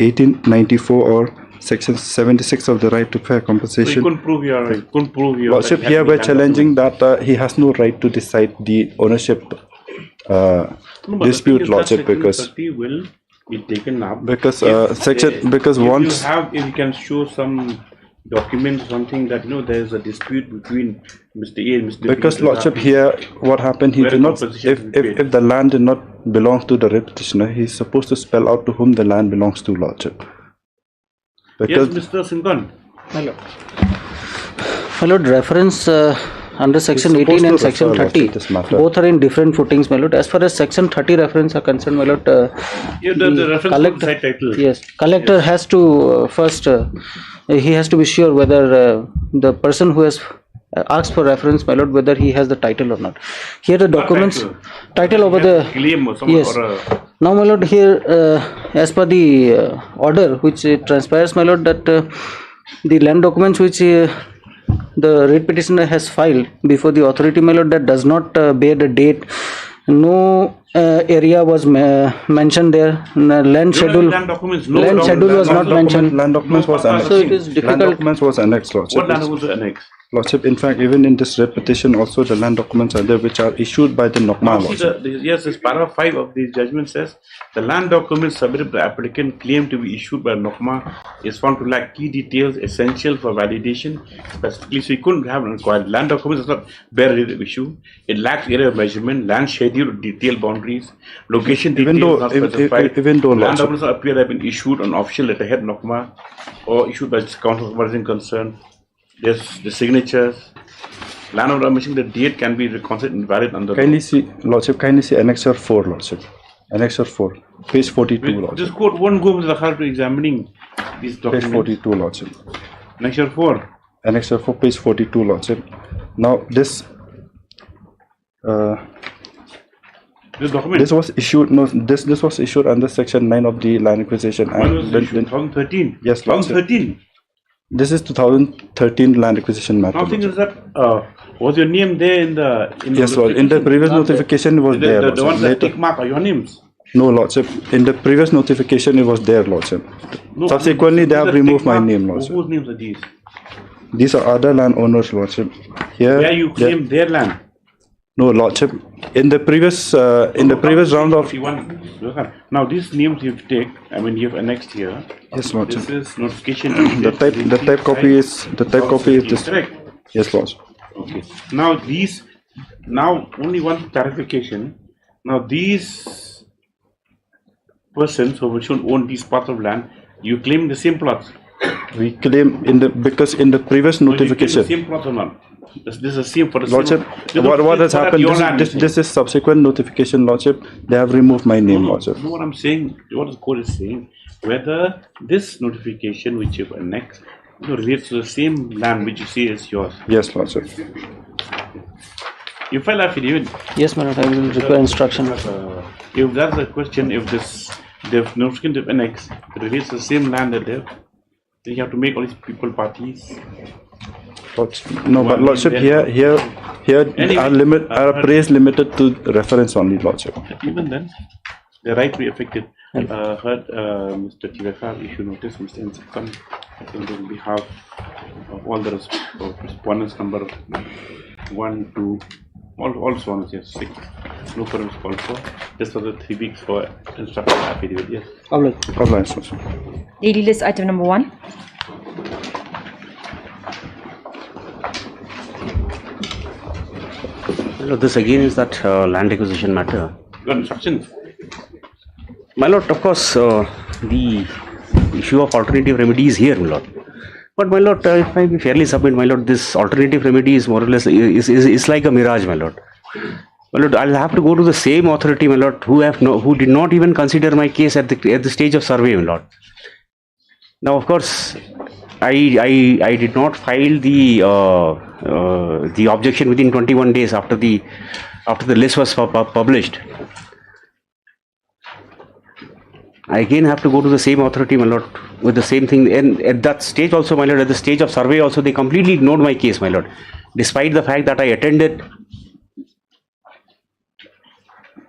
1894 or Section 76 of the Right to Fair Compensation. So you couldn't prove your right. Couldn't prove your Lordship, here we're challenging that he has no right to decide the ownership dispute, Lordship, because will be taken up because if, section because if once if you can show some documents, something that there is a dispute between Mr. A and Mr. B. Because, Lordship, here what happened, he did not, if the land did not belong to the petitioner, he is supposed to spell out to whom the land belongs to, Lordship. Because, yes, Mr. Sinkan. Hello. My Lord, reference under Section 18 and Section 30, both are in different footings, my Lord. As far as Section 30 reference are concerned, my Lord, the reference site title. Yes, collector has to first, he has to be sure whether the person who has asked for reference, my Lord, whether he has the title or not. Here the documents, title over the, yes. Now, my Lord, here as per the order which transpires, my Lord, that the land documents which the writ petitioner has filed before the authority, my Lord, that does not bear the date. No area was mentioned there. Land schedule. Land documents. Land schedule was not mentioned. Land documents was annexed. So it is difficult. Land documents was annexed, Lordship. What land was annexed? Lordship, in fact, even in this writ petition, also the land documents are there, which are issued by the NOCMA, Lordship. Yes, this paragraph 5 of the judgment says the land documents submitted by the applicant claimed to be issued by NOCMA is found to lack key details essential for validation. Specifically, so you couldn't have required. Land documents does not bear the issue. It lacks area of measurement, land schedule, detailed boundaries, location details not specified. Even though land documents appear to have been issued on official letterhead NOCMA or issued by the Council of Matters concerned. Yes, the signatures. Land of remission, the date can be considered invalid under kindly see, Lordship, kindly see Annexure 4, Lordship. Annexure 4, page 42, Lordship. This court won't go with the to examining these documents. Page 42, Lordship. Annexure 4. Annexure 4, page 42, Lordship. Now, this document. This was issued. No, this was issued under Section 9 of the Land Acquisition Act. When was it issued? 2013. Yes, Lordship. 2013. This is 2013 land acquisition matter. Now, thing is that was your name there in the? Yes, Lord. In the previous notification, it was there. The ones that tick mark are your names. No, Lordship. In the previous notification, it was there, Lordship. No, subsequently, they have removed my name, Lordship. Whose names are these? These are other landowners, Lordship. Here, where you claim their land. No, Lordship. In the previous round of. Now these names you take. I mean, you have annexed here. Yes, Lordship. This is notification. the type copy is this. Correct. Yes, Lordship. Okay. Now these. Now only one clarification. Now these persons who should own these parts of land, you claim the same plots. We claim because in the previous notification. Same problem. This is the same for the Lordship, same. what has happened? This is subsequent notification, Lordship. They have removed my name, Lordship. You know what I'm saying? What the court is saying? Whether this notification which you've annexed relates to the same land which you say is yours. Yes, Lordship. You file affidavit. Yes, my lord. I will require instruction. If that's the question, if this the notification they've annexed relates to the same land that they've, then you have to make all these people parties. No, but Lordship, here Anyway, our praise limited to reference only, Lordship. Even then, the right to be affected. Heard Mr. Tivekar issue notice, Mr. Insakan, on behalf of all the respondents number 1, 2, all respondents, yes, 6. No firms called for. This was the 3 weeks for instruction affidavit, yes. Obliged, Lordship. Daily list item number 1. This again is that land acquisition matter. Got instructions? My lord, of course, the issue of alternative remedy is here, my lord. But my lord, if I be fairly submit, my lord, this alternative remedy is more or less is like a mirage, my lord. My lord, I'll have to go to the same authority, my lord, who did not even consider my case at the stage of survey, my lord. Now, of course, I did not file the objection within 21 days after the list was published. I again have to go to the same authority, my lord, with the same thing. And at that stage also, my lord, at the stage of survey also, they completely ignored my case, my lord, despite the fact that I attended.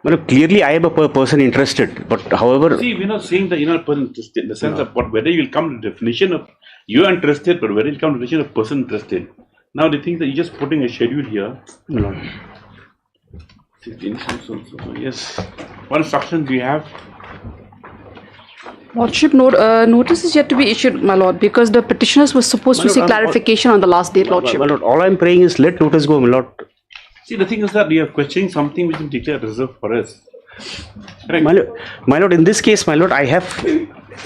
Well, clearly, I am a person interested, but however... See, we're not saying that you're not a person interested, in the sense of whether you will come to the definition of you are interested, but whether you come to the definition of person interested. Now, they think that you're just putting a schedule here. No. Yes. What instructions do you have? Lordship, notice is yet to be issued, my lord, because the petitioners were supposed to seek clarification on the last date, Lordship. My lord, all I'm praying is let notice go, my lord. See, the thing is that we are questioning something which is declared reserved for us. Correct. My lord, in this case, my lord, I have,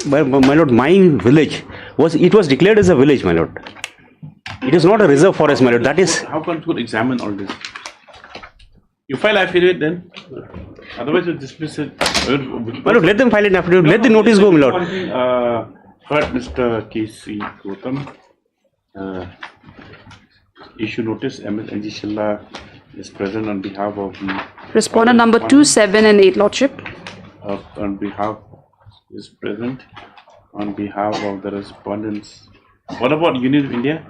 my lord, my village was declared as a village, my lord. It is not a reserve forest, my lord. That is. How can you examine all this? You file affidavit then. Otherwise, you dismiss it. My lord, let them file an affidavit. Let the notice go, my lord. Heard Mr. K.C. Gautam issue notice. MS NG Shilla is present on behalf of the respondent number 2, 7 and 8, Lordship. On behalf is present on behalf of the respondents. What about Union of India?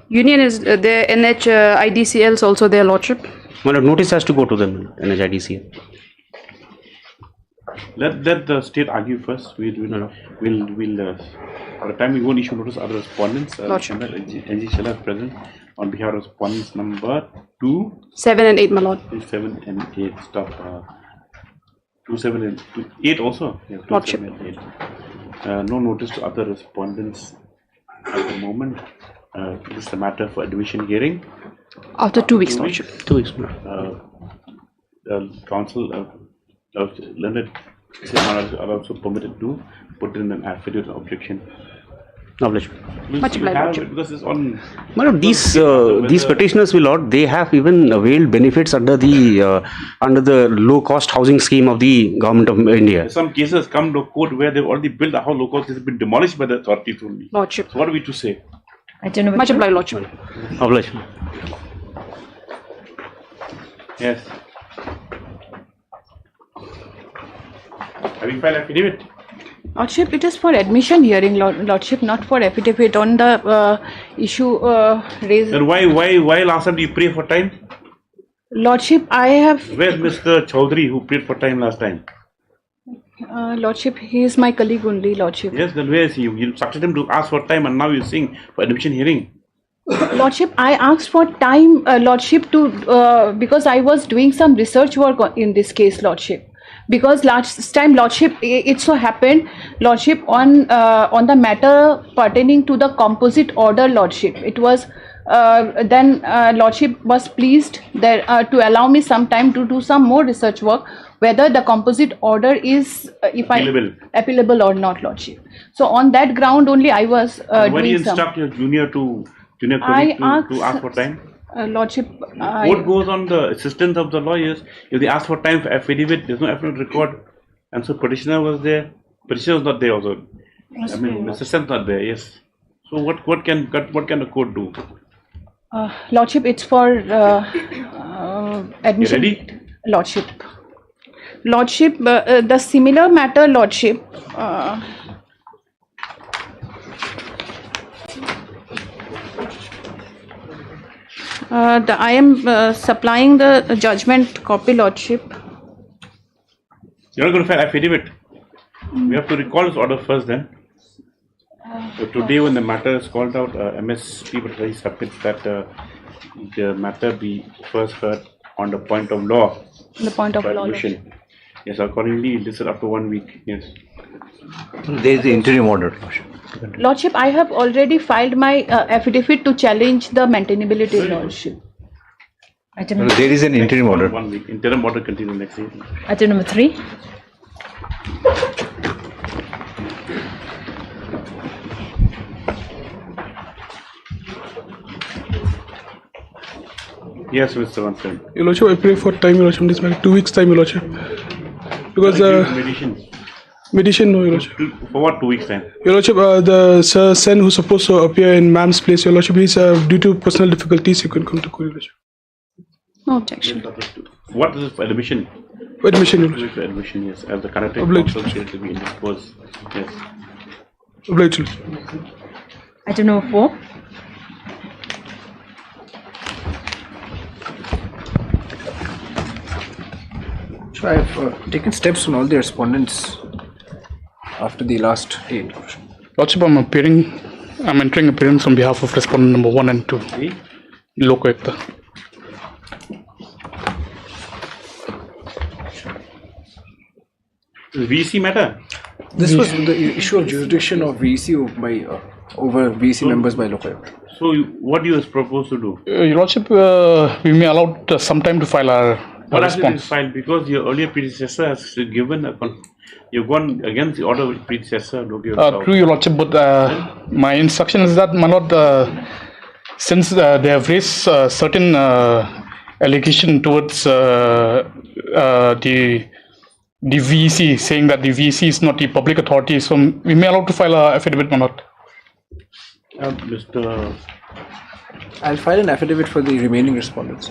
Union is there. NH IDCL is also there, Lordship. My lord, notice has to go to them. NH IDCL. Let the state argue first. We'll by the time we won't issue notice, other respondents. Lordship. NG Shalla is present on behalf of respondents number 2, 7 and 8, my lord. 7 and 8. Stop. 2, 7 and 8 also. Yeah, 2, Lordship. 7 and 8. No notice to other respondents at the moment. This is a matter for admission hearing. After 2 weeks, Lordship. 2 weeks. The council Leonard are also permitted to put in an affidavit of objection. Much obliged, because it's on. My lord, these petitioners, my lord, they have even availed benefits under the low-cost housing scheme of the government of India. Some cases come to court where they've already built a house, low cost has been demolished by the authorities only. Lordship. So what are we to say? I don't know. Much obliged, Lordship. Obliged. Yes. Have you filed affidavit? Lordship, it is for admission hearing, Lordship, not for affidavit on the issue raised. Then why last time you pray for time? Lordship, I have. Where's Mr. Chaudhary who prayed for time last time? Lordship, he is my colleague only, Lordship. Yes, then where is he? You instructed him to ask for time and now you're saying for admission hearing. Lordship, I asked for time, Lordship, to because I was doing some research work in this case, Lordship. Because last time, Lordship, it so happened, Lordship, on the matter pertaining to the composite order, Lordship, it was then Lordship was pleased that, to allow me some time to do some more research work whether the composite order is appealable or not, Lordship. So on that ground only I was when doing you some. instruct your junior colleague to ask for time? Lordship, What goes on the assistance of the lawyers? If they ask for time for affidavit, there's no affidavit record, and so petitioner was there. Petitioner was not there also. I mean, assistant not there. Yes. So what can the court do? Lordship, it's for admission. You ready? Lordship, the similar matter, Lordship. I am supplying the judgment copy, Lordship. You're not going to file affidavit. We have to recall this order first then. So today when the matter is called out, MSP will submit that the matter be first heard on the point of law. The point of law. Admission. Yes, accordingly listed after 1 week. Yes. There is the interim order. Lordship, I have already filed my affidavit to challenge the maintainability, Lordship. There is an interim order. 1 week. Interim order continues next week. Item number 3. Yes, Mr. Vansal. Your Lordship, I pray for time, Your Lordship, this matter. 2 weeks time, Your Lordship. Because mediation, no, Your Lordship. For what 2 weeks time? Your Lordship, the Sir Sen who's supposed to appear in ma'am's place, Your Lordship, he's due to personal difficulties, you can come to court, Your Lordship. No objection. What is for admission? Admission, Your Lordship. Admission, yes. As the conducting counsel says to be indisposed. Yes. Obliged. Item number 4. So I have taken steps on all the respondents after the last date. Lordship, I'm entering appearance on behalf of respondent number 1 and 2. Lokoyukta. VC matter? This was the issue of jurisdiction of VC over VC members by Lokoyukta. So what do you propose to do? Your Lordship, we may allow some time to file our response. File because your earlier predecessor has given you've gone against the order of the predecessor. True, Your Lordship, but my instruction is that, my Lord, since they have raised certain allegation towards the VEC, saying that the VEC is not the public authority, so we may allow to file an affidavit, my Lord. I'll file an affidavit for the remaining respondents.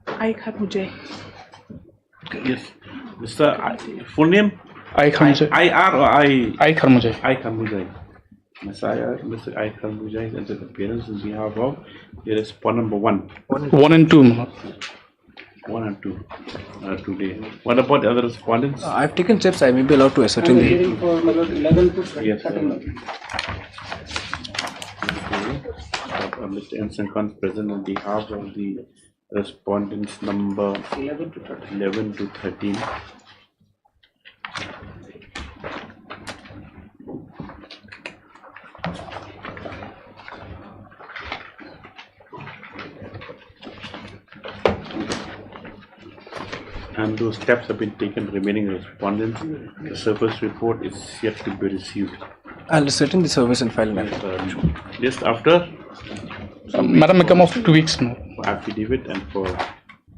I Kharmujai. Yes. Mr. Full name? I Kharmujai. I-R or I? I Kharmujai. I Kharmujai. Mr. I Kharmujai and the appearance on behalf of the respondent number 1. 1 and 2. 1 and 2 today. What about the other respondents? I've taken steps. I may be allowed to ascertain the. Yes. Mr. Ensign Khan present on behalf of the respondents number 11 to 13. And those steps have been taken. Remaining respondents, the service report is yet to be received. I'll ascertain the service and file that. Just after? Madam, may come after 2 weeks now. For affidavit and for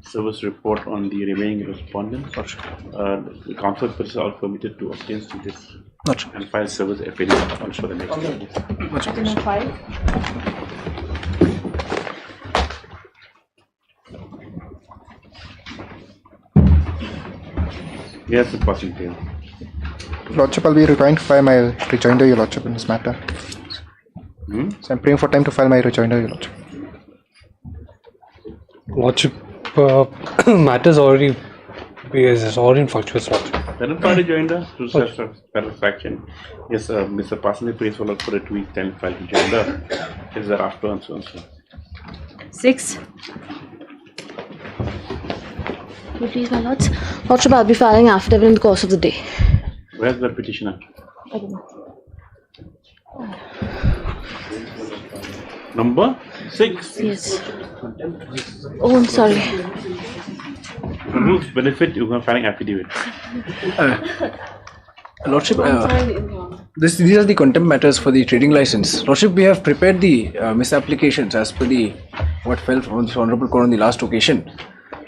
service report on the remaining respondents. The counsel persons are permitted to obtain status and file service affidavit for the next day. Yes, it's possible. Lordship, I'll be requiring to file my rejoinder, Your Lordship, in this matter. So I'm praying for time to file my rejoinder, Your Lordship. Lordship, matters already is already in fluctuates, Lordship. Then file rejoinder to satisfaction. Yes, Mr. Pasani prays for 2 weeks time file rejoinder. Is there after and so on. 6. Please, my lords. Lordship, I'll be filing affidavit in the course of the day. Where's the petitioner? Number 6. Yes. Oh, I'm sorry. For whose benefit you are filing affidavit? Lordship, these are the contempt matters for the trading license. Lordship, we have prepared the misapplications as per the what fell from the Honorable Court on the last occasion.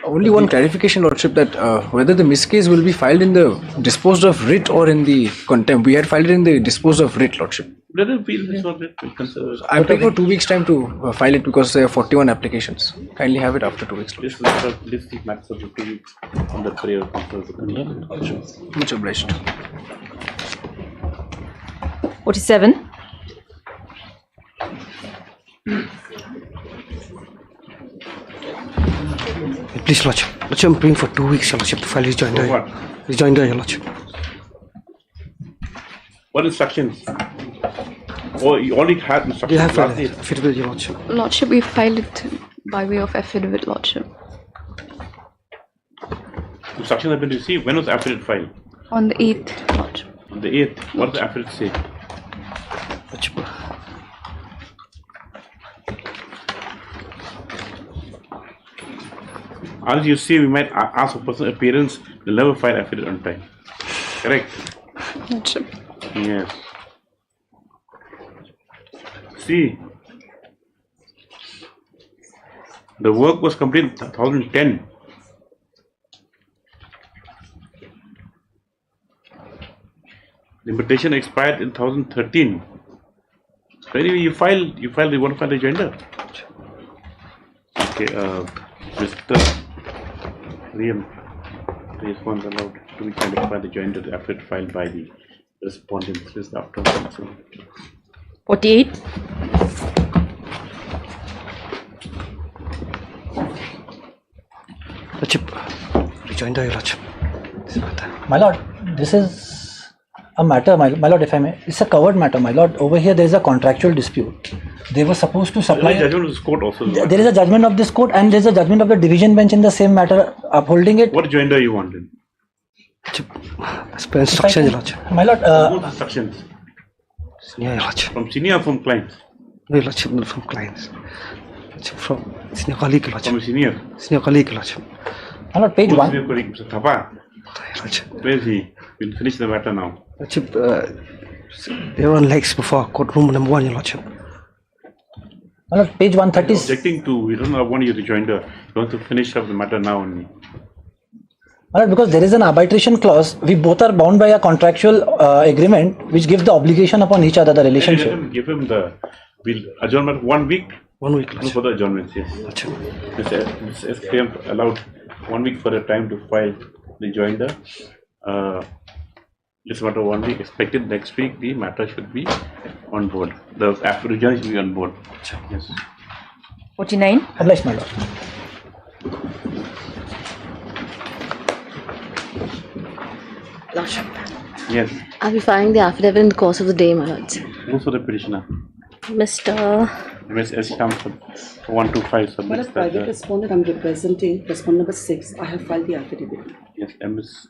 Only one clarification, Lordship, that whether the miscase will be filed in the disposed of writ or in the contempt. We had filed it in the disposed of writ, Lordship. I'm taking for 2 weeks time to file it because there are 41 applications. Kindly have it after 2 weeks. List the matters of the 2 weeks on the career conference. Much obliged. 47. Please, Lordship. Lordship, I'm praying for 2 weeks, Your Lordship, to file rejoinder. For what? Rejoinder, Your Lordship. What instructions? Oh, you already had instructions. You have last filed day. affidavit, Your Lordship. Lordship, we filed it by way of affidavit, Lordship. Instructions have been received. When was the affidavit filed? On the 8th, Lordship. On the 8th. What does the affidavit say? As you see, we might ask for personal appearance. They'll never file affidavit on time. Correct? Lordship. Yes. See, the work was completed in 2010. The invitation expired in 2013. So anyway, you want to file the agenda. Okay, Mr. Liam, this one's allowed to be kind of by the agenda after filed by the respondent list after. 48. Lordship, rejoinder, Your Lordship. My lord, this is a matter, my lord, if I may. It's a covered matter, my lord. Over here, there is a contractual dispute. They were supposed to supply. There is a judgment of this court also. There is a judgment of this court, and there is a judgment of the division bench in the same matter, upholding it. What joinder you wanted? As per instructions, Your Lordship. My lord, What instructions? Senior, Your Lordship. From senior or from clients? No, Your Lordship, not from clients. Lordship, from senior colleague, Your Lordship. From senior? Senior colleague, Your Lordship. My lord, page Who's 1. Senior colleague, Mr. Thapa? Where is he? We'll finish the matter now. Lordship, they were on legs before courtroom number 1, Your Lordship. My lord, page 130. Objecting to, we don't want you to rejoinder. You want to finish up the matter now only. My lord, because there is an arbitration clause, we both are bound by a contractual agreement which gives the obligation upon each other, the relationship. Give him the, we'll adjournment 1 week. 1 week, No further adjournments, yes. Mr. SKM allowed 1 week for the time to file the joinder. This matter 1 week expected. Next week the matter should be on board. The affidavit should be on board. Yes. 49. Obliged, my lord. Lordship. Yes. I'll be filing the affidavit in the course of the day, my lords. Who's for the petitioner? Mr. MS Shyam for 125 For submits a private that. respondent, I'm representing respondent number 6. I have filed the affidavit. Yes, MS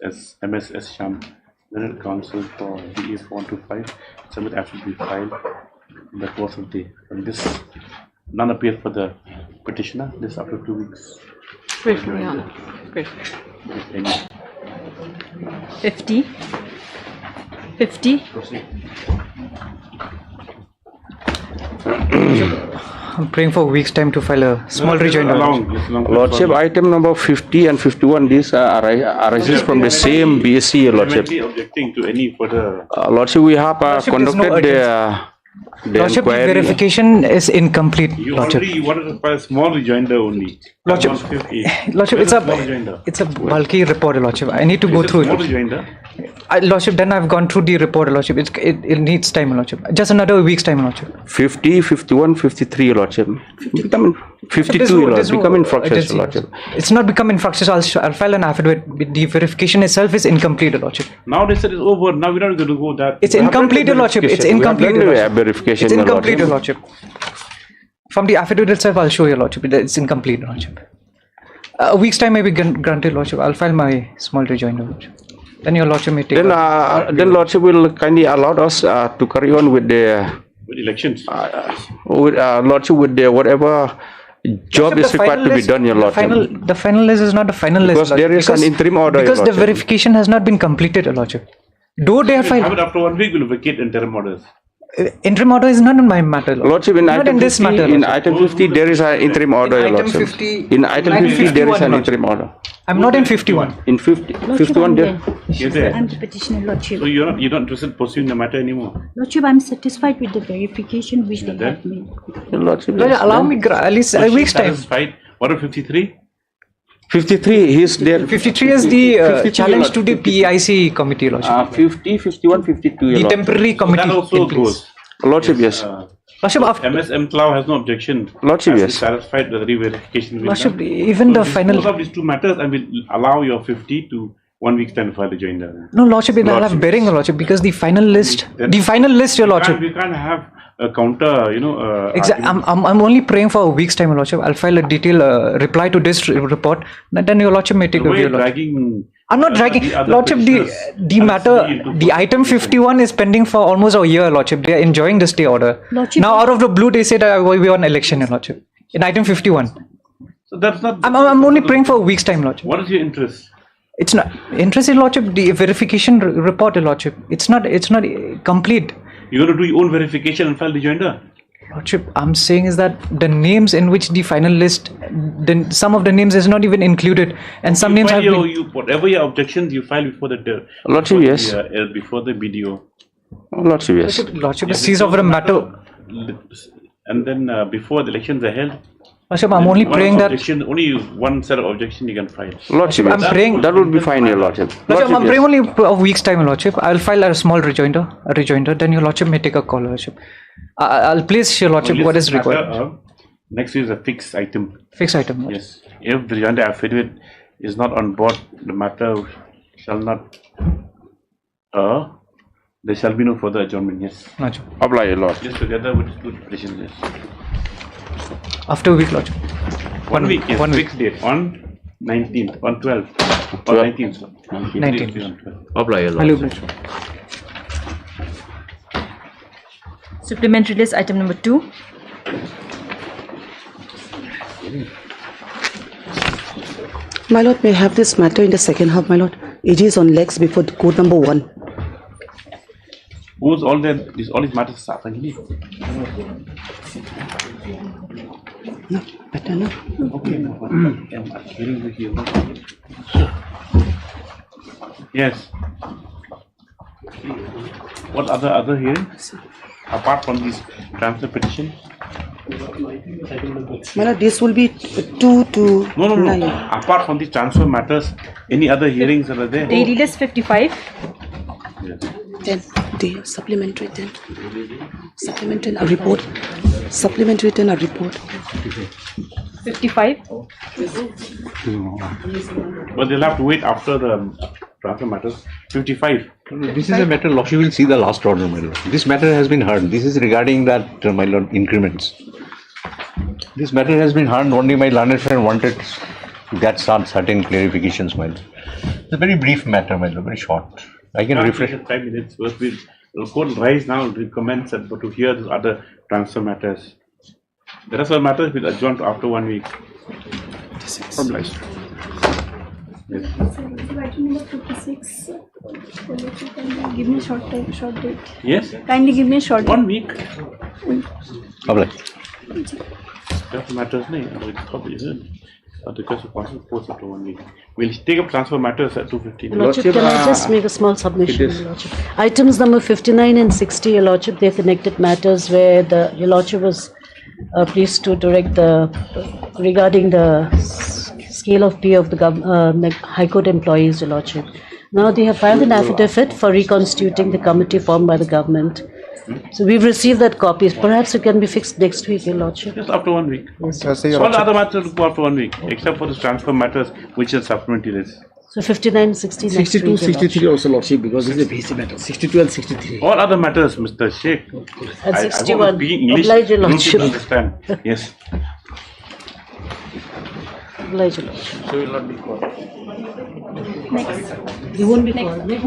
Shyam, Learned Counsel for DA 125. Submit affidavit filed in the course of the day. And this none appear for the petitioner. This after 2 weeks. Briefly, Your Honor. Briefly. If any. 50. 50. I'm praying for a week's time to file a small rejoinder. Lordship, item number 50 and 51, this arises from the same BSc, You might Lordship. be objecting to any further. Lordship, we have Lordship, there's no conducted the Lordship, the inquiry. verification is incomplete, You Lordship. already wanted to file a small rejoinder only. Lordship, 150. Lordship, Where's the small rejoinder? it's a bulky report, Lordship. I need to go Is it through small it. rejoinder? Lordship, then I've gone through the report, Lordship. It needs time, Lordship. Just another week's time, Lordship. 50, 51, 53, Lordship. Become 52, Lordship. Become infructuous, Lordship. It's not become infructuous. I'll file an affidavit. The verification itself is incomplete, Lordship. Now they said it's over. Now we're not going to go that. It's incomplete, Lordship. It's incomplete, Lordship. Verification, It's incomplete, Lordship. Lordship. From the affidavit itself, I'll show you, Lordship. It's incomplete, Lordship. A week's time may be granted, Lordship. I'll file my small rejoinder, Lordship. Then your lordship may take. Then lordship will kindly allow us to carry on with the elections. With lordship with the whatever job is required to be done, your lordship. The final list is not the final list. Because there is an interim order. Because the verification has not been completed, your lordship. Though they have filed. After 1 week, we'll vacate interim orders. Interim order is not in my matter. Lordship, in item 50, in item 50, there is an interim order, your lordship. In item 50, there is an interim order. I'm not in 51. In 51, there. I'm the petitioner, Lordship. So you're not interested in pursuing the matter anymore? Lordship, I'm satisfied with the verification which they have made. Lordship, allow me at least a week's time. What are 53? 53, he is there. 53 is the challenge to the PIC committee, lordship. 50, 51, 52. The temporary committee. That also goes. Lordship, yes. Lordship, MS Clow has no objection. Lordship, yes. Satisfied with the re-verification. Lordship, even the final. Both of these two matters, I will allow your 50 to 1 week's time to file the joinder. No, lordship, it will have bearing, lordship, because the final list, your lordship. We can't have a counter, Exactly. I'm only praying for a week's time, your lordship. I'll file a detailed reply to this report. Then your lordship may take a view. I'm not dragging, lordship. The matter, the item 51 is pending for almost a year, lordship. They are enjoying the stay order. Lordship, now, out of the blue, they said we want election, your lordship. In item 51. So that's not. I'm only praying for a week's time, lordship. What is your interest? It's not interest in lordship. The verification report, lordship. It's not complete. You're going to do your own verification and file the joinder? Lordship, I'm saying is that the names in which the final list, then some of the names is not even included, and some names have been. Whatever your objections, you file before the. Lordship, yes. Before the BDO. Lordship, yes. Lordship sees over a matter. And then before the elections are held. Lordship, I'm only praying that. Only one set of objection you can file. Lordship, I'm praying that would be fine, your lordship. Lordship, I'm praying only a week's time, lordship. I'll file a small rejoinder. Then your lordship may take a call, lordship. I'll place your lordship what is required. Next is a fixed item. Fixed item. Yes. If the rejoinder affidavit is not on board, the matter shall not. There shall be no further adjournment. Yes. Apply, your lord. Just together with two petitions. Yes. After a week, lordship. 1 week. Yes. 1 week date on 19th, on 12th, on 19th. 19th. Apply, your lord. Supplementary list item number 2. My lord, may I have this matter in the second half, my lord. AG is on legs before the court number 1. Who's all there? All these matters start again. No, better no. Okay. Yes. What other hearings apart from this transfer petition? My lord, this will be 2 to 9. Apart from the transfer matters, any other hearings that are there? Daily list 55. Yes. Then the supplementary, then supplementary a report. Supplementary, then a report. 55. But they'll have to wait after the transfer matters. 55. This is a matter, lordship will see the last order, my lord. This matter has been heard. This is regarding that, my lord, increments. This matter has been heard. Only my learned friend wanted to get certain clarifications, my lord. It's a very brief matter, my lord, very short. I can refresh. 5 minutes. First, we'll court rise now to commence but to hear the other transfer matters. The rest of the matters will adjourn to after 1 week. Obliged. Yes. Item number 56. Give me a short date. Yes. Kindly give me a short date. 1 week. Obliged. Transfer matters, the request of counsel post after 1 week. We'll take up transfer matters at 2:15. Lordship, can I just make a small submission, Your Lordship? Items number 59 and 60, Your Lordship, they're connected matters where Your Lordship was pleased to direct regarding the scale of pay of the High Court employees, Your Lordship. Now they have filed an affidavit for reconstituting the committee formed by the government. So we've received that copy. Perhaps it can be fixed next week, Your Lordship. Just after 1 week. Yes. All the other matters will go after 1 week, except for the transfer matters, which is supplementary list. So 59, 60, 62, 63 also, Lordship, because this is a basic matter. 62 and 63. All other matters, Mr. Sheikh. And 61. English, Oblige, Your you Lordship. don't understand. Yes. Oblige, Your Lordship. So will not be called. Next. You won't be called. Next.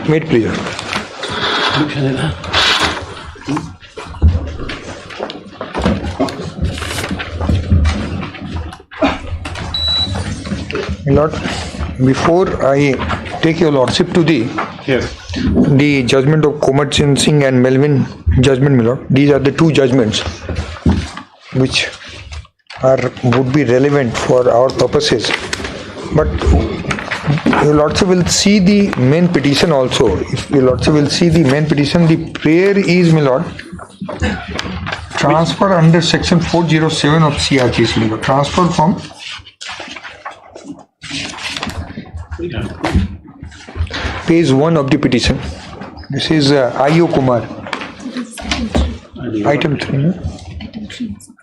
Made clear. Lord, before I take your lordship to the judgment of Komarchan Singh and Melvin judgment, my lord. These are the two judgments which would be relevant for our purposes. But your lordship will see the main petition also. If your lordship will see the main petition, the prayer is, my lord, transfer under section 407 of CRPC, my lord. Transfer from page 1 of the petition. This is I.O. Kumar. Item 3. No?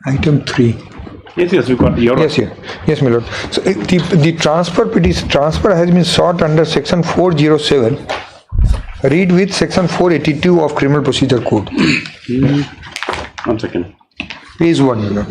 Item 3. Yes, we got your. Yes, my lord. So the transfer has been sought under section 407. Read with section 482 of Criminal Procedure Code. 1 second. Page 1, my lord.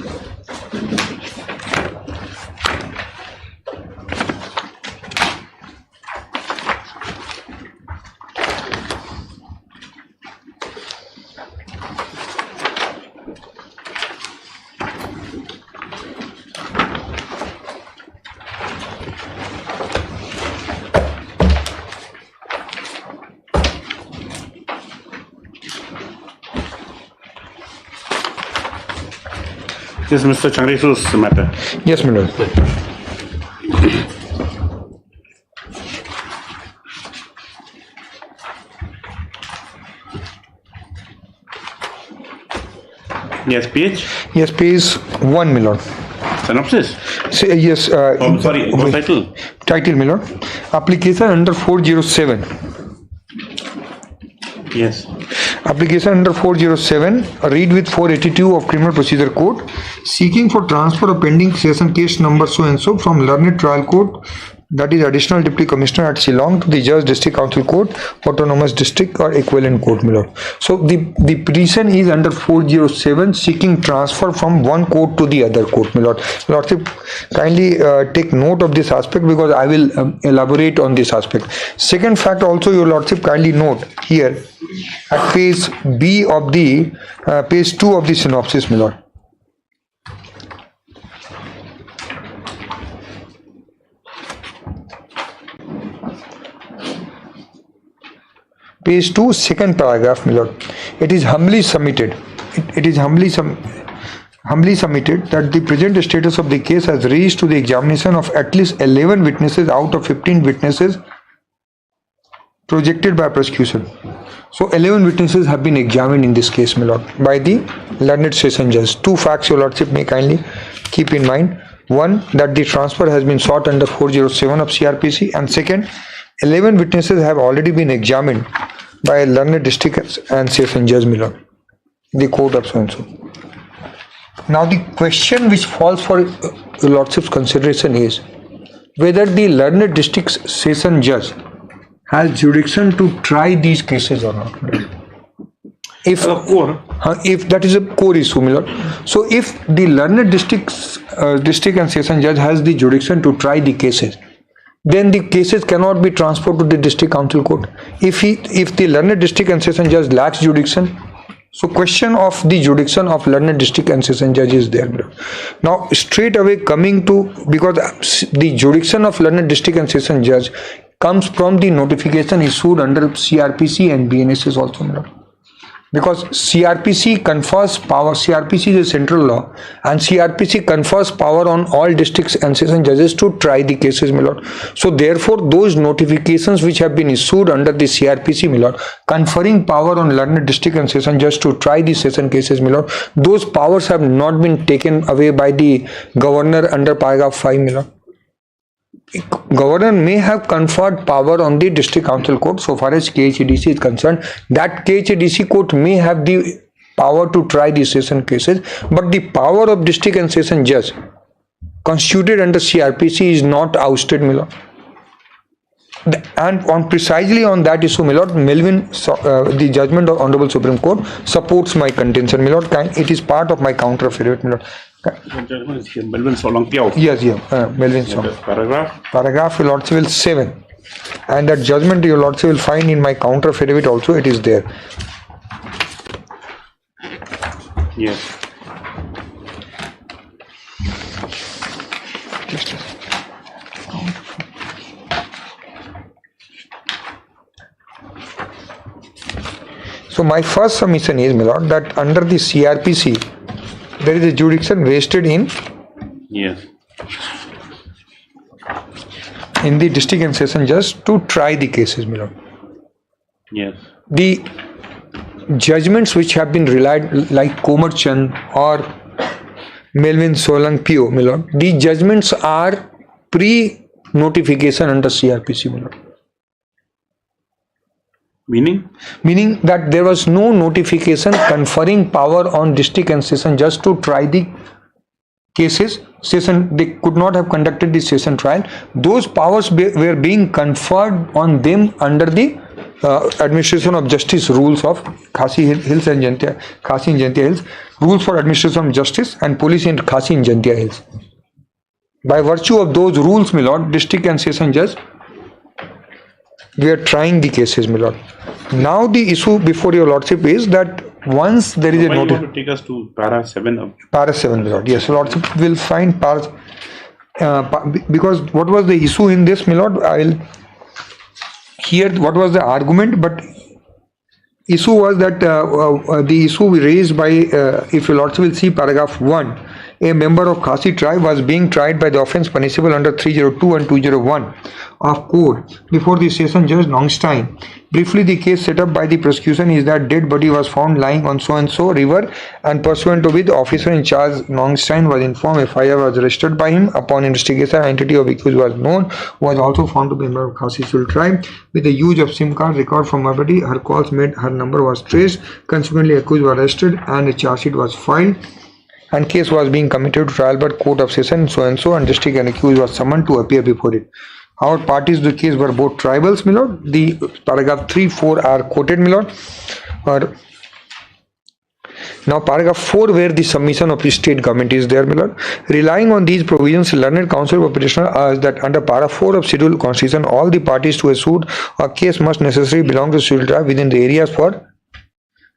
This is Mr. Changrisu's matter. Yes, my lord. Yes, page? Yes, page 1, my lord. Synopsis? Yes. Sorry, title? Title, my lord. Application under 407. Yes. Application under 407, read with 482 of Criminal Procedure Code, seeking for transfer of pending session case number so and so from Learned Trial Court, that is Additional Deputy Commissioner at Shillong, to the Judge District Council Court, Autonomous District or Equivalent Court, my lord. So the petition is under 407, seeking transfer from one court to the other court, my lord. Lordship, kindly take note of this aspect because I will elaborate on this aspect. Second fact also, your lordship, kindly note here at page B of the page 2 of the synopsis, my lord. Page 2, second paragraph, my lord. It is humbly submitted. It is humbly submitted that the present status of the case has reached to the examination of at least 11 witnesses out of 15 witnesses projected by prosecution. So 11 witnesses have been examined in this case, my lord, by the learned session judge. Two facts, your lordship, may kindly keep in mind. One, that the transfer has been sought under 407 of CRPC, and second, 11 witnesses have already been examined by a learned district and session judge, my lord, the court of so and so. Now the question which falls for your lordship's consideration is whether the learned district session judge has jurisdiction to try these cases or not. If that is a core issue, my lord. So if the learned district and session judge has the jurisdiction to try the cases, then the cases cannot be transferred to the district council court. If the learned district and session judge lacks jurisdiction, so question of the jurisdiction of learned district and session judge is there. Now straight away coming to, because the jurisdiction of learned district and session judge comes from the notification issued under CRPC and BNSS also. Because CRPC confers power, CRPC is a central law, and CRPC confers power on all districts and session judges to try the cases, my lord. So therefore, those notifications which have been issued under the CRPC, my lord, conferring power on learned district and session judge to try the session cases, my lord, those powers have not been taken away by the governor under paragraph 5, my lord. Governor may have conferred power on the district council court so far as KHDC is concerned. That KHDC court may have the power to try the session cases, but the power of district and session judge constituted under CRPC is not ousted, my lord. And precisely on that issue, my lord, Melvin, the judgment of Honorable Supreme Court supports my contention, my lord. It is part of my counter affidavit, my lord. The judgment is here. Melvin Solong Piao. Yes, Melvin Solong. Paragraph? Paragraph, Your Lordship, will 7. And that judgment, Your Lordship, will find in my counter affidavit also, it is there. Yes. So my first submission is, my lord, that under the CRPC, there is a jurisdiction vested in Yes. in the district and session judge to try the cases, my lord. Yes. The judgments which have been relied, like Komar Chand or Melvin Solang Pio, my lord, the judgments are pre-notification under CRPC, my lord. Meaning? Meaning that there was no notification conferring power on district and session judge to try the cases. Session, they could not have conducted the session trial. Those powers were being conferred on them under the administration of justice rules of Khasi Hills and Jantia, Khasi and Jantia Hills, rules for administration of justice and police in Khasi and Jantia Hills. By virtue of those rules, my lord, district and session judge, we are trying the cases, my lord. Now the issue before your lordship is that once there is a notice. You want to take us to para 7 of para 7, my lord. Yes, lordship will find para because what was the issue in this, my lord? I will hear what was the argument, but issue was that the issue raised by if your lordship will see paragraph 1, a member of Khasi tribe was being tried by the offence punishable under 302 and 201 of code before the session judge Nongstein. Briefly, the case set up by the prosecution is that dead body was found lying on so and so river, and pursuant to which the officer in charge Nongstein was informed FIR was registered by him. Upon investigation, identity of accused was known, was also found to be a member of Khasi tribe with the use of SIM card record from her body. Her calls made, her number was traced. Consequently, accused was arrested and a charge sheet was filed. And case was being committed to trial by court of session so and so, and district and accused was summoned to appear before it. Our parties to the case were both tribals, my lord. The paragraph 3, 4 are quoted, my lord. Now paragraph 4, where the submission of the state government is there, my lord. Relying on these provisions, learned counsel for petitioner urged that under para 4 of scheduled constitution, all the parties to a suit or case must necessarily belong to scheduled tribe within the areas for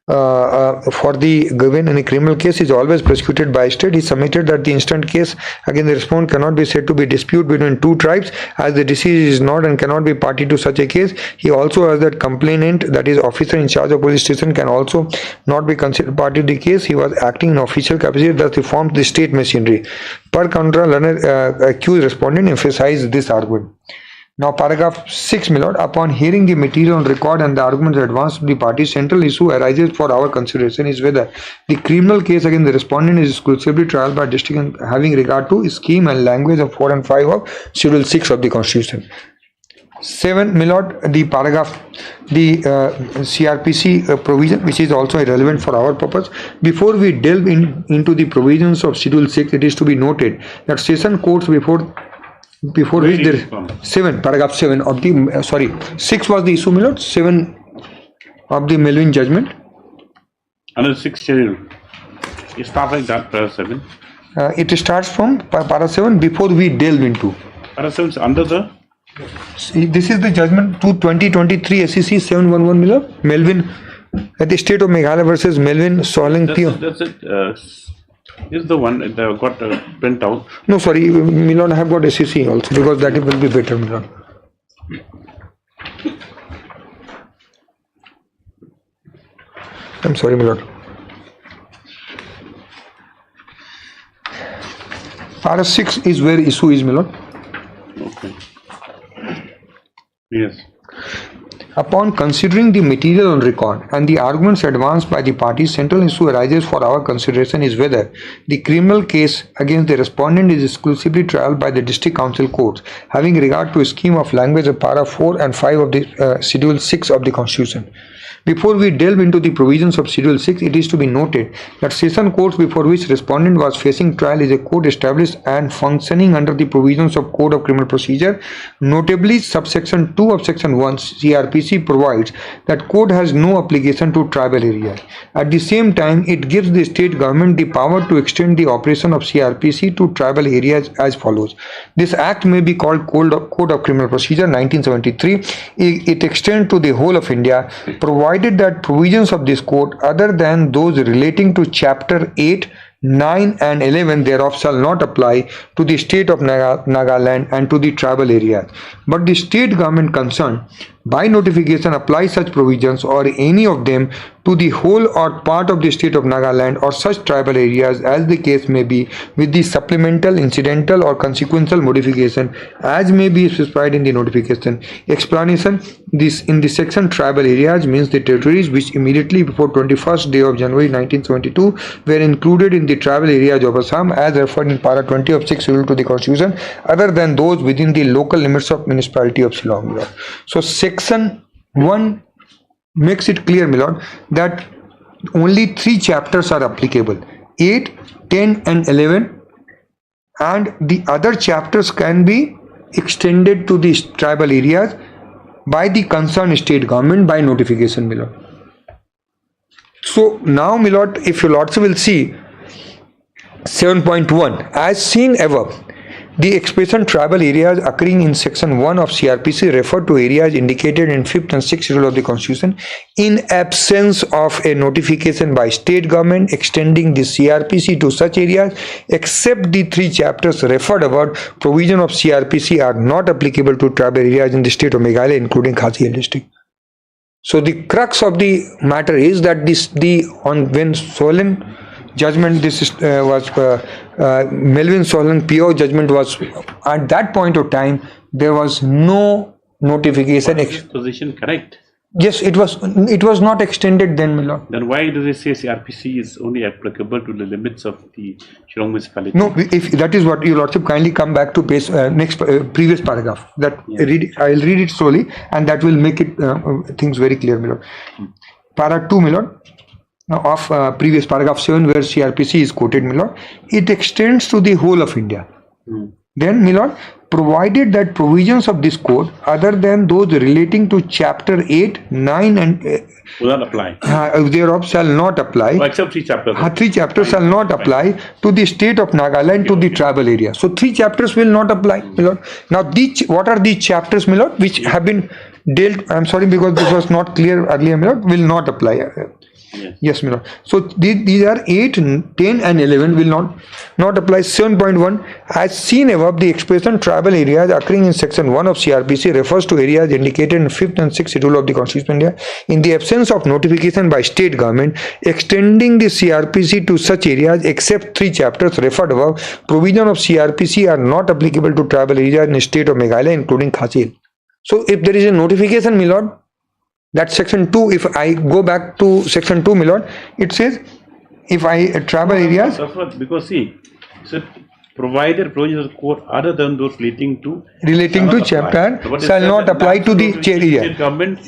the given in a criminal case is always prosecuted by state. He submitted that the instant case against the respondent cannot be said to be dispute between two tribes, as the deceased is not and cannot be party to such a case. He also urged that complainant, that is officer in charge of police station, can also not be considered party to the case. He was acting in official capacity, thus he formed the state machinery. Per contra, learned accused respondent emphasized this argument. Now paragraph 6, my lord, upon hearing the material on record and the arguments advanced to the parties, central issue arises for our consideration is whether the criminal case against the respondent is exclusively trial by district having regard to scheme and language of 4 and 5 of Schedule 6 of the Constitution. 7, my lord, the paragraph, the CRPC provision, which is also irrelevant for our purpose. Before we delve into the provisions of Schedule 6, it is to be noted that session courts before which there 7, paragraph 7 of the 6 was the issue, my lord. 7 of the Melvin judgment. Under 6 schedule. It starts like that, para 7. It starts from para 7 before we delve into. Para 7 is under the. This is the judgment to 2023 SEC 711, my lord. Melvin at the state of Meghalaya versus Melvin Solang Pio. That's it. This is the one that I got print out. No, sorry, my lord, I have got SEC also because that will be better, my lord. I'm sorry, my lord. Para 6 is where issue is, my lord. Okay. Yes. Upon considering the material on record and the arguments advanced by the parties, central issue arises for our consideration is whether the criminal case against the respondent is exclusively trial by the district council courts, having regard to a scheme of language of para 4 and 5 of the Schedule 6 of the Constitution. Before we delve into the provisions of Schedule 6, it is to be noted that session courts before which respondent was facing trial is a court established and functioning under the provisions of Code of Criminal Procedure. Notably, subsection 2 of section 1 CRPC provides that court has no application to tribal areas. At the same time, it gives the state government the power to extend the operation of CRPC to tribal areas as follows. This act may be called Code of Criminal Procedure 1973. It extends to the whole of India, provided that provisions of this code other than those relating to chapter 8, 9 and 11 thereof shall not apply to the state of Nagaland and to the tribal areas, but the state government concerned by notification apply such provisions or any of them to the whole or part of the state of Nagaland or such tribal areas as the case may be, with the supplemental, incidental or consequential modification as may be specified in the notification. Explanation: this in the section tribal areas means the territories which immediately before 21st day of January 1972 were included in the tribal areas of Assam as referred in para 20 of 6 Schedule to the Constitution, other than those within the local limits of municipality of Shillong. So section 1 makes it clear, my lord, that only 3 chapters are applicable: 8, 10 and 11, and the other chapters can be extended to the tribal areas by the concerned state government by notification, my lord. So now, my lord, if your lordship will see 7.1, as seen above, the expression tribal areas occurring in section 1 of CRPC refer to areas indicated in 5th and 6th Schedule of the Constitution in absence of a notification by state government extending the CRPC to such areas, except the 3 chapters referred above. Provision of CRPC are not applicable to tribal areas in the state of Meghalaya, including Khasi Hill district. So the crux of the matter is that when Solon judgment, Melvin Solon PO judgment was at that point of time, there was no notification. Is this position correct? Yes, it was not extended then, my lord. Then why do they say CRPC is only applicable to the limits of the Shillong municipality? No, if that is what your lordship, kindly come back to previous paragraph. That I will read it slowly, and that will make it things very clear, my lord. Para 2, my lord, of previous paragraph 7, where CRPC is quoted, my lord, it extends to the whole of India. Then, my lord, provided that provisions of this code other than those relating to chapter 8, 9 and will not apply. Thereof shall not apply. Except 3 chapters. 3 chapters shall not apply to the state of Nagaland, to the tribal area. So 3 chapters will not apply, my lord. Now, what are these chapters, my lord, which have been dealt? I am sorry because this was not clear earlier, my lord. Will not apply. Yes, my lord. So these are 8, 10 and 11 will not apply. 7.1, as seen above, the expression tribal areas occurring in section 1 of CRPC refers to areas indicated in 5th and 6th Schedule of the Constitution of India in the absence of notification by state government extending the CRPC to such areas, except 3 chapters referred above. Provision of CRPC are not applicable to tribal areas in the state of Meghalaya, including Khasi Hill. So if there is a notification, my lord, that section 2, if I go back to section 2, my lord, it says if tribal areas. Because see, so provided provisions of the code other than those relating to chapter shall not apply to the area. State government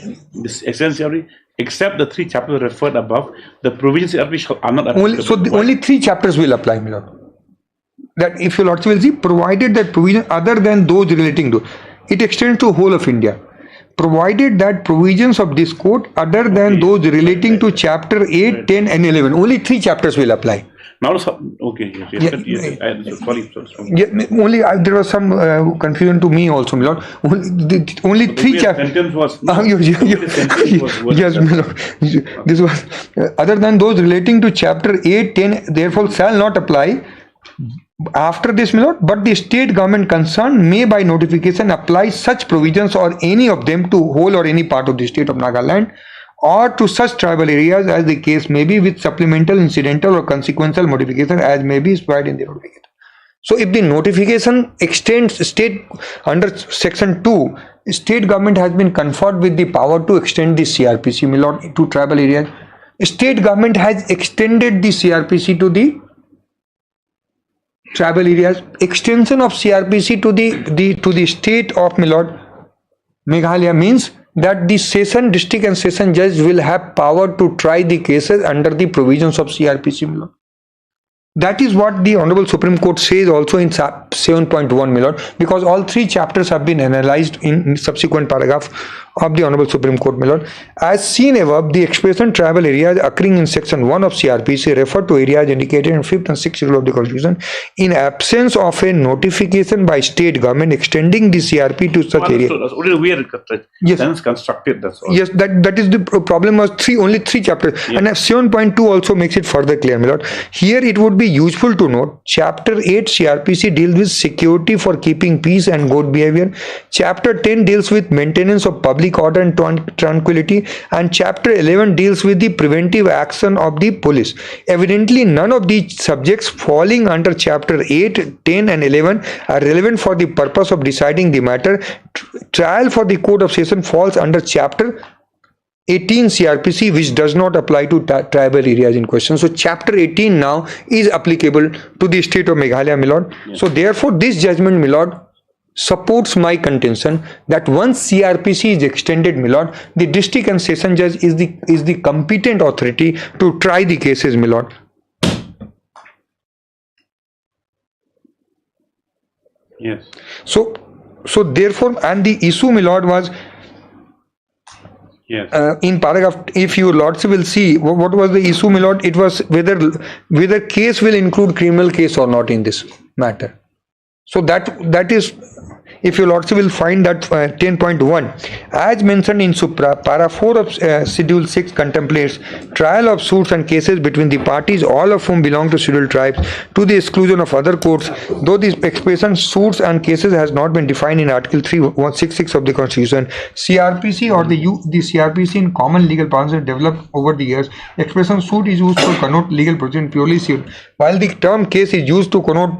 essentially except the 3 chapters referred above, the provisions are not applicable. So only 3 chapters will apply, my lord. That if your lordship will see, provided that provision other than those relating to, it extends to whole of India. Provided that provisions of this code other than those relating to chapter 8, 10 and 11, only 3 chapters will apply. Now, okay, sorry. Only there was some confusion to me also, my lord. Only 3 chapters. Yes, my lord. This was other than those relating to chapter 8, 10, therefore shall not apply. After this, my lord, but the state government concerned may by notification apply such provisions or any of them to whole or any part of the state of Nagaland or to such tribal areas as the case may be, with supplemental, incidental or consequential modification as may be specified in the notification. So if the notification extends state under section 2, state government has been conferred with the power to extend the CRPC, my lord, to tribal areas. State government has extended the CRPC to the tribal areas. Extension of CRPC to the state of, my lord, Meghalaya means that the district and session judge will have power to try the cases under the provisions of CRPC, my lord. That is what the Honorable Supreme Court says also in 7.1, my lord, because all three chapters have been analyzed in subsequent paragraph of the Honorable Supreme Court, my lord. As seen above, the expression tribal areas occurring in section 1 of CRPC refer to areas indicated in 5th and 6th schedule of the Constitution in absence of a notification by state government extending the CRP to such area. Yes, constructed. That's all. Yes, that is the problem. Was only three chapters, and 7.2 also makes it further clear, my lord. Here it would be useful to note Chapter 8 CRPC deals with security for keeping peace and good behavior. Chapter 10 deals with maintenance of public order and tranquility, and Chapter 11 deals with the preventive action of the police. Evidently, none of these subjects falling under Chapter 8, 10 and 11 are relevant for the purpose of deciding the matter. Trial for the Court of Session falls under Chapter 18 CRPC, which does not apply to tribal areas in question. So Chapter 18 now is applicable to the state of Meghalaya, my lord. Yes. So therefore this judgment, my lord, supports my contention that once CRPC is extended, my lord, the district and session judge is the competent authority to try the cases, my lord. Yes. So therefore, and the issue, my lord, was yes. In paragraph, if your lordship will see what was the issue, my lord, it was whether case will include criminal case or not in this matter. So that is, if your lordship will find that 10.1 as mentioned in para 4 of schedule 6 contemplates trial of suits and cases between the parties, all of whom belong to scheduled tribes, to the exclusion of other courts, though this expression suits and cases has not been defined in Article 366 of the Constitution. CRPC or the CRPC in common legal parlance has developed over the years. Expression suit is used to connote legal proceeding purely civil, while the term case is used to connote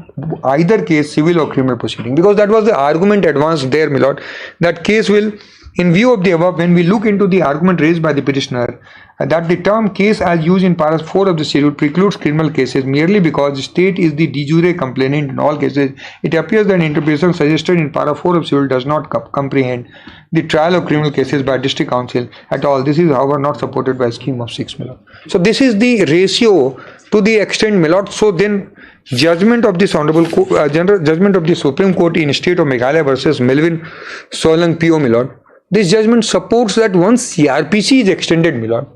either case, civil or criminal proceeding, because that was the argument advanced there, my lord, that case will, in view of the above, when we look into the argument raised by the petitioner, that the term case as used in para 4 of the schedule precludes criminal cases merely because the state is the de jure complainant in all cases, it appears that interpretation suggested in para 4 of schedule does not comprehend the trial of criminal cases by district council at all. This is, however, not supported by scheme of 6, my lord. So this is the ratio to the extent, my lord. So then judgment of this honorable general judgment of the Supreme Court in state of Meghalaya versus Melvin Solang PO, my lord, this judgment supports that once CRPC is extended, my lord,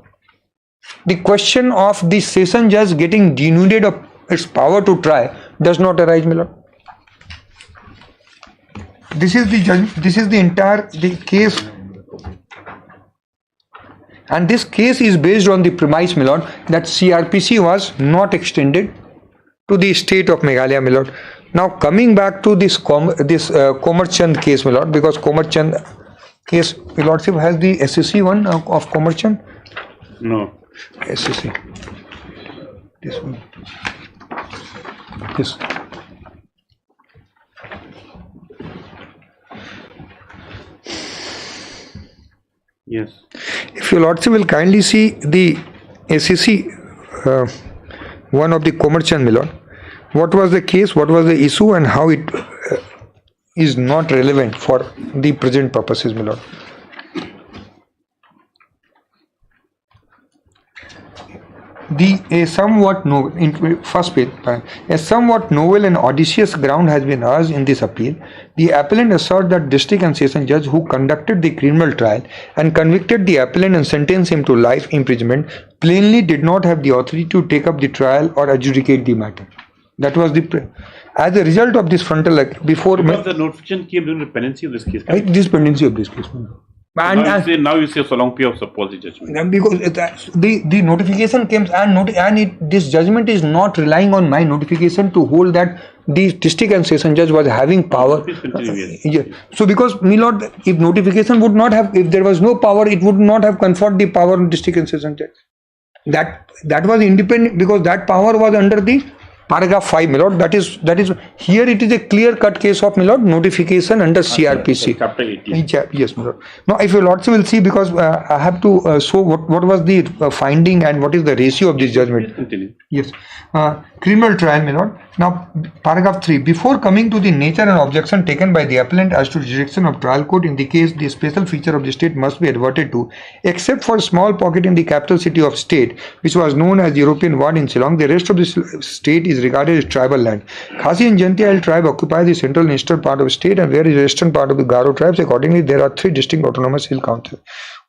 the question of the session judge getting denuded of its power to try does not arise, my lord. This is the entire case, and this case is based on the premise, my lord, that CRPC was not extended to the state of Meghalaya, my lord. Now coming back to this Komar Chand case, my lord, because Komar Chand case, my lordship has the SSC one of Komar Chand? No. SSC. This one. This. Yes. If your lordship will kindly see the SSC one of the Komar Chand, my lord, what was the case, what was the issue, and how it is not relevant for the present purposes, my lord. A somewhat novel and audacious ground has been urged in this appeal. The appellant asserts that district and session judge who conducted the criminal trial and convicted the appellant and sentenced him to life imprisonment plainly did not have the authority to take up the trial or adjudicate the matter. That was as a result of this frontal act before. Because the notification came during the pendency of this case. Right? This pendency of this case. Now you say so long period of suppose the judgment. Because the notification came and this judgment is not relying on my notification to hold that the district and session judge was having power. Yeah. So because, my lord, if notification would not have, if there was no power, it would not have conferred the power on district and session judge. That was independent, because that power was under the paragraph 5, my lord. That is here it is a clear-cut case of, my lord, notification under CRPC. Chapter 18. Yes, my lord. Now, if you lordship will see, because I have to show what was the finding and what is the ratio of this judgment. Yes. Criminal trial, my lord. Now, paragraph 3. Before coming to the nature and objection taken by the appellant as to jurisdiction of trial court in the case, the special feature of the state must be adverted to, except for a small pocket in the capital city of state, which was known as the European ward in Ceylon. The rest of the state is regarded as tribal land. Khasi and Jantial tribe occupy the central and eastern part of the state, and where is the western part of the Garo tribes. Accordingly, there are 3 distinct autonomous hill councils.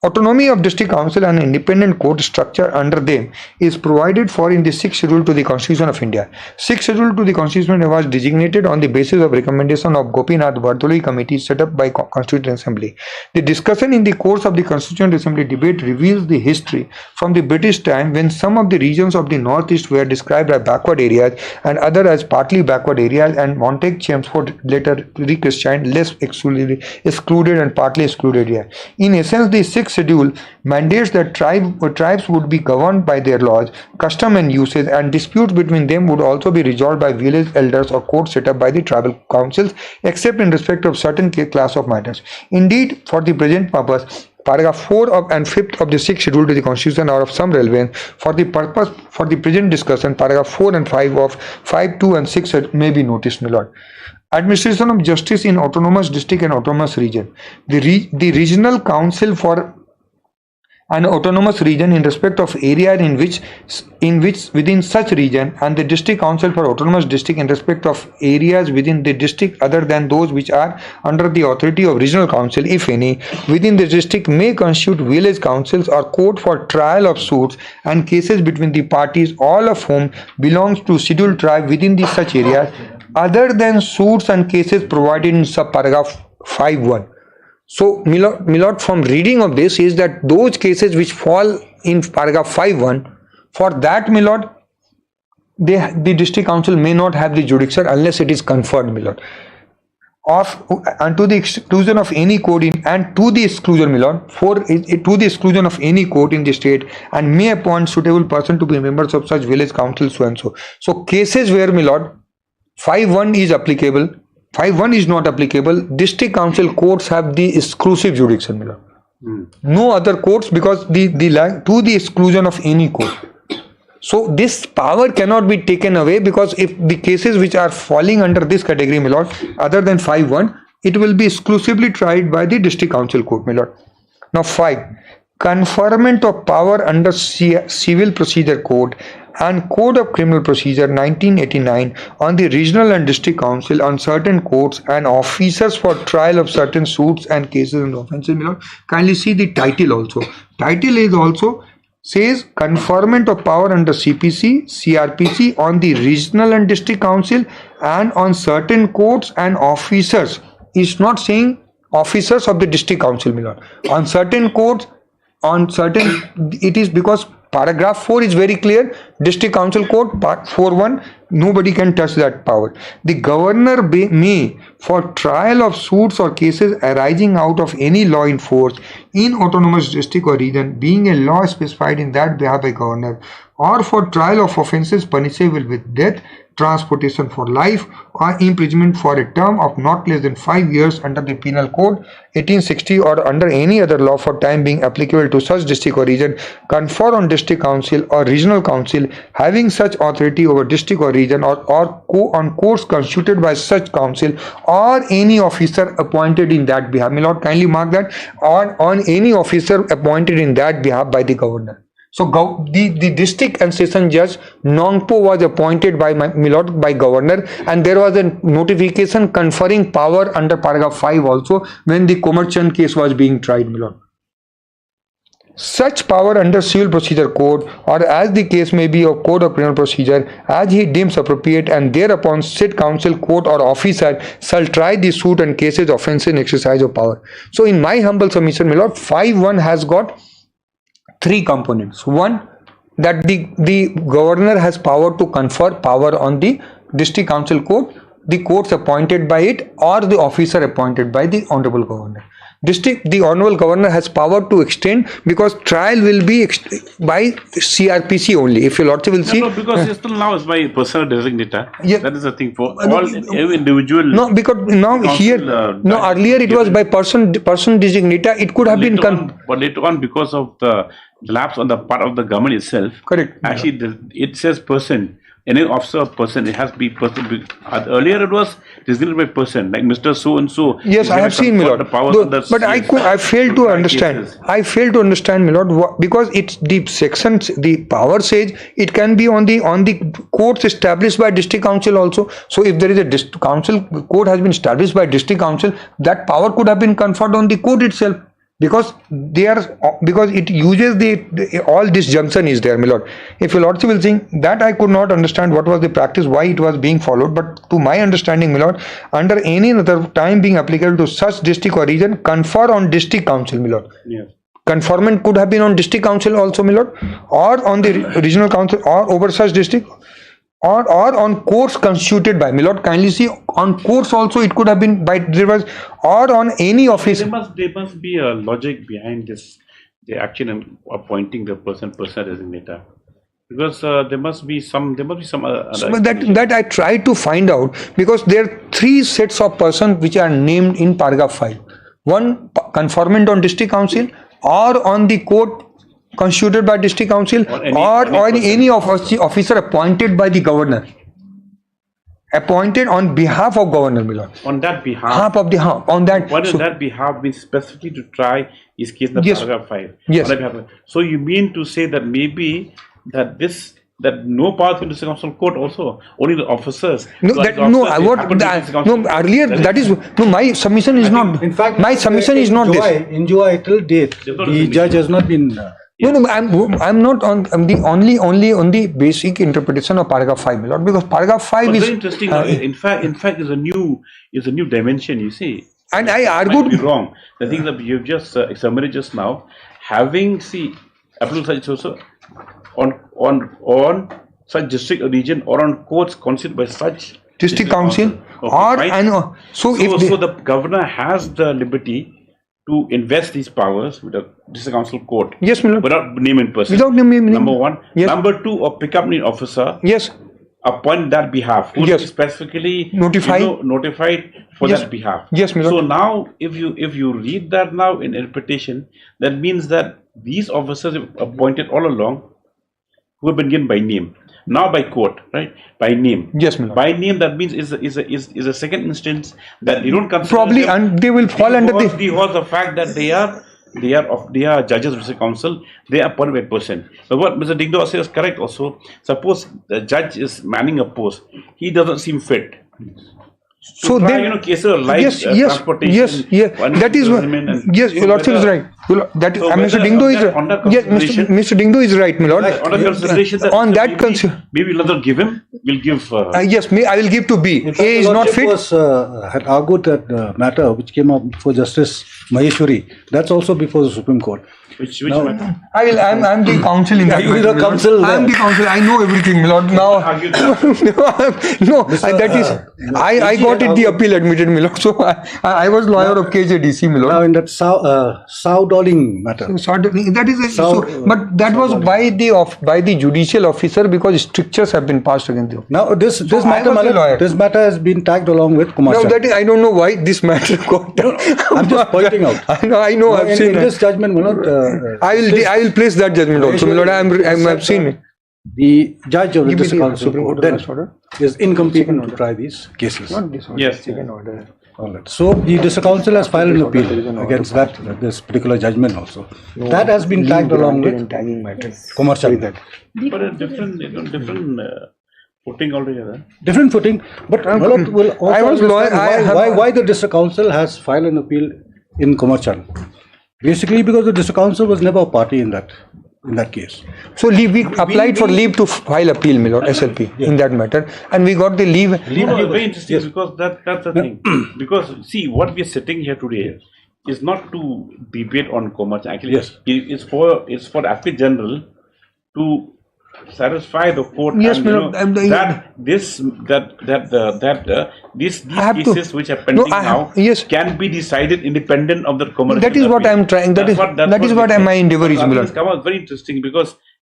Autonomy of district council and independent court structure under them is provided for in the 6th schedule to the Constitution of India. 6th schedule to the Constitution was designated on the basis of recommendation of Gopinath Bartoloi committee set up by Constituent Assembly. The discussion in the course of the Constituent Assembly debate reveals the history from the British time, when some of the regions of the northeast were described as backward areas and other as partly backward areas, and Montague Chelmsford later rechristened less excluded and partly excluded areas. In essence, the 6th schedule mandates that tribes would be governed by their laws, custom and uses, and disputes between them would also be resolved by village elders or courts set up by the tribal councils, except in respect of certain class of matters. Indeed, for the present purpose, paragraph 4 and 5 of the 6th schedule to the Constitution are of some relevance. For the purpose for the present discussion, paragraph 4 and 5 of 5, 2 and 6 may be noticed, my lord. Administration of justice in autonomous district and autonomous region. The regional council for an autonomous region in respect of area in which within such region, and the district council for autonomous district in respect of areas within the district other than those which are under the authority of regional council, if any, within the district, may constitute village councils or court for trial of suits and cases between the parties, all of whom belongs to scheduled tribe within the such areas, other than suits and cases provided in subparagraph 5.1. So, my lord, from reading of this is that those cases which fall in paragraph 5.1, for that, my lord, the district council may not have the jurisdiction unless it is conferred, my lord, and to the exclusion of any court to the exclusion, my lord, to the exclusion of any court in the state, and may appoint suitable person to be members of such village council, so and so. So, cases where, my lord, 5.1 is applicable, 5.1 is not applicable, district council courts have the exclusive jurisdiction, my lord. No other courts, because to the exclusion of any court. So this power cannot be taken away, because if the cases which are falling under this category, my lord, other than 5.1, it will be exclusively tried by the district council court, my lord. Now 5. Conferment of power under Civil Procedure Code and Code of Criminal Procedure 1989 on the regional and district council, on certain courts and officers for trial of certain suits and cases and offences. Kindly see the title also. Title is also says conferment of power under CPC, CRPC on the regional and district council and on certain courts and officers. It's not saying officers of the district council, my lord. On certain courts, on certain, it is because paragraph 4 is very clear. District council court, part 4.1, nobody can touch that power. The governor may, for trial of suits or cases arising out of any law in force in autonomous district or region, being a law specified in that behalf by governor, or for trial of offences punishable with death, transportation for life, or imprisonment for a term of not less than 5 years under the Penal Code 1860 or under any other law for time being applicable to such district or region, confer on district council or regional council having such authority over district or region, or on courts constituted by such council or any officer appointed in that behalf. My lord, kindly mark that, on any officer appointed in that behalf by the governor. So the district and session judge Nongpo was appointed by my lord by governor, and there was a notification conferring power under paragraph 5 also when the Komarchand case was being tried, my lord. Such power under Civil Procedure Code, or as the case may be of Code of Criminal Procedure, as he deems appropriate, and thereupon said council, court or officer shall try the suit and cases offences in exercise of power. So in my humble submission, my lord, 5.1 has got 3 components. One, that the governor has power to confer power on the district council court, the courts appointed by it, or the officer appointed by the honorable governor. the Honorable Governor has power to extend, because trial will be by CRPC only. If your Lordship will see. No, because still now is my personal designator. Yeah. That is the thing for all individual. No, because now here, no, earlier it was by person designator. It could have been but later on, because of the lapse on the part of the government itself. Correct. Actually, it says person. Any officer or person, it has to be person. Earlier it was designated by person, like Mr. So and so. Yes, I have seen, my lord. But I failed to understand. I failed to understand, my lord, because it's the sections, the power says it can be on the courts established by district council also. So if there is a district council, court has been established by district council, that power could have been conferred on the court itself. Because it uses all disjunction is there, my lord. If your lordship will think that, I could not understand what was the practice, why it was being followed. But to my understanding, my lord, under any other time being applicable to such district or region, confer on district council, my lord. Yes. Conferment could have been on district council also, my lord, or on the regional council, or over such district, or on courts constituted by, my lord, kindly see, on courts also it could have been by rivers, or on any office. There must be a logic behind this, the action appointing the person designator, because there must be some other. So that I tried to find out, because there are 3 sets of persons which are named in paragraph 5. One, conferment on district council, or on the court constituted by district council, or any officer appointed by the governor, appointed on behalf of governor, my lord. On that behalf. On that. What does that behalf mean specifically to try his case in the paragraph 5? Yes. So you mean to say that maybe that no power in the district council court also, only the officers. Earlier that is my submission is not. In fact, my submission is not this. In July till date, the judge has not been. No, I'm not on. I'm the only on the basic interpretation of paragraph 5, my lord, because paragraph 5 is very interesting. In fact, is a new dimension. You see, and I argued. Might be wrong. The thing that you've just summarized just now, having applicable also on such district or region, or on courts constituted by such district council, so the governor has the liberty to invest these powers with a district council court. Yes, my lord. Without naming person. Without naming. Number 1. Yes. Number 2, a pick-up officer. Yes. Upon that behalf, who is specifically notified for that behalf. Yes, my lord. So now, if you read that now in interpretation, that means that these officers appointed all along, who have been given by name, now by court, right? By name. Yes, my lord. By name, that means is a second instance that you don't consider probably, and they will fall under the fact that they are judges of the council. They are appointed by person. But what Mr. Digdo says is correct also. Suppose the judge is manning a post, he doesn't seem fit. So then, cases of life, transportation. Yes. That is what. Yes, your lordship is right. That is, Mr. Dingdo is right. Yes, Mr. Dingdo is right, my lord. On consideration on that consideration, maybe we'll not give him. We'll give. Yes, I will give to B. A is not fit. Had argued that matter which came up before Justice Maheshwari. That's also before the Supreme Court. Which matter? I'm the counsel in that. You are the counsel. I'm the counsel. I know everything, my lord. Now, that is. I got it the appeal admitted, my lord. So I was lawyer of KJDC, my lord. Now in that sow-dolling matter. That is but that was by the judicial officer, because strictures have been passed against them. Now this matter has been tagged along with Kumar. Now that is, I don't know why this matter got. I'm just pointing out. I know. I've seen this judgment, my lord. I will place that judgment also, my lord. I've seen it. The judge of the District Council Court then is incompetent to try these cases. Yes. All right. So the District Council has filed an appeal against this particular judgment also. That has been tagged along with commercial. But a different footing altogether. Different footing, but will also why the District Council has filed an appeal in commercial. Basically, because the District Council was never a party in that case. So we applied for leave to file appeal, my lord, SLP, in that matter, and we got the leave. Very interesting, because that's the thing. Because see, what we are sitting here today is not to debate on commerce. Actually, it's for Advocate General to satisfy the court. Yes, and, these cases which are pending now can be decided independent of the commercial. That is what I am trying. That is what my endeavor is. It's come out very interesting because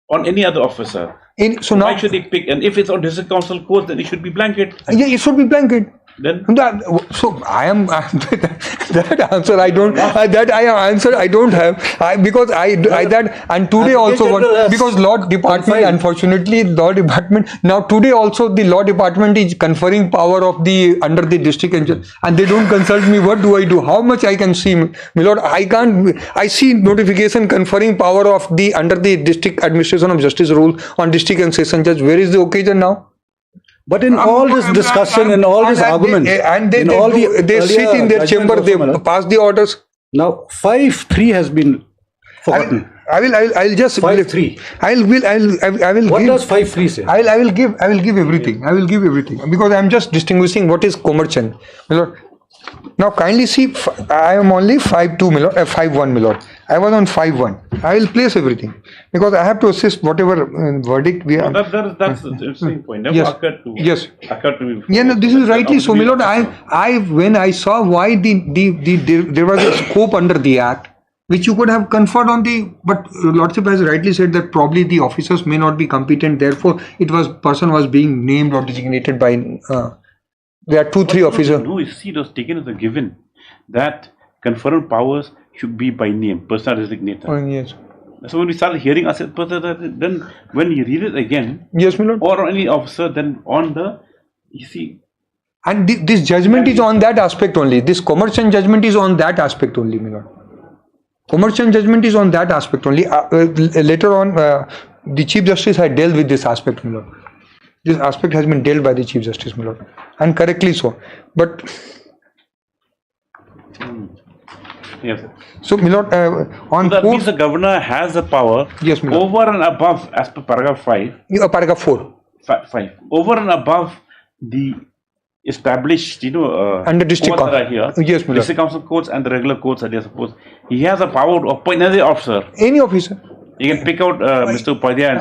on any other officer, so now why should they pick? And if it's on district council court, then it should be blanket. Yeah, it should be blanket. Then so I am that answer I don't have because I that and today also because law department, unfortunately law department now today also the law department is conferring power of the under the district and they don't consult me. What do I do? How much I can see, my lord? I see notification conferring power of the under the district administration of justice rule on district and session judge. Where is the occasion now? But in all this discussion and all this argument, they sit in their chamber, they pass the orders. Now 5-3 has been forgotten. I'll just 5-3. I will. What does 5-3 say? I will give everything. I will give everything because I am just distinguishing what is commercial. Now kindly see, I am only 5-2, my lord, 5-1, my lord. I was on 5-1. I will place everything because I have to assist whatever verdict we have. That's the interesting point. Never occurred to me before. Yeah, no, this is rightly so, my lord. I when I saw why there was a scope under the act which you could have conferred on the, but Lordship has rightly said that probably the officers may not be competent. Therefore, person was being named or designated by. There are 2-3 officers. No, you see, it was taken as a given that conferred powers should be by name, personal designator. Oh, yes. So when we started hearing, I said, then when you read it again, yes, my lord, or any officer, then on the, you see. And this judgment is on that aspect only. This commercial judgment is on that aspect only, my lord. Commercial judgment is on that aspect only. Later on, the Chief Justice had dealt with this aspect, my lord. This aspect has been dealt by the Chief Justice, my lord, and correctly so. But yes. So, my lord, on so that means the governor has the power. Yes, my lord. Over and above, as per paragraph 5. Paragraph 4. 5. Over and above the established, under district courts that are here. Yes, my lord. District council courts and the regular courts that they are supposed. He has the power to appoint any officer. Any officer. You can pick out Mr. Upadhyay and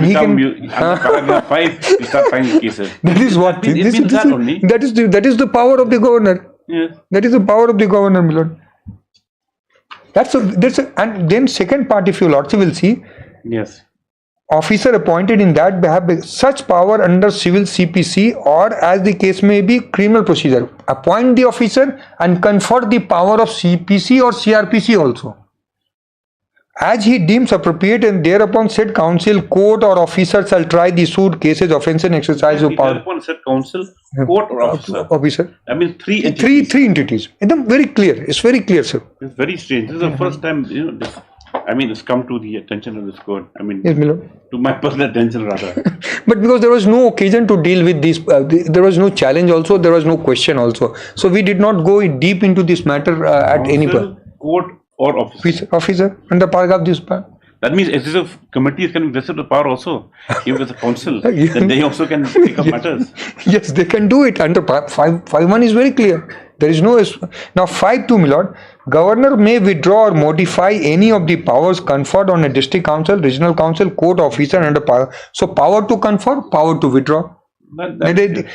he can. Paragraph 5, you start finding cases. That is what. That is the power of the governor. Yes. That is the power of the governor, my lord. And then second part, if your lordship will see. Yes. Officer appointed in that have such power under civil CPC or as the case may be criminal procedure. Appoint the officer and confer the power of CPC or CRPC also. As he deems appropriate, and thereupon said council, court or officer shall try the suit, cases, offence and exercise of power. Thereupon said council, court or officer. Officer. I mean three entities. Three entities. It's very clear. It's very clear, sir. It's very strange. This is the first time this. I mean, it's come to the attention of this court. I mean, yes, my lord. To my personal attention rather. But because there was no occasion to deal with this, there was no challenge also, there was no question also. So we did not go deep into this matter at any point. Court or officer. Officer under paragraph this part. That means executive committees can visit the power also. If it's a council, then they also can pick up matters. Yes, they can do it under 5.1 is very clear. There is no now 5.2, my lord. Governor may withdraw or modify any of the powers conferred on a district council, regional council, court officer under power. So power to confer, power to withdraw.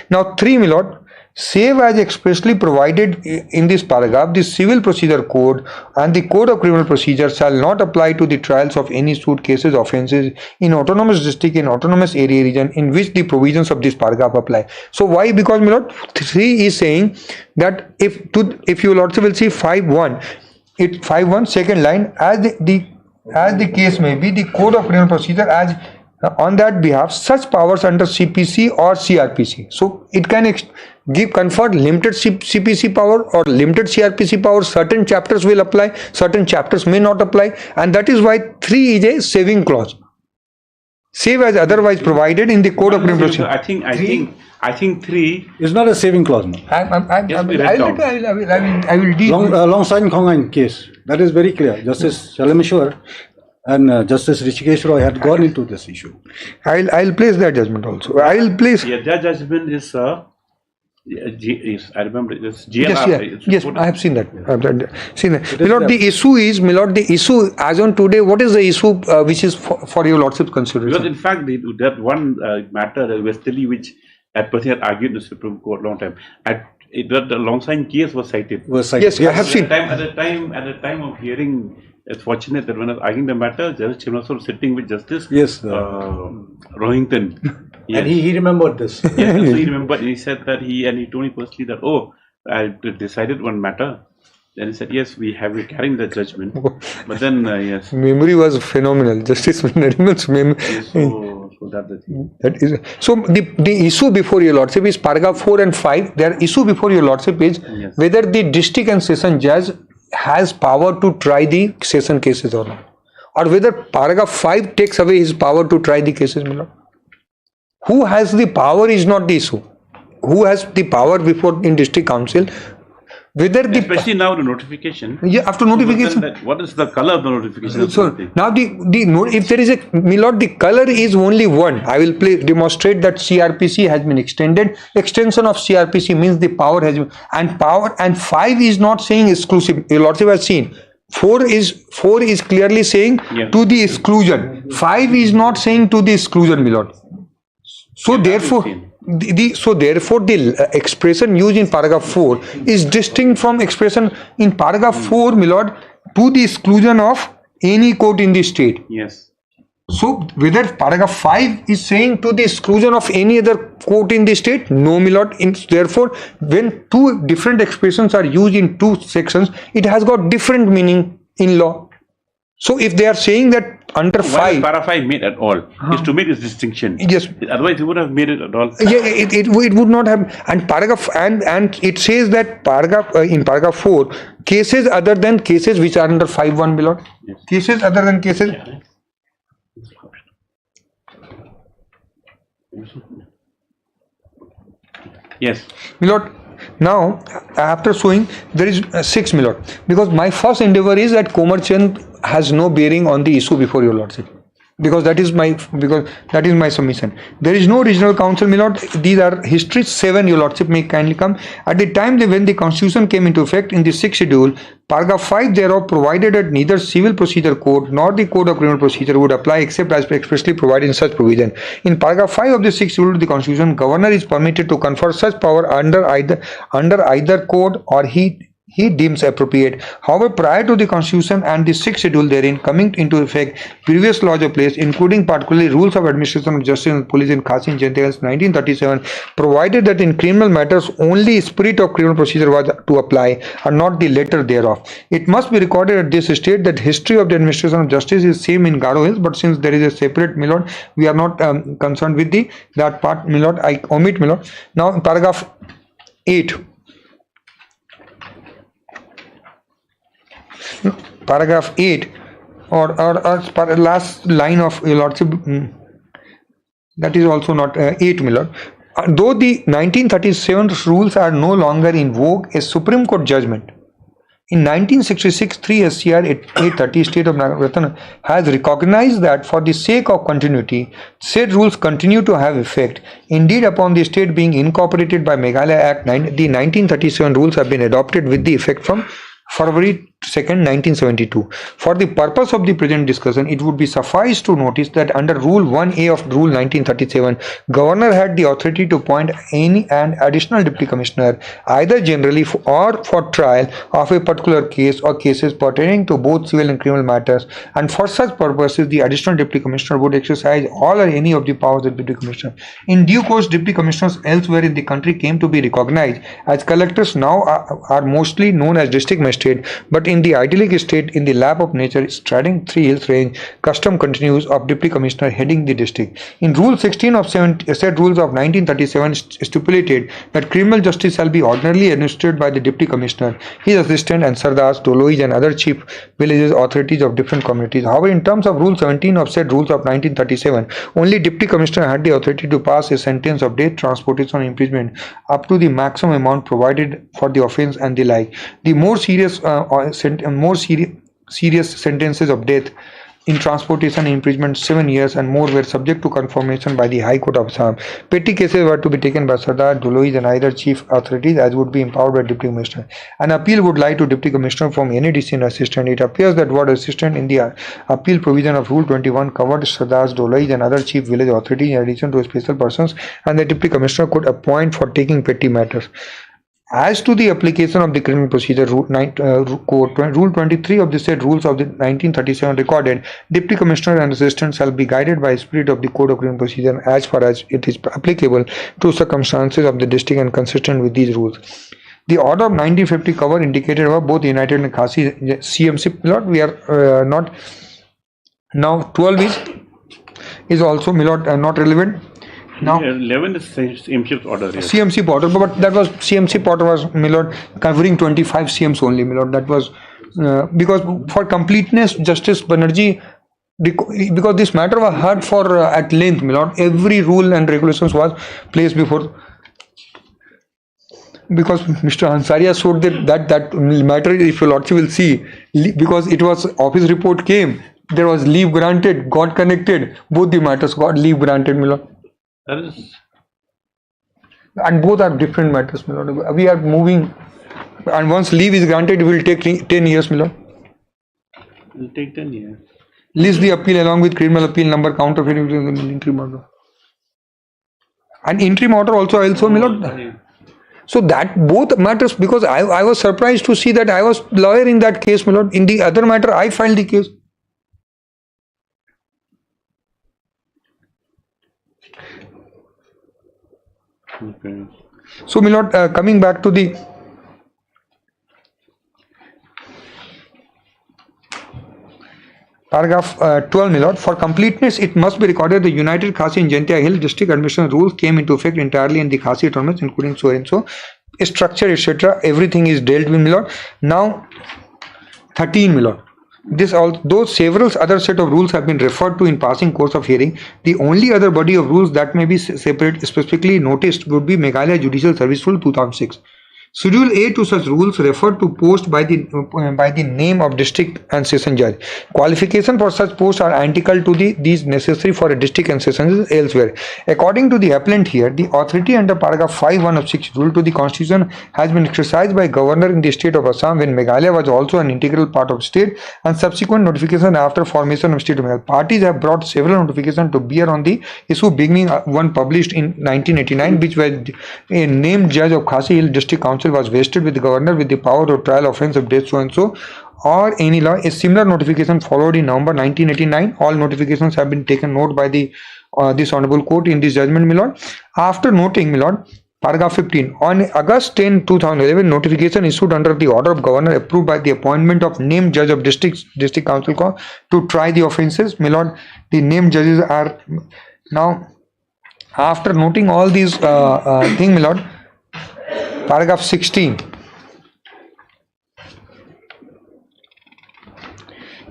Now 3, my lord. Save as expressly provided in this paragraph, the Civil Procedure Code and the Code of Criminal Procedure shall not apply to the trials of any suit cases, offences in autonomous district, in autonomous area region in which the provisions of this paragraph apply. So why? Because, my lord, 3 is saying that if you lordship will see 5.1, it 5.1 second line as the case may be, the Code of Criminal Procedure as on that behalf such powers under CPC or CRPC. So it can confer limited CPC power or limited CRPC power. Certain chapters will apply, certain chapters may not apply, and that is why 3 is a saving clause. Save as otherwise provided in the Code of Criminal Procedure. I think 3 is not a saving clause. No. I will deal. Alongside Kongan case, that is very clear. Justice Shalameshwar and Justice Rishikesh Roy had gone into this issue. I'll place that judgment also. I'll place. Yeah, that judgment is Yes, I remember this GLR. Yes, yeah. Yes, I have seen that. Seen that. My lord, the issue is, my lord, the issue as on today, what is the issue which is for your lordship's consideration? Because in fact, that one matter, Westerly, which at person had argued in the Supreme Court long time, the long-sign case was cited. Yes, I have seen. At the time of hearing, it's fortunate that when I was arguing the matter, Justice Chimnasur was sitting with Justice Rohington. Yes. And he remembered this. Yes, so he remembered. He said that he told me personally that, I decided one matter. Then he said, yes, we have carrying the judgment. But then, yes. Memory was phenomenal. Justice Nariman's memory. Yes, so that's the thing. That is, so the issue before your lordship is paragraph 4 and 5. Their issue before your lordship is whether the district and session judge has power to try the session cases or not. Or whether paragraph 5 takes away his power to try the cases, my lord. Who has the power is not the issue. Who has the power before in district council? Whether the especially now the notification. Yeah, after notification. What is the color of the notification? So now if there is a, my lord, the color is only one. I will demonstrate that CRPC has been extended. Extension of CRPC means the power has been, and 5 is not saying exclusive. Your lordship has seen. 4 is clearly saying to the exclusion. 5 is not saying to the exclusion, my lord. So therefore, the expression used in paragraph 4 is distinct from expression in paragraph 4, my lord, to the exclusion of any court in the state. Yes. So whether paragraph 5 is saying to the exclusion of any other court in the state? No, my lord. Therefore, when two different expressions are used in two sections, it has got different meaning in law. So if they are saying that under 5, paragraph 5 made at all is to make this distinction. Yes. Otherwise, you would have made it at all. Yeah, it would not have. And paragraph and it says that in paragraph 4, cases other than cases which are under 5(1), my lord. Yes. Cases other than cases. Yes. My lord. Now, after showing, there is 6, my lord, because my first endeavor is that Komarchand has no bearing on the issue before your lordship, because that is my submission. There is no regional council, my lord. These are history 7. Your lordship may kindly come. At the time when the constitution came into effect in the 6th schedule, paragraph 5 thereof provided that neither civil procedure code nor the code of criminal procedure would apply except as expressly provided in such provision. In paragraph 5 of the 6th schedule of the constitution, governor is permitted to confer such power under either code or he deems appropriate. However, prior to the constitution and the 6th schedule therein coming into effect, previous laws of place, including particularly rules of administration of justice and police in Khasi and Gentiles 1937, provided that in criminal matters only spirit of criminal procedure was to apply and not the letter thereof. It must be recorded at this state that history of the administration of justice is same in Garo Hills, but since there is a separate, my lord, we are not concerned with that part, my lord. I omit, my lord. Now in paragraph 8. Paragraph 8 or last line of your lordship, that is also not 8, my lord. Though the 1937 rules are no longer in vogue, a Supreme Court judgment in 1966 3 SCR 830 State of Nagaratana has recognized that for the sake of continuity, said rules continue to have effect. Indeed, upon the state being incorporated by Meghalaya Act, the 1937 rules have been adopted with the effect from February 2nd, 1972. For the purpose of the present discussion, it would be suffice to notice that under Rule 1A of Rule 1937, Governor had the authority to appoint any and additional Deputy Commissioner, either generally or for trial of a particular case or cases pertaining to both civil and criminal matters, and for such purposes, the additional Deputy Commissioner would exercise all or any of the powers of the Deputy Commissioner. In due course, Deputy Commissioners elsewhere in the country came to be recognized as collectors. Now are mostly known as district magistrate, but in the idyllic state in the lap of nature striding 3 hills range, custom continues of Deputy Commissioner heading the district. In Rule 16 of said rules of 1937 stipulated that criminal justice shall be ordinarily administered by the Deputy Commissioner, his assistant and Sardars, Dolois and other chief villages authorities of different communities. However, in terms of Rule 17 of said rules of 1937, only Deputy Commissioner had the authority to pass a sentence of death, transportation, or imprisonment up to the maximum amount provided for the offence and the like. The more serious sentences of death in transportation imprisonment 7 years and more were subject to confirmation by the High Court of Assam. Petty cases were to be taken by Sardar, Dolois and either chief authorities as would be empowered by Deputy Commissioner. An appeal would lie to Deputy Commissioner from any decision assistant. It appears that word assistant in the appeal provision of Rule 21 covered Sardars, Dolois and other chief village authorities in addition to special persons, and the Deputy Commissioner could appoint for taking petty matters. As to the application of the criminal procedure Rule 23 of the said rules of the 1937 recorded, Deputy Commissioner and Assistant shall be guided by spirit of the Code of Criminal Procedure as far as it is applicable to circumstances of the district and consistent with these rules. The order of 1950 cover indicated above both United and Khasi CMC Milord. We are not now 12 is also Milord not relevant. Now 11 is CMC order. Yes. CMC order, but that was CMC order was Milord covering 25 CMs only, Milord. That was because for completeness, Justice Banerjee, because this matter was heard for at length, Milord. Every rule and regulations was placed before. Because Mr. Hansaria showed that matter, if your lordship will see, because it was office report came, there was leave granted, got connected, both the matters got leave granted, Milord. That is, and both are different matters, Milord. We are moving, and once leave is granted, it will take 10 years, Milord. It will take 10 years. List the appeal along with criminal appeal number, counterfeit interim order. And interim order also, Milord. So that both matters, because I was surprised to see that I was lawyer in that case, Milord. In the other matter, I filed the case. Okay. So, Milord, coming back to the paragraph 12, Milord, for completeness, it must be recorded the United Khasi and Jaintia Hill district admission rules came into effect entirely in the Khasi autonomous, including so and so, structure, etc. Everything is dealt with, Milord. Now, 13, Milord. Though several other set of rules have been referred to in passing course of hearing, the only other body of rules that may be specifically noticed would be Meghalaya Judicial Service Rule 2006. Schedule A to such rules refer to post by the name of district and session judge. Qualification for such posts are identical to these necessary for a district and session judge elsewhere. According to the appellant here, the authority under paragraph 5(1) of 6 rule to the constitution has been exercised by governor in the state of Assam when Meghalaya was also an integral part of state, and subsequent notification after formation of state of Meghalaya. Parties have brought several notifications to bear on the issue, beginning one published in 1989, which was a named judge of Khasi Hill District Council was vested with the governor with the power to trial offence of death so and so or any law. A similar notification followed in November 1989. All notifications have been taken note by the this honorable court in this judgment, Milord. After noting, Milord, paragraph 15, on August 10, 2011, notification issued under the order of governor approved by the appointment of named judge of district council to try the offences, Milord. The named judges are now, after noting all these things, Milord, paragraph 16.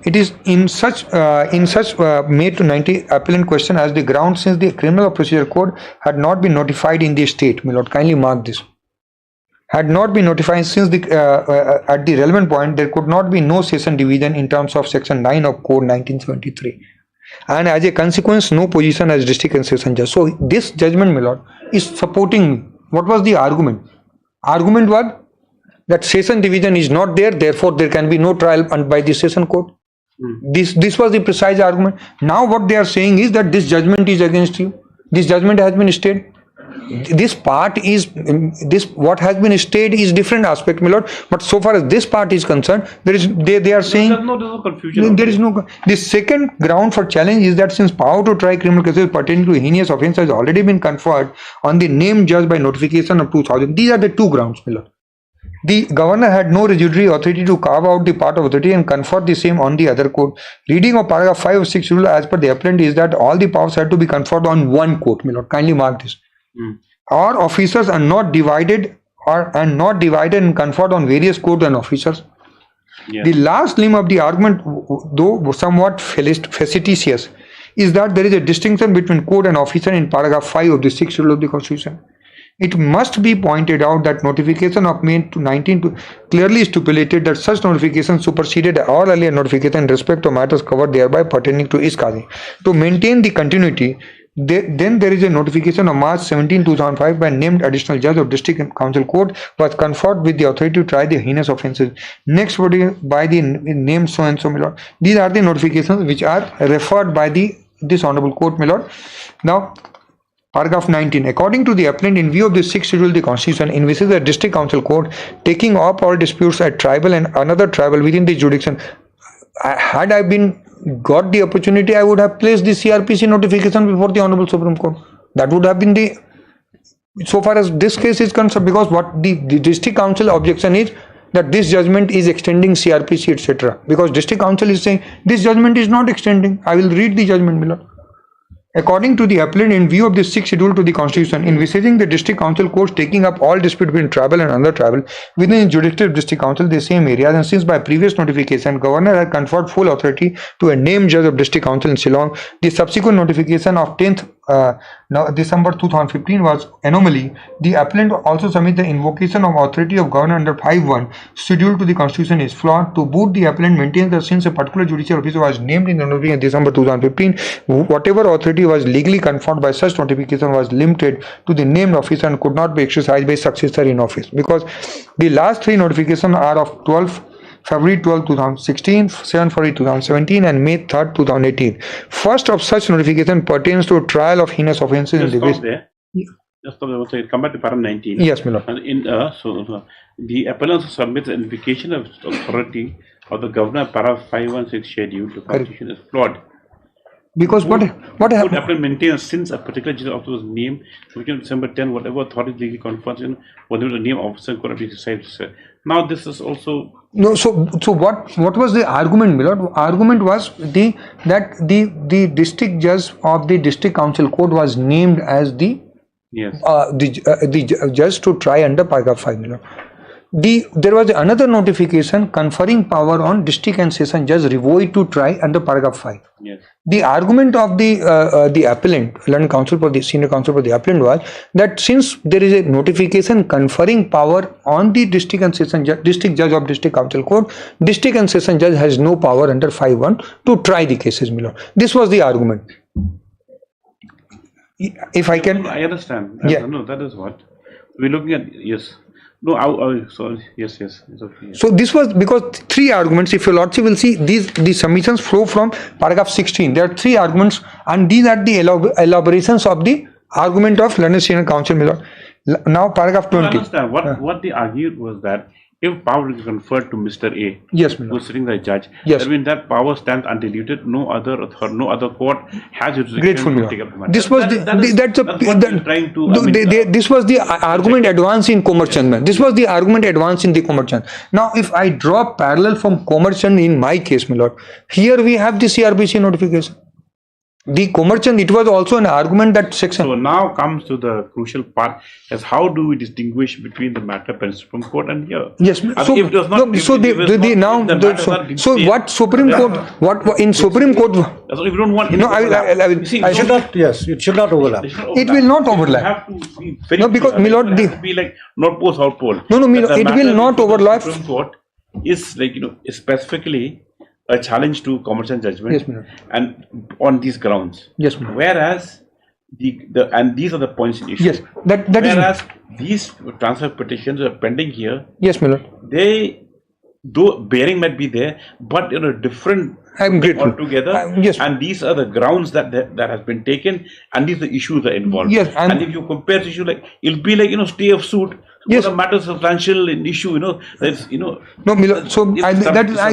It is in such May to 90 appellant question as the ground since the criminal procedure code had not been notified in the state. Milord, kindly mark this. Had not been notified since the at the relevant point there could not be no session division in terms of section 9 of code 1973. And as a consequence, no position as district and session judge. So this judgment, Milord, is supporting me. What was the argument? Argument was that session division is not there, therefore there can be no trial by the session court. This was the precise argument. Now what they are saying is that this judgment is against you. This judgment has been stayed. This part is what has been stayed is different aspect, Milord. But so far as this part is concerned, they are saying there's no confusion. There is no. The second ground for challenge is that since power to try criminal cases pertaining to heinous offence has already been conferred on the named judge by notification of 2000. These are the two grounds, Milord. The governor had no residuary authority to carve out the part of authority and confer the same on the other court. Reading of paragraph 5 of 6 rule as per the appellant is that all the powers had to be conferred on one court, Milord. Kindly mark this. Our officers are not divided and conferred on various courts and officers. The last limb of the argument, though somewhat facetious, is that there is a distinction between court and officer in paragraph 5 of the 6th rule of the Constitution. It must be pointed out that notification of May 19 clearly stipulated that such notification superseded all earlier notification in respect to matters covered thereby pertaining to is causing. To maintain the continuity, then there is a notification of March 17, 2005 by named additional judge of District Council Court was conferred with the authority to try the heinous offences. Next by the name so and so, my lord. These are the notifications which are referred by this honourable court, my lord. Now, paragraph 19. According to the appellant, in view of the 6th schedule of the Constitution, in which the District Council Court taking up all disputes at tribal and another tribal within the jurisdiction, had I been got the opportunity, I would have placed the CRPC notification before the Honorable Supreme Court. That would have been the, so far as this case is concerned, because what the District Council objection is that this judgment is extending CRPC, etc. Because District Council is saying this judgment is not extending. I will read the judgment below. According to the appellant, in view of the 6th schedule to the Constitution, envisaging the District Council courts taking up all dispute between tribal and other tribal within the jurisdiction of District Council, the same areas, and since by previous notification, Governor had conferred full authority to a named judge of District Council in Shillong, the subsequent notification of 10th December 2015 was anomaly. The appellant also submit the invocation of authority of Governor under 5.1 schedule to the Constitution is flawed. To boot, the appellant maintains that since a particular judicial officer was named in the notification in December 2015, whatever authority was legally conferred by such notification was limited to the named officer and could not be exercised by successor in office, because the last three notifications are of February 12, 2016, 7 February 2017 and May 3, 2018. First of such notification pertains to trial of heinous offences in the Just stop there. Come back to paragraph 19. Yes, my lord. And the appellant submits an invocation of authority of the governor, paragraph 516 schedule to Constitution is flawed. Because what happened? Appellant maintains since a particular judicial officer was named, December 10, whatever authority legally confers in, whatever the name officer could have been decided. Now this is also no. So what was the argument, my lord? Argument was that the district judge of the District Council Court was named as the judge to try under paragraph 5, my lord. There was another notification conferring power on district and session judge revoked to try under paragraph 5. Yes. The argument of the appellant, learned counsel for the senior counsel for the appellant, was that since there is a notification conferring power on the district and session judge, district judge of District Council Court, district and session judge has no power under 5.1 to try the cases, my lord. This was the argument. If I can, I understand. Yeah. No, that is what we're looking at. Yes. No, sorry. Yes. It's okay. So this was because three arguments. If your lordship will see, these submissions flow from paragraph 16. There are three arguments, and these are the elaborations of the argument of learned senior counsel. Now paragraph 20. I understand. What they argued was that if power is conferred to Mr. A, yes, who is sitting the judge, yes, that means that power stands undiluted. No other court has jurisdiction to take up the matter. This was this was the argument advanced in Komarchand. This was the argument advanced in the Komarchand. Now, if I draw parallel from Komarchand in my case, my lord, here we have the CRPC notification. The Komarchand, it was also an argument that section. So now comes to the crucial part: is how do we distinguish between the matter by Supreme Court and here? Yes. So if it does not, what Supreme Court? What in Supreme Court? So if you don't want, no, I should not. Yes, it should not overlap. It will not overlap. You have to be very no, because my lord, it be like North Pole, South Pole. No, it will not overlap. Supreme Court is like specifically a challenge to Commercial judgment, yes, and on these grounds. Yes, whereas and these are the points in issue. Yes, that whereas these transfer petitions are pending here. Yes, my lord. Though bearing might be there, but in a different altogether. Yes. And these are the grounds that has been taken, and these are the issues that are involved. Yes, and if you compare the issue, like it'll be like stay of suit. Yes, the matter substantial in issue. That's No, so I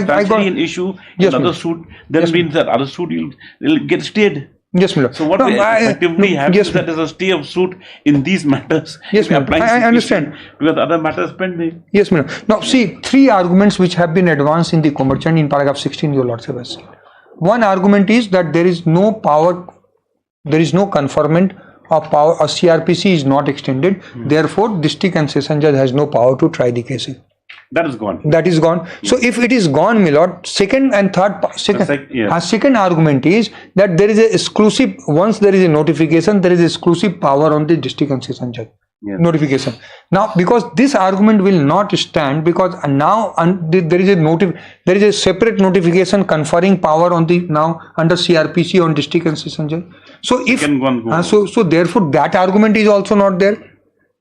got an issue. Yes, another suit. That means that other suit will get stayed. Yes, my lord. So what we effectively have is that there's a stay of suit in these matters. Yes, I understand. Because other matters pending. Yes, my lord. Now, see, three arguments which have been advanced in the Komarchand in paragraph 16, your lordship has said. One argument is that there is no power, there is no conferment of power, a CRPC is not extended. Therefore, district and session judge has no power to try the cases. That is gone. That is gone. So if it is gone, my lord, second argument is that there is a exclusive, once there is a notification, there is exclusive power on the district and session judge. notification. Now, because this argument will not stand, because now there is a separate notification conferring power on the now under CRPC on district and session judge. So if so therefore that argument is also not there.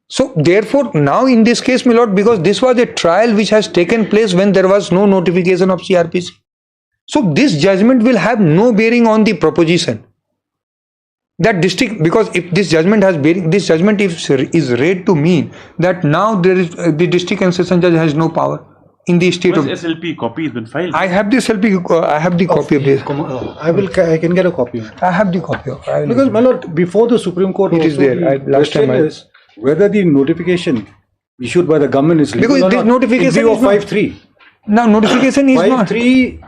So therefore now in this case, my lord, because this was a trial which has taken place when there was no notification of CRPC. So this judgment will have no bearing on the proposition that district, because if this judgment has bearing, this judgment is read to mean that now there is the district and session judge has no power in the state of SLP copy has been filed. I have the SLP. I have the copy of this. I can get a copy. I have the copy of it. Because, my lord, before the Supreme Court, it is there. Last time is whether the notification issued by the government is legal, because this notification is 5.3. Now notification is not 5.3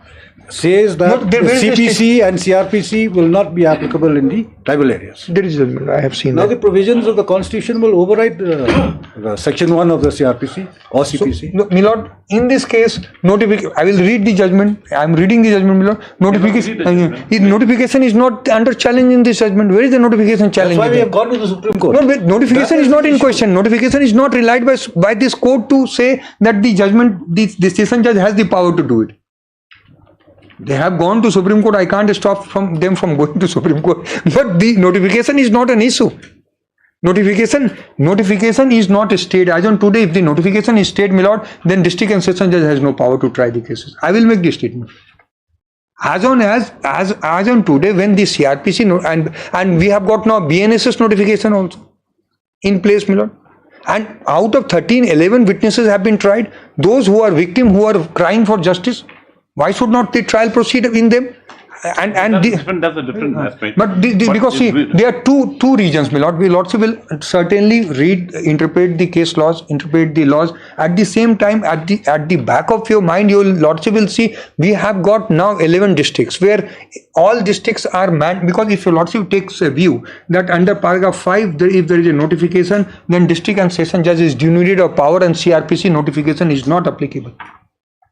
says that the CPC and CRPC will not be applicable in the tribal areas. There is judgment. I have seen now that. The provisions of the Constitution will override the Section 1 of the CRPC or CPC. So, my lord, in this case, notification. I will read the judgment. I am reading the judgment, my lord. Notification. Notification is not under challenge in this judgment. Where is the notification challenge? That's why we have gone to the Supreme Court. No, notification is not in question. Notification is not relied by this court to say that the judgment, the session judge has the power to do it. They have gone to Supreme Court. I can't stop them from going to Supreme Court. But the notification is not an issue. Notification is not a state. As on today, if the notification is state, my lord, then district and session judge has no power to try the cases. I will make this statement. As on today, when the CRPC and we have got now BNSS notification also in place, my lord. And out of 11 witnesses have been tried. Those who are victim, who are crying for justice. Why should not the trial proceed in them? And that's a different aspect. But because see, there are two regions, my lord. We lordship will certainly interpret the case laws, interpret the laws. At the same time, at the back of your mind, your lordship will see we have got now 11 districts where all districts are manned. Because if your lordship takes a view that under paragraph 5, if there is a notification, then district and session judge is denuded of power and CRPC notification is not applicable.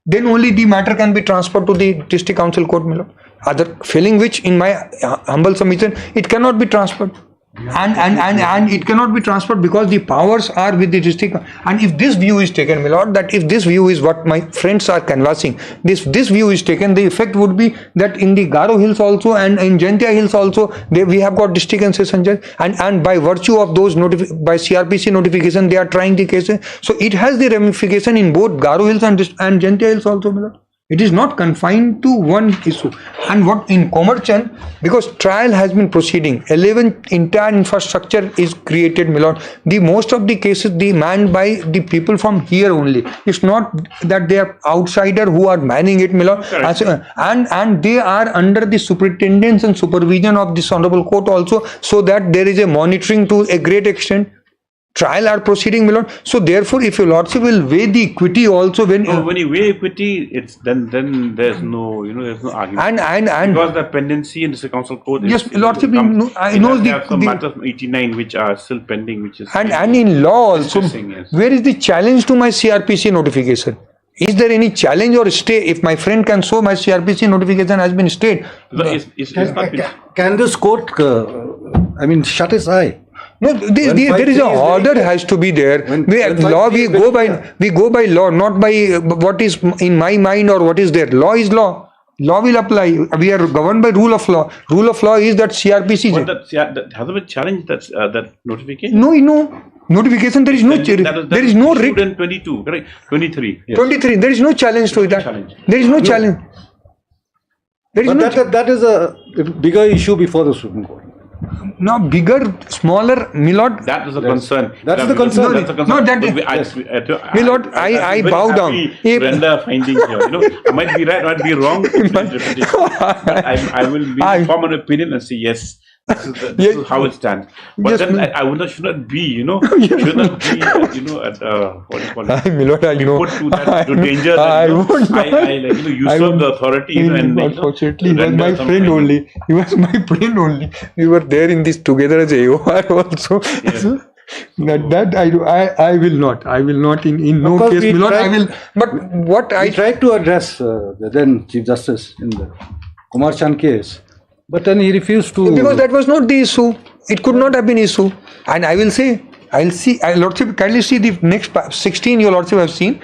Then only the matter can be transferred to the district council court, my lord. Other failing which, in my humble submission, it cannot be transferred. And it cannot be transferred because the powers are with the district. And if this view is taken, my lord, that if this view is what my friends are canvassing, this view is taken, the effect would be that in the Garo Hills also and in Jaintia Hills also, we have got district and session judge, and by virtue of those by CRPC notification, they are trying the cases. So it has the ramification in both Garo Hills and Jaintia Hills also, my lord. It is not confined to one issue. And what in Commercial, because trial has been proceeding, 11 entire infrastructure is created, my lord. The most of the cases they manned by the people from here only. It's not that they are outsider who are manning it, my lord. And they are under the superintendence and supervision of this honorable court also, so that there is a monitoring to a great extent. Trial are proceeding, my lord. So therefore, if your lordship will weigh the equity also, when you weigh equity, it's then there's no there's no argument. And because the pendency in the council court. Yes, lordship knows the matters 89 which are still pending, which is and in law also. Yes. Where is the challenge to my CRPC notification? Is there any challenge or stay? If my friend can show my CRPC notification has been stayed, can this court, shut its eye? No, there is a order has to be there. We go by law, not by what is in my mind or what is there. Law is law. Law will apply. We are governed by rule of law. Rule of law is that CRPC. But has there been challenge that notification? No. Notification, there is no there is no writ. 22, correct? 23. Yes. 23. There is no challenge to that. There is no challenge. That is a bigger issue before the Supreme Court. No, bigger, smaller, my lord. That is a concern. That's the concern. No, that is. My lord, I bow down. Render finding here. I might be right, might be wrong. But I will form an opinion and say yes. This is how it stands. But then I should not be, should not be, at what do you call it? My lord, I know. Put to danger. Usurp the authority. Unfortunately, he was my friend only. He was my friend only. We were there in this together as AOR also. Yes. That I will not. I will not in no case. I will. But what I tried to address the then Chief Justice in the Kumar Chand case. But then he refused to. Because that was not the issue. It could not have been issue. And I will say, I'll see. Lordship, kindly see the next 16. Your Lordship have seen.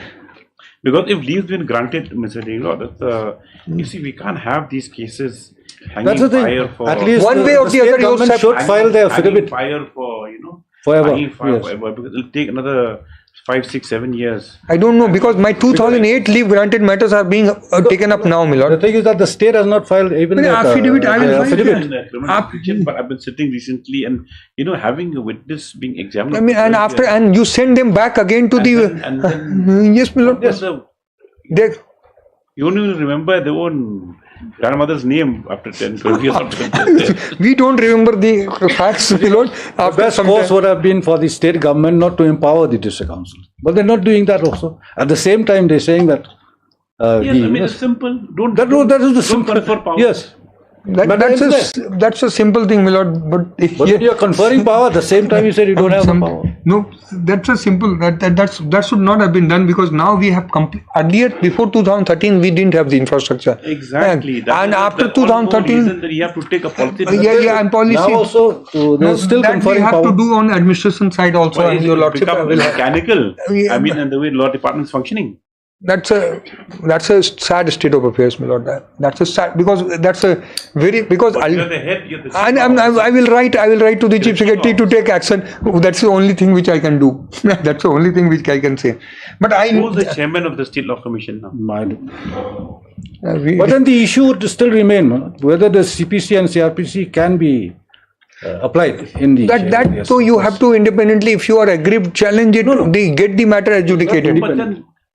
Because if leave has been granted, Mr. Dingo, you see, we can't have these cases hanging That's the thing. fire for At least one way or the state other, you government should file their hanging affidavit fire for, you know, forever. hanging fire Yes. forever, because it'll take another 5, 6, 7 years. I don't know because my 2008 leave granted matters are being taken up now, my lord. The thing is that the state has not filed even But that, affidavit, I will the file affidavit. In the criminal prosecution, but I've been sitting recently and, you know, having a witness being examined. I mean, and after, and you send them back again to and then yes, my lord. Yes, They, you don't even remember their own grandmother's name after 10, 20 years after. we don't remember the facts, my lord. The best course would have been for the state government not to empower the district council. But they're not doing that also. At the same time, they're saying that. Yes, I mean, it's simple. That is the simple. Confer power. Yes. that's a simple thing, my lord. But if you're conferring power at the same time, you said you don't have the power. No, that's a simple. That should not have been done because now we have earlier before 2013 we didn't have the infrastructure. Exactly. And after 2013, that you have to take a policy. and policy. Now also, there's still that we conferring have power. to do on administration side also. Well, and your lordship become will have. mechanical. I mean, and the way law department is functioning. That's a sad state of affairs, my lord. That's a sad because that's a very because You're the head. You're the I will write to the chief secretary to take action. That's the only thing which I can do. That's the only thing which I can say. But who's the chairman of the State Law Commission now? But then the issue would still remain whether the CPC and CRPC can be applied in the that so you have to independently, if you are aggrieved, challenge it. Get the matter adjudicated.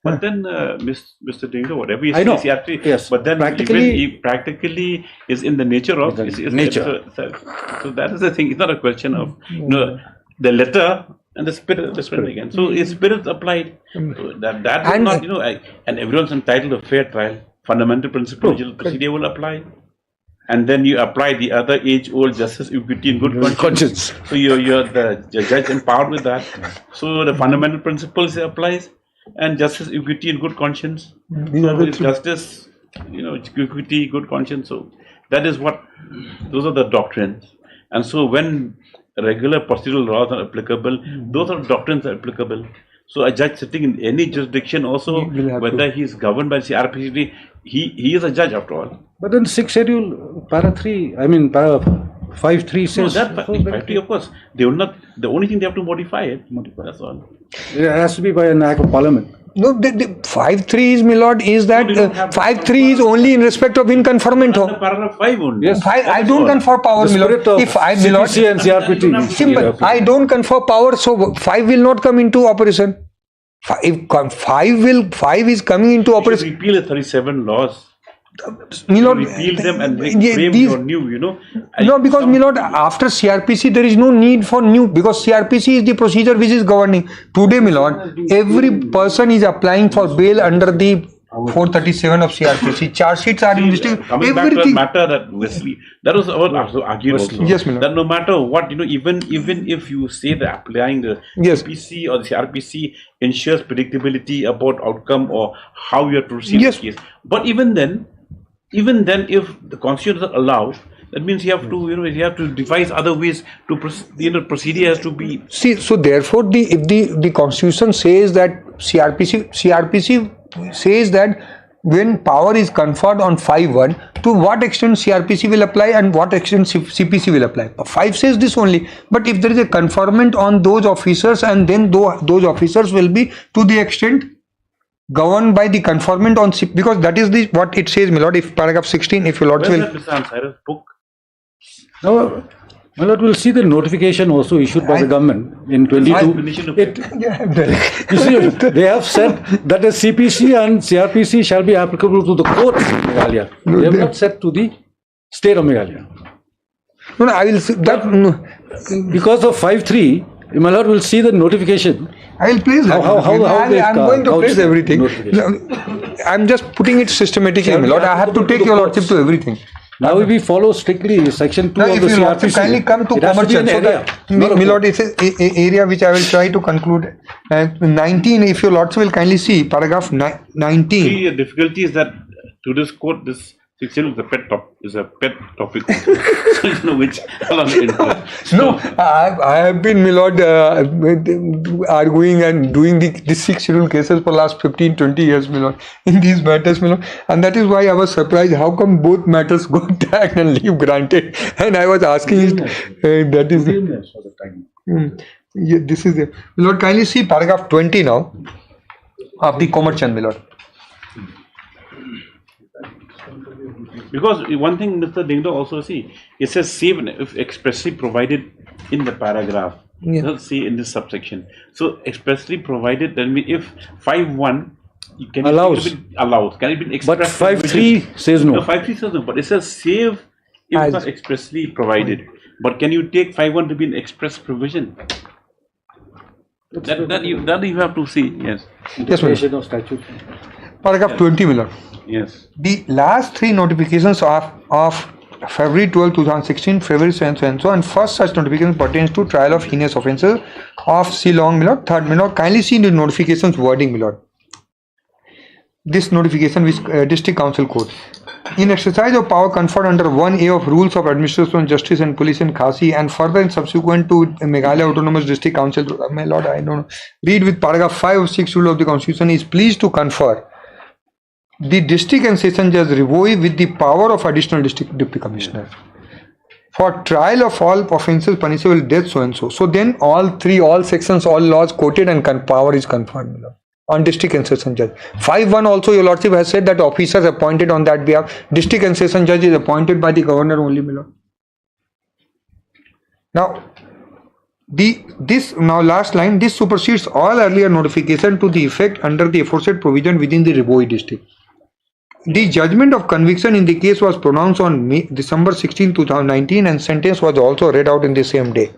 But then, Mr. Dingo, whatever you I say, know. CRP, Yes. but then Practically is in the nature of nature. So that is the thing. It's not a question of the letter and the spirit again. So is spirit applied? So that will not, and everyone's entitled to a fair trial. Fundamental principle procedure will apply. And then you apply the other age-old justice, equity, and good conscience. So you're the judge empowered with that. So the fundamental principles applies, and justice, equity, and good conscience. So it's justice, equity, good conscience. So that is those are the doctrines. And so when regular procedural laws are applicable, those are doctrines are applicable. So a judge sitting in any jurisdiction also, whether he is governed by CRPC, he is a judge after all. But then 6th schedule, para 3, para 5.3 says. No, that 5.3, of course, they will not. The only thing they have to modify it. That's all. It has to be by an act of parliament. No, the 5.3 is, my lord, is that 5.3 is only in respect of inconformant. Paragraph 5 only. Yes. I don't confer power, my lord. If I, my lord, CPC and CRPT. simple. I don't confer power, so 5 will not come into operation. If 5 is coming into operation. Repeal the 37 laws. Milord, repeal them and make your new, No, because Milord, after CRPC there is no need for new, because CRPC is the procedure which is governing. Today, Milord, every person is applying for bail under the 437 of CRPC. Charge sheets are investing. Coming back to a matter that was argued also. Yes, Milord. That no matter what, even if you say that applying the CPC or the CRPC ensures predictability about outcome or how you are to proceed the case. But even then, if the Constitution doesn't allow, that means you have to devise other ways to proceed. Procedure has to be. See, so therefore, if the Constitution says that CRPC says that when power is conferred on 5.1, to what extent CRPC will apply and what extent CPC will apply. 5 says this only. But if there is a conferment on those officers, and then those officers will be to the extent governed by the conferment on because that is what it says, my lord. If paragraph 16, if your lord will. Where's that Mr. Ansari's book? No, my lord, will see the notification also issued by the government in 22. You see, they have said that the CPC and CRPC shall be applicable to the court of Meghalaya. They have not said to the state of Meghalaya. No, I will see that. Because of 5.3, my lord will see the notification. I will place that. I'm going to place everything. I'm just putting it systematically, my lord. I have to take your lordship to everything. Now we follow strictly section 2 of the CRPC. Kindly come to commercial. My lord, it's an area which I will try to conclude. 19, if your lordship will kindly see paragraph 19. The difficulty is that to this court, this 6 is a pet topic. So you know which. No, I have been, my lord, arguing and doing these 6 schedule cases for last 15-20 years, my lord, in these matters, my lord, and that is why I was surprised how come both matters got tagged and leave granted, and I was asking that is yeah, this is it. My lord, kindly see paragraph 20 now of the Concession, my lord. Because one thing Mr. Dingdo also see, it says save if expressly provided in the paragraph. Yeah. Let's see in this subsection. So expressly provided, then if 5.1 can allows. Allows. Can it be expressed? But 5.3 says no. 5.3 says no, but it says save if it's not expressly provided. But can you take 5.1 to be an express provision? That you have to see. Yes. Yes, of statute. Paragraph 20, my lord. Yes. The last 3 notifications of February 12, 2016, February so and first such notification pertains to trial of heinous offences of Ceylon, my lord. Third, my lord, kindly see the notifications wording, my lord. This notification which District Council Court. In exercise of power conferred under 1A of Rules of Administration, Justice and Police in Khasi and further and subsequent to Meghalaya Autonomous District Council, my lord, I don't know, read with paragraph 5 of 6 rule of the Constitution, is pleased to confer the district and session judge Revoi with the power of additional district deputy commissioner for trial of all offences punishable with death, so and so. So then all sections, all laws quoted and power is conferred, my lord, on district and session judge. 5.1 also your lordship has said that officers appointed on that behalf. District and session judge is appointed by the governor only, my lord. Now last line, this supersedes all earlier notification to the effect under the aforesaid provision within the Revoi district. The judgment of conviction in the case was pronounced on December 16, 2019 and sentence was also read out in the same day.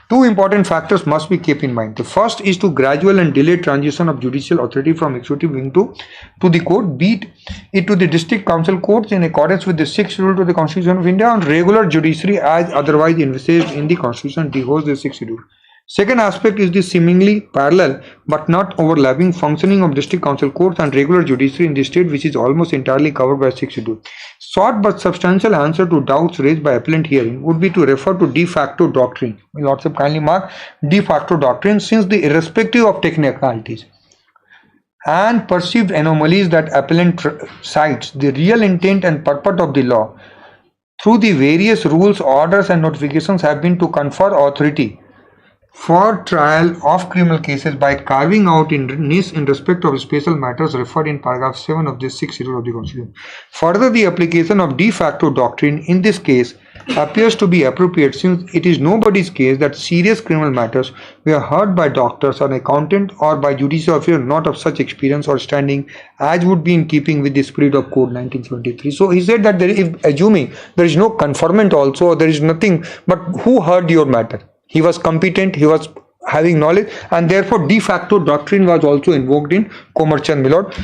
2 important factors must be kept in mind. The first is to gradual and delayed transition of judicial authority from executive wing to the court, be it to the district council courts in accordance with the 6th schedule to the Constitution of India, and regular judiciary as otherwise envisaged in the Constitution dehoes the 6th schedule. Second aspect is the seemingly parallel but not overlapping functioning of district council courts and regular judiciary in the state, which is almost entirely covered by 6th schedule. Short but substantial answer to doubts raised by appellant hearing would be to refer to de facto doctrine. My lordship kindly mark de facto doctrine, since the irrespective of technicalities and perceived anomalies that appellant cites, the real intent and purport of the law through the various rules, orders and notifications have been to confer authority for trial of criminal cases by carving out in niche in respect of special matters referred in paragraph 7 of this 6th schedule of the Constitution. Further, the application of de facto doctrine in this case appears to be appropriate, since it is nobody's case that serious criminal matters were heard by doctors or accountant or by judicial officer not of such experience or standing as would be in keeping with the spirit of Code 1973. So he said that if assuming there is no conferment also, there is nothing, but who heard your matter? He was competent, he was having knowledge, and therefore de facto doctrine was also invoked in Concession, my lord.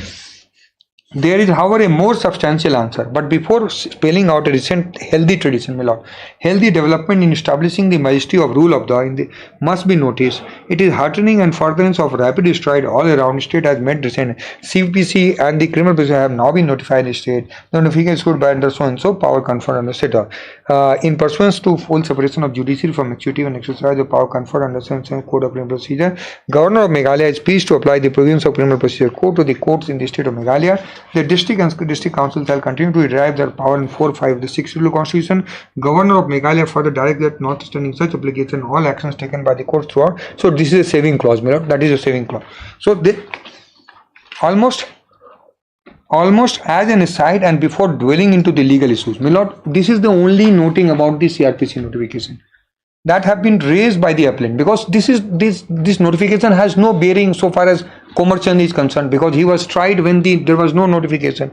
There is, however, a more substantial answer, but before spelling out a recent healthy tradition, my lord, healthy development in establishing the majesty of rule of law must be noticed. It is heartening and furtherance of rapid stride all around. State has made recent. CPC and the criminal procedure have now been notified in state. The notification issued by under so and so power conferred under state. In pursuance to full separation of judiciary from executive and exercise of power conferred under so and so Code of Criminal Procedure, Governor of Meghalaya is pleased to apply the provisions of Criminal Procedure Code to the courts in the state of Meghalaya. The district and district council shall continue to derive their power in 4(5) of the 6th schedule Constitution. Governor of Meghalaya further directs that notwithstanding such application, all actions taken by the court throughout. So this is a saving clause, my lord. That is a saving clause. So they almost as an aside and before dwelling into the legal issues, my lord, this is the only noting about the CRPC notification that have been raised by the appellant, because this notification has no bearing so far as Concession is concerned, because he was tried when there was no notification,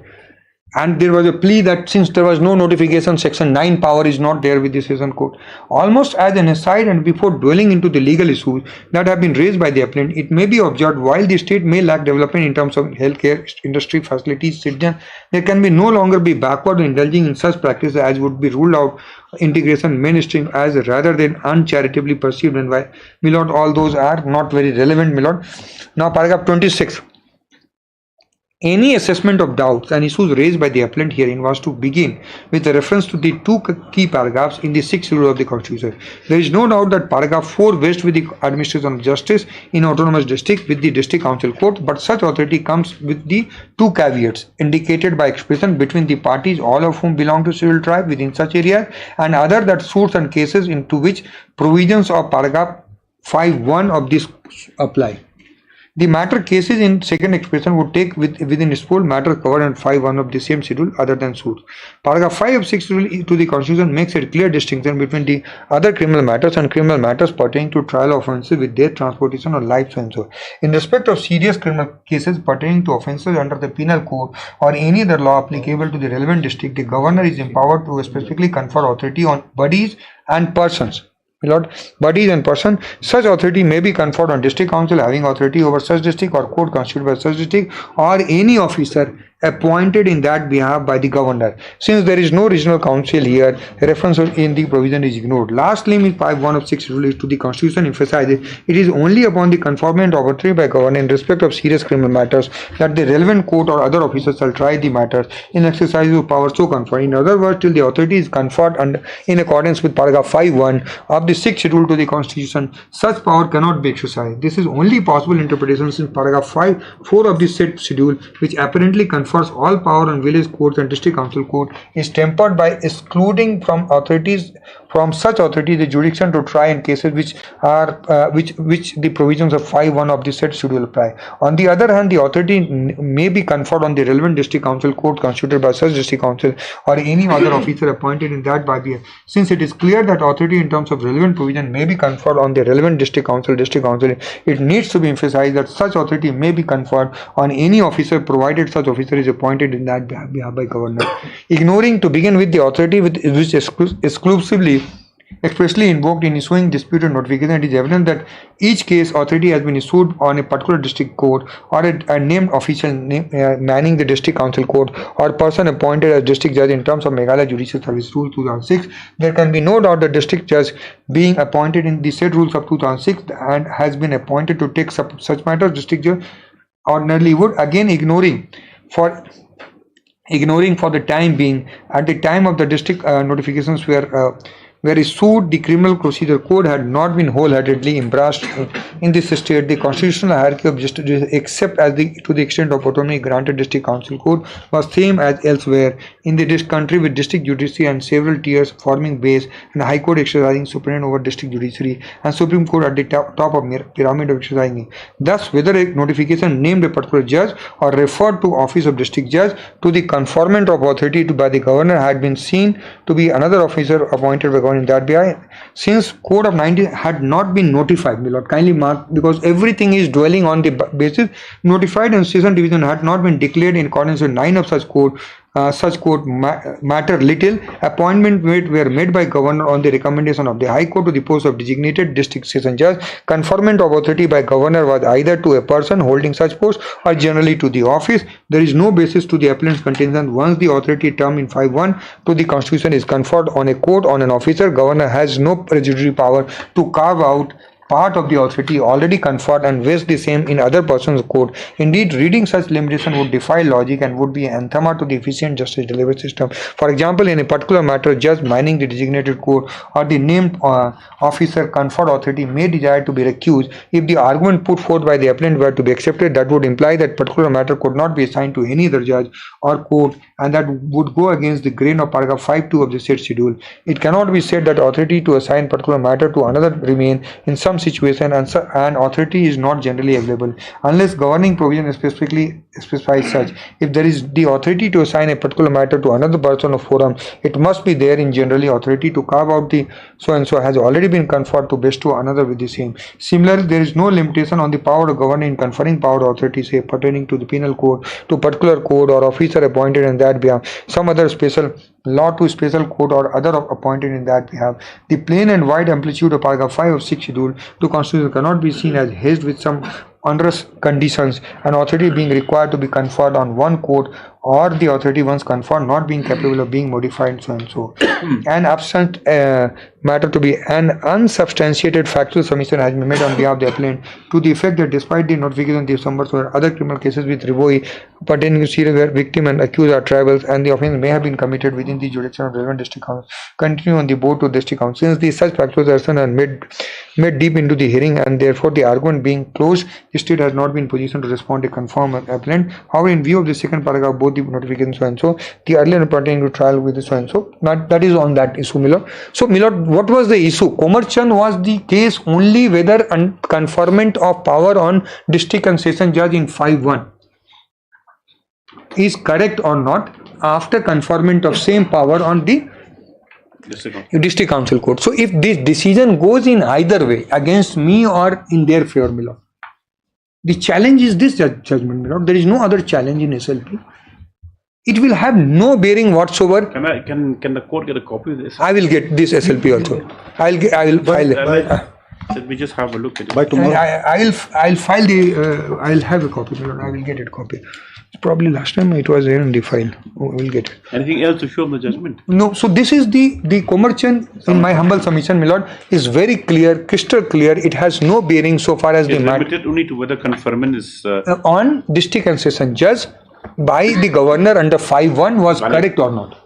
and there was a plea that since there was no notification, section 9 power is not there with the session court. Almost as an aside and before dwelling into the legal issues that have been raised by the appellant, it may be observed while the state may lack development in terms of healthcare industry facilities, citizen, there can be no longer be backward in indulging in such practices as would be ruled out integration mainstream as rather than uncharitably perceived, and why, my lord, all those are not very relevant, my lord. Now paragraph 26. Any assessment of doubts and issues raised by the appellant herein was to begin with a reference to the two key paragraphs in the 6th schedule of the Constitution. There is no doubt that paragraph 4 vests with the administration of justice in autonomous district with the district council court, but such authority comes with the two caveats indicated by expression between the parties, all of whom belong to civil tribe within such area, and other that suits and cases into which provisions of paragraph 5(1) of this apply. The matter cases in second expression would take within its full matter covered in 5(1) of the same schedule other than suits. Paragraph 5 of 6th schedule to the Constitution makes a clear distinction between the other criminal matters and criminal matters pertaining to trial offences with death, transportation or life censure. In respect of serious criminal cases pertaining to offences under the penal code or any other law applicable to the relevant district, the governor is empowered to specifically confer authority on bodies and persons. Lord, bodies and person. Such authority may be conferred on district council having authority over such district or court constituted by such district or any officer appointed in that behalf by the governor. Since there is no regional council here, reference in the provision is ignored. Lastly, 5(1) of 6th schedule to the Constitution emphasizes it is only upon the conferment of authority by governor in respect of serious criminal matters that the relevant court or other officers shall try the matters in exercise of power so conferred. In other words, till the authority is conferred in accordance with paragraph 5(1) of the 6th schedule to the Constitution, such power cannot be exercised. This is only possible interpretation since paragraph 4 of the said schedule, which apparently confers all power on village courts and district council court, is tempered by excluding from such authority the jurisdiction to try in cases which the provisions of 5(1) of the said schedule apply. On the other hand, the authority may be conferred on the relevant district council court constituted by such district council or any other officer appointed in that by the. Since it is clear that authority in terms of relevant provision may be conferred on the relevant district council, it needs to be emphasized that such authority may be conferred on any officer provided such officer is appointed in that behalf by governor. Ignoring to begin with the authority which exclusively expressly invoked in issuing disputed notification, it is evident that each case authority has been issued on a particular district court or a named official manning the district council court or person appointed as district judge in terms of Meghalaya Judicial Service Rule 2006. There can be no doubt that district judge being appointed in the said rules of 2006 and has been appointed to take such matters district judge ordinarily would, again ignoring for the time being, at the time of the district notifications were issued, the criminal procedure code had not been wholeheartedly embraced in this state. The constitutional hierarchy of justice, except to the extent of autonomy granted district council code, was same as elsewhere in the country, with district judiciary and several tiers forming base, and High Court exercising supremacy over district judiciary and Supreme Court at the top of pyramid of exercising. Thus, whether a notification named a particular judge or referred to office of district judge to the conferment of authority by the governor had been seen to be another officer appointed by governor in that behalf. Since Code of 19 had not been notified, my lord, kindly mark, because everything is dwelling on the basis notified, and session division had not been declared in accordance with 9 of such code. Matter little. Appointment were made by governor on the recommendation of the High Court to the post of designated district session judge. Conferment of authority by governor was either to a person holding such post or generally to the office. There is no basis to the appellant's contention. Once the authority term in 5(1) to the Constitution is conferred on a court on an officer, governor has no prejudicial power to carve out part of the authority already conferred and vest the same in other person's court. Indeed, reading such limitation would defy logic and would be anathema to the efficient justice delivery system. For example, in a particular matter, judge manning the designated court or the named officer conferred authority may desire to be recused. If the argument put forth by the appellant were to be accepted, that would imply that particular matter could not be assigned to any other judge or court, and that would go against the grain of paragraph 5(2) of the said schedule. It cannot be said that authority to assign particular matter to another remain in some situation, and authority is not generally available unless governing provision specifically specifies such. If there is the authority to assign a particular matter to another person or forum, it must be there in generally authority to carve out the so and so has already been conferred to bestow another with the same. Similarly, there is no limitation on the power of governor in conferring power of authority, say pertaining to the penal code, to particular code or officer appointed in that behalf, some other special law to special court or other appointed in that behalf. The plain and wide amplitude of paragraph 5 of 6th schedule to Constitution cannot be seen as hedged with some onerous conditions, and authority being required to be conferred on one court, or the authority once conferred not being capable of being modified, so and so. And absent matter to be an unsubstantiated factual submission has been made on behalf of the appellant to the effect that despite the notification of these numbers or other criminal cases with Riboi pertaining to serious where victim and accused are tribals and the offence may have been committed within the jurisdiction of relevant district council, continue on the board to district council. Since these such factual assertions are made deep into the hearing and therefore the argument being closed, the state has not been in position to respond to confirm appellant. However, in view of the second paragraph, both the notifications so and so, the earlier pertaining to trial with the so and so, that is on that issue, Milord. So, Milord, what was the issue? Commercial was the case only whether conferment of power on district and session judge in 5-1 is correct or not after conferment of same power on the district council court. So, if this decision goes in either way against me or in their favor, Milord, the challenge is this judgment, Milord. There is no other challenge in SLP. It will have no bearing whatsoever. Can the court get a copy of this? I will get this SLP also. I will file it. Let me just have a look at it. By tomorrow. I'll file the. I'll have a copy. I will get it copy. Probably last time it was there in the file. We'll get it. Anything else to show on the judgment? No. So this is the commercial. In my humble submission, my lord, is very clear, crystal clear. It has no bearing so far as the matter. Limited only to whether conferment is on district and session judge by the governor under 5-1 was correct or not,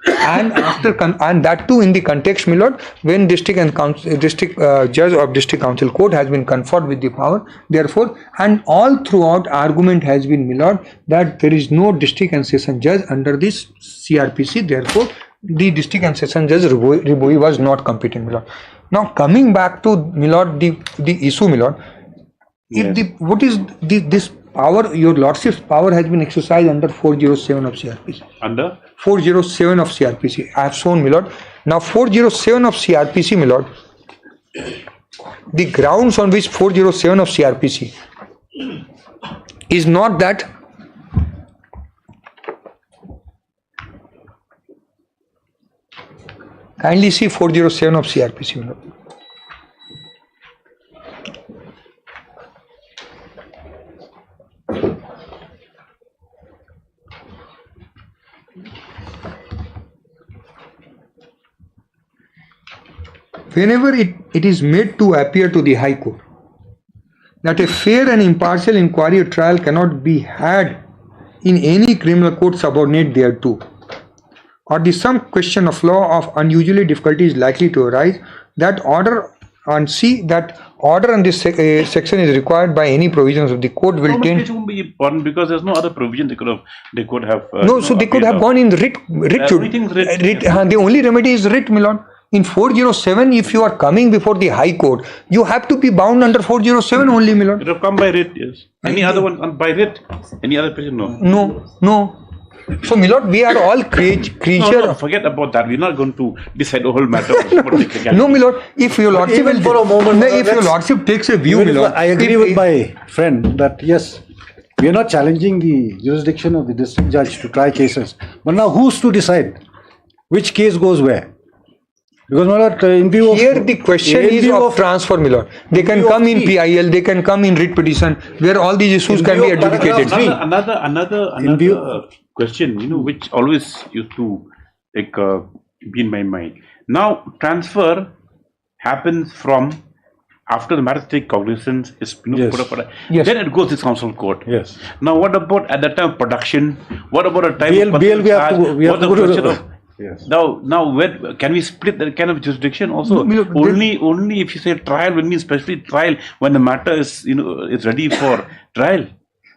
and after and that too in the context, my lord, when district and district judge of district council court has been conferred with the power, therefore, and all throughout argument has been, my lord, that there is no district and session judge under this CRPC, therefore the district and session judge Riboi was not competent, my lord. Now coming back to, my lord, the issue, my lord, if the what is this power, your lordship's power has been exercised under 407 of CRPC. Under 407 of CRPC. I have shown, my lord. Now 407 of CRPC, my lord. The grounds on which 407 of CRPC is not that kindly see 407 of CRPC, my lord. Whenever it is made to appear to the High Court that a fair and impartial inquiry or trial cannot be had in any criminal court subordinate thereto, or some question of law of unusually difficulty is likely to arise, that order and see that order on this section is required by any provisions of the court will tend. It won't be important because there's no other provision they could have. No, so they could have gone in writ. The only remedy is writ, my lord. In 407, if you are coming before the High Court, you have to be bound under 407 only, my lord. It will come by writ, yes. Any other one by writ? Any other provision? No. So, my lord, we are all creature. No, forget about that. We're not going to decide the whole matter. No, my lord. If your lordship will, for a moment, if your lordship takes a view, my lord, I agree with my friend that yes, we are not challenging the jurisdiction of the district judge to try cases. But now, who's to decide which case goes where? Because, my lord, in view of here the question is of transfer, my lord. They can come in PIL, they can come in writ petition, where all these issues can be adjudicated. Another question, which always used to be in my mind. Now, transfer happens from after the matter take cognizance is put up. Yes. Then it goes to council court. Yes. Now, what about at the time of production? What about a time BL, we have to go to yes. Now, where can we split that kind of jurisdiction also? No, only if you say trial, when we especially trial when the matter is is ready for trial.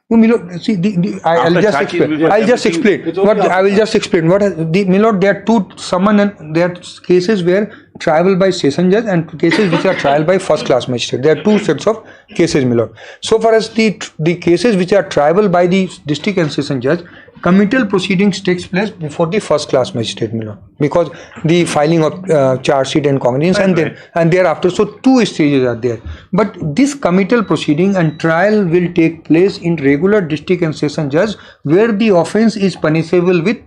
No, my lord, see, I'll just explain. I will just explain. What my lord, there are two summon and there are cases where trial by session judge and cases which are trial by first class magistrate. There are two sets of cases, my lord. So far as the cases which are trial by the district and session judge, committal proceedings takes place before the first class magistrate, my lord, because the filing of charge sheet and cognizance and thereafter. So two stages are there. But this committal proceeding and trial will take place in regular district and session judge, where the offence is punishable with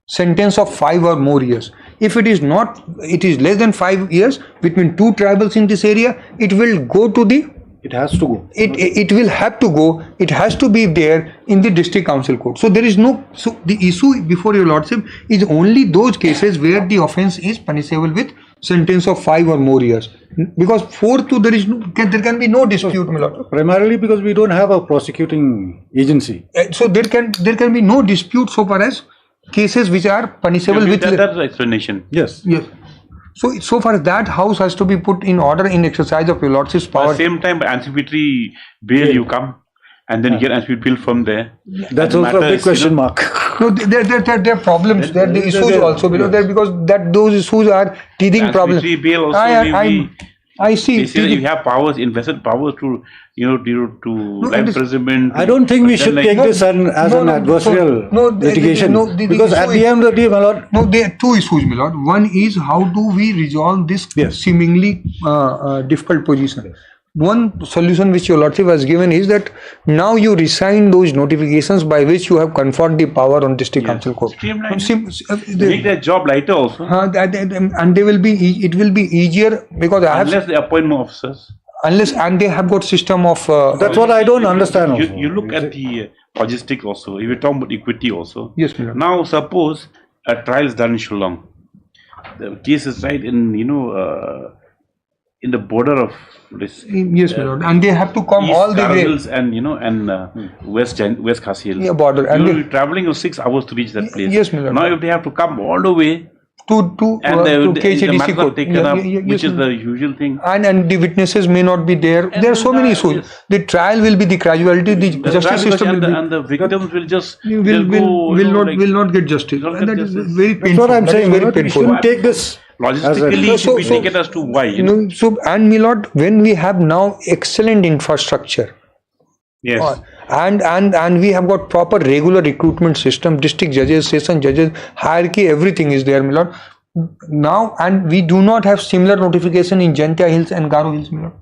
sentence of 5 or more years. If it is not, it is less than 5 years between two tribals in this area, it will go to the. It has to go. It will have to go. It has to be there in the district council court. So there is no. So the issue before your lordship is only those cases where the offence is punishable with sentence of 5 or more years. Because 4 to there can be no dispute, my lord. Primarily because we don't have a prosecuting agency. So there can be no dispute so far as cases which are punishable with. That's the explanation. Yes. Yes. So far as that house has to be put in order in exercise of your lordship's power. At the same time, anticipatory bail you come, and then you get anticipatory bail from there. That's also a big question mark. No, there are problems. There are the issues also because those issues are teething problems. Bail also I see. Basically, you have powers, invested powers to life imprisonment. I don't think we should take this as an adversarial litigation. Because at the end of the day, my lord. No, there are two issues, my lord. One is how do we resolve this seemingly difficult position. One solution which your lordship has given is that now you resign those notifications by which you have conferred the power on district council court. Streamline. Make their job lighter also. And they will be. It will be easier because unless they appoint more officers. And they have got system of. That's what I don't understand. You look at the logistics also. If you talk about equity also. Yes, madam. Now suppose a trial is done in Shillong. The case is right in in the border of this. Yes, my lord. And they have to come all the way. And West Khasi Hills. Yeah, border. You will be traveling 6 hours to reach that place. Yes, my lord. Now if they have to come all the way to KHDC court, taken up, which is the usual thing. And the witnesses may not be there. There are so many issues. Yes. The trial will be the graduality. The justice system will be. And the victims will just will not get justice. And that is very painful. That's what I'm saying. Very painful. We shouldn't take this. Logistically, it should be taken as to why. And my lord, when we have now excellent infrastructure. Yes. And we have got proper regular recruitment system, district judges, session judges, hierarchy, everything is there, my lord. Now, and we do not have similar notification in Jantia Hills and Garo Hills, my lord.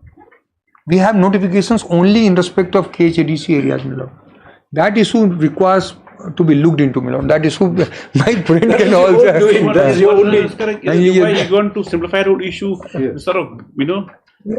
We have notifications only in respect of KHDC areas, my lord. That issue requires to be looked into, my lord. That issue, my friend can also. That is your only. Why you want to simplify road issue instead of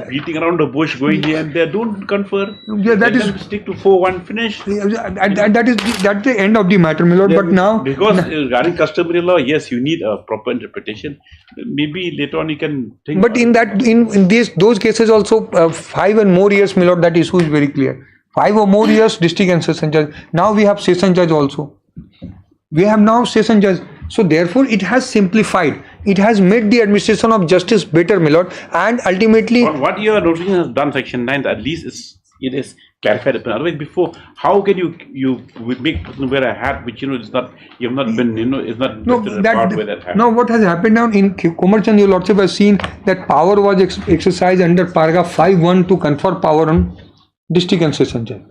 beating around the bush, going here and there? Don't confer. Yeah, that is stick to 4-1 finish. That's the end of the matter, my lord. But now because regarding customary law, yes, you need a proper interpretation. Maybe later on you can think. But in those cases also 5 and more years, my lord, that issue is very clear. 5 or more years, district and session judge. Now we have session judge also. We have now session judge. So therefore, it has simplified. It has made the administration of justice better, my lord. And ultimately, what your notification has done, Section 9, at least it is clarified. Otherwise, before, how can you make person wear a hat which is not, you have not been, is not part with that hat? No, what has happened now in Commercial, your lordship has seen that power was exercised under paragraph 5(1) to confer power on district and session judge.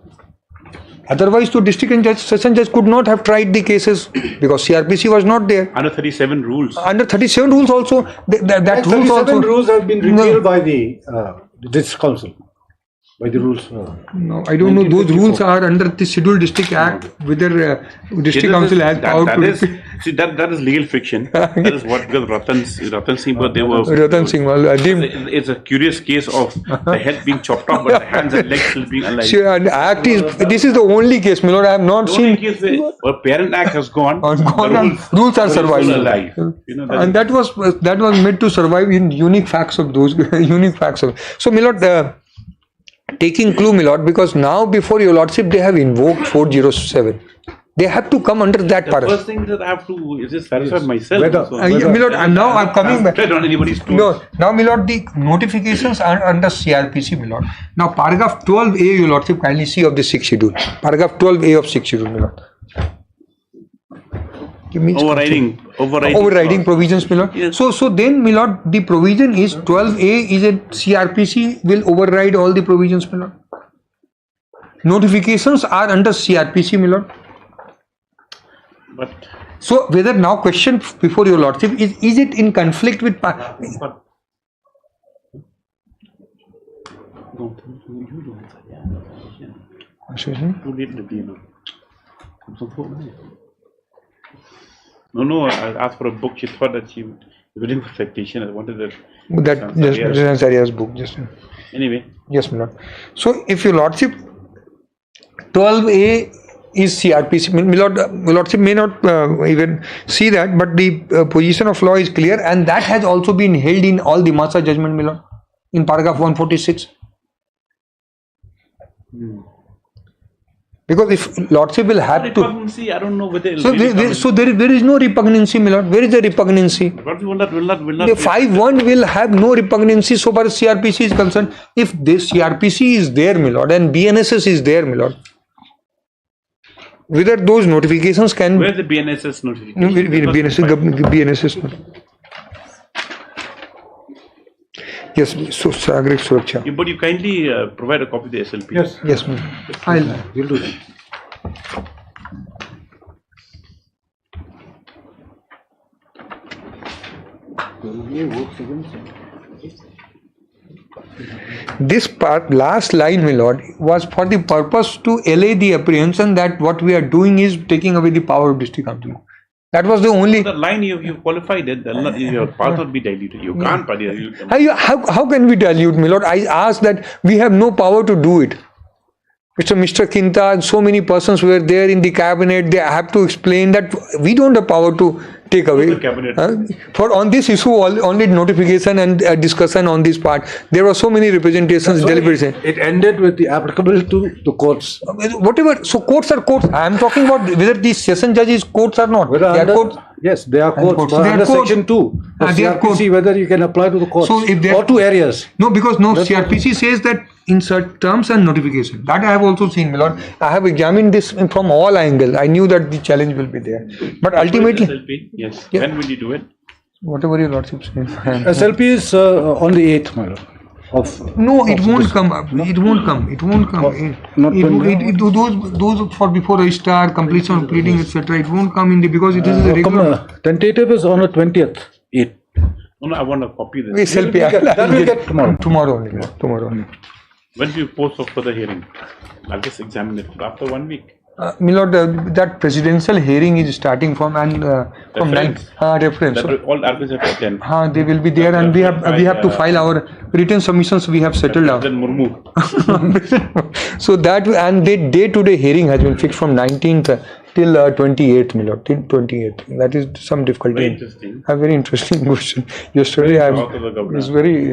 Otherwise, to district and session judge could not have tried the cases because CRPC was not there. Under 37 rules. Under 37 rules also. That rules also. Rules have been repealed by the district council. By the rules. No, I don't know. Those rules are under the Scheduled District Act. Whether district council has power to. That is legal fiction. That is what because Ratan Singh, but they were. Ratan Singh, it's a curious case of the head being chopped off, but the hands and legs still being alive. Sure, and act is. This is the only case, my lord. I have not seen. Case where Parent Act has gone. Rules are surviving. And that was made to survive in unique facts of those unique facts of. So, my lord. Taking clue, my lord, because now before your lordship they have invoked 407. They have to come under that paragraph. The first thing that I have to is just satisfy myself. My lord, and now I'm coming back. On anybody's toes. No, now, my lord, the notifications are under CRPC, my lord. Now, paragraph 12A, your lordship, kindly see of the 6th schedule. Paragraph 12A of 6th schedule, my lord. Overriding provisions, my lord. Yes. So then, my lord, the provision is 12A is a CRPC will override all the provisions, my lord. Notifications are under CRPC, my lord. But so whether now question before your lordship is it in conflict with? No, I asked for a book. She thought that she was waiting for citation. I wanted that just Aria's book. Just anyway. Yes, my lord. So if your lordship 12A is CRPC. Lordship may not even see that, but the position of law is clear, and that has also been held in all the master judgment, Milord, in paragraph 146. Because if Lordship will have to, repugnancy, I don't know whether it'll so there is no repugnancy, Milord. Where is the repugnancy? But will not. The 5-1 will have no repugnancy so far as CRPC is concerned. If this CRPC is there, Milord, and BNSS is there, Milord, whether those notifications can. Where's the BNSS notification? BNSS. Yes, so Sagrik Suraksha. But you kindly provide a copy of the SLP. Yes, yes, ma'am. We'll do that. This part, last line, my lord, was for the purpose to allay the apprehension that what we are doing is taking away the power of district council. That was the only. The line you qualified it, your power will be diluted. You can't dilute them. How can we dilute, my lord? I asked that we have no power to do it. Mr. Kinta and so many persons were there in the cabinet. They have to explain that we don't have power to take away. For on this issue, only notification and discussion on this part. There were so many representations, deliberations. It ended with the applicable to the courts. Whatever. So courts are courts. I am talking about whether these session judges courts or not. They are courts. Yes, they are courts. But under section 2 of CRPC, whether you can apply to the courts so if or to areas. No, because CRPC says that insert terms and notification. That I have also seen, my lord. I have examined this from all angles. I knew that the challenge will be there. But ultimately. SLP? Yes. Yeah. When will you do it? Whatever your lordship says. SLP is on the 8th, my lord. No, it won't come up. It won't come. It won't come. Those for before registrar, completion of pleading, etc. It won't come in the because it is a regular. Tentative is on the 20th. 8. No, I want to copy this. SLP. That will get tomorrow. Tomorrow only. Tomorrow only. When do you post for the hearing? I'll just examine it after 1 week. My lord, that presidential hearing is starting from from reference. So, all arguments have to attend. They will be there, and we have to file our written submissions. We have settled out. So that and the day-to-day hearing has been fixed from 19th till 28th, my lord. Till 28th. That is some difficulty. Very interesting. A very interesting question. Yesterday, it's very.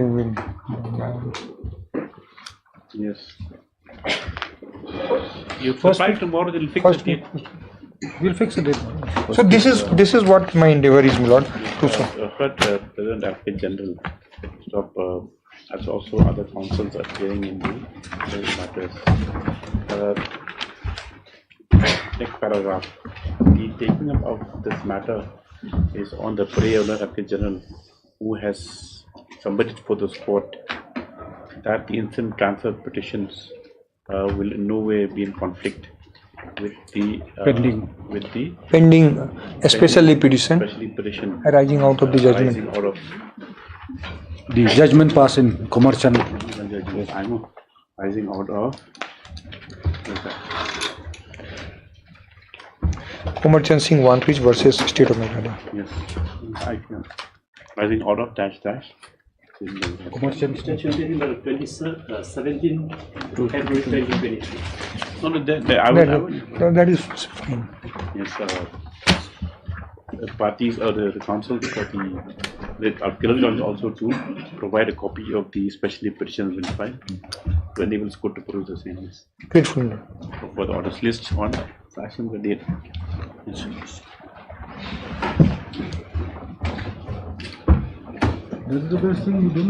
Yes. You apply tomorrow, they'll fix the date. We'll fix the date. So this is what my endeavor is, my lord. President Advocate General stop as also other councils appearing in the matters. Next paragraph. The taking up of this matter is on the President Advocate General, who has submitted for this court that the instant transfer petitions will in no way be in conflict with the pending especially petition arising out of the judgment. The judgment passed in commercial. Arising out of Commercial Singh Wantrich versus State of Meghalaya. Yes, I can. Rising out of dash. Commercial Extension number 17 to February 2023. No, that is fine. Yes, the parties or the council for the also to provide a copy of the specially petitions when filed to enable the court to peruse the same. Grateful. For the orders list on fashion the date. Yes. That's the best thing you do.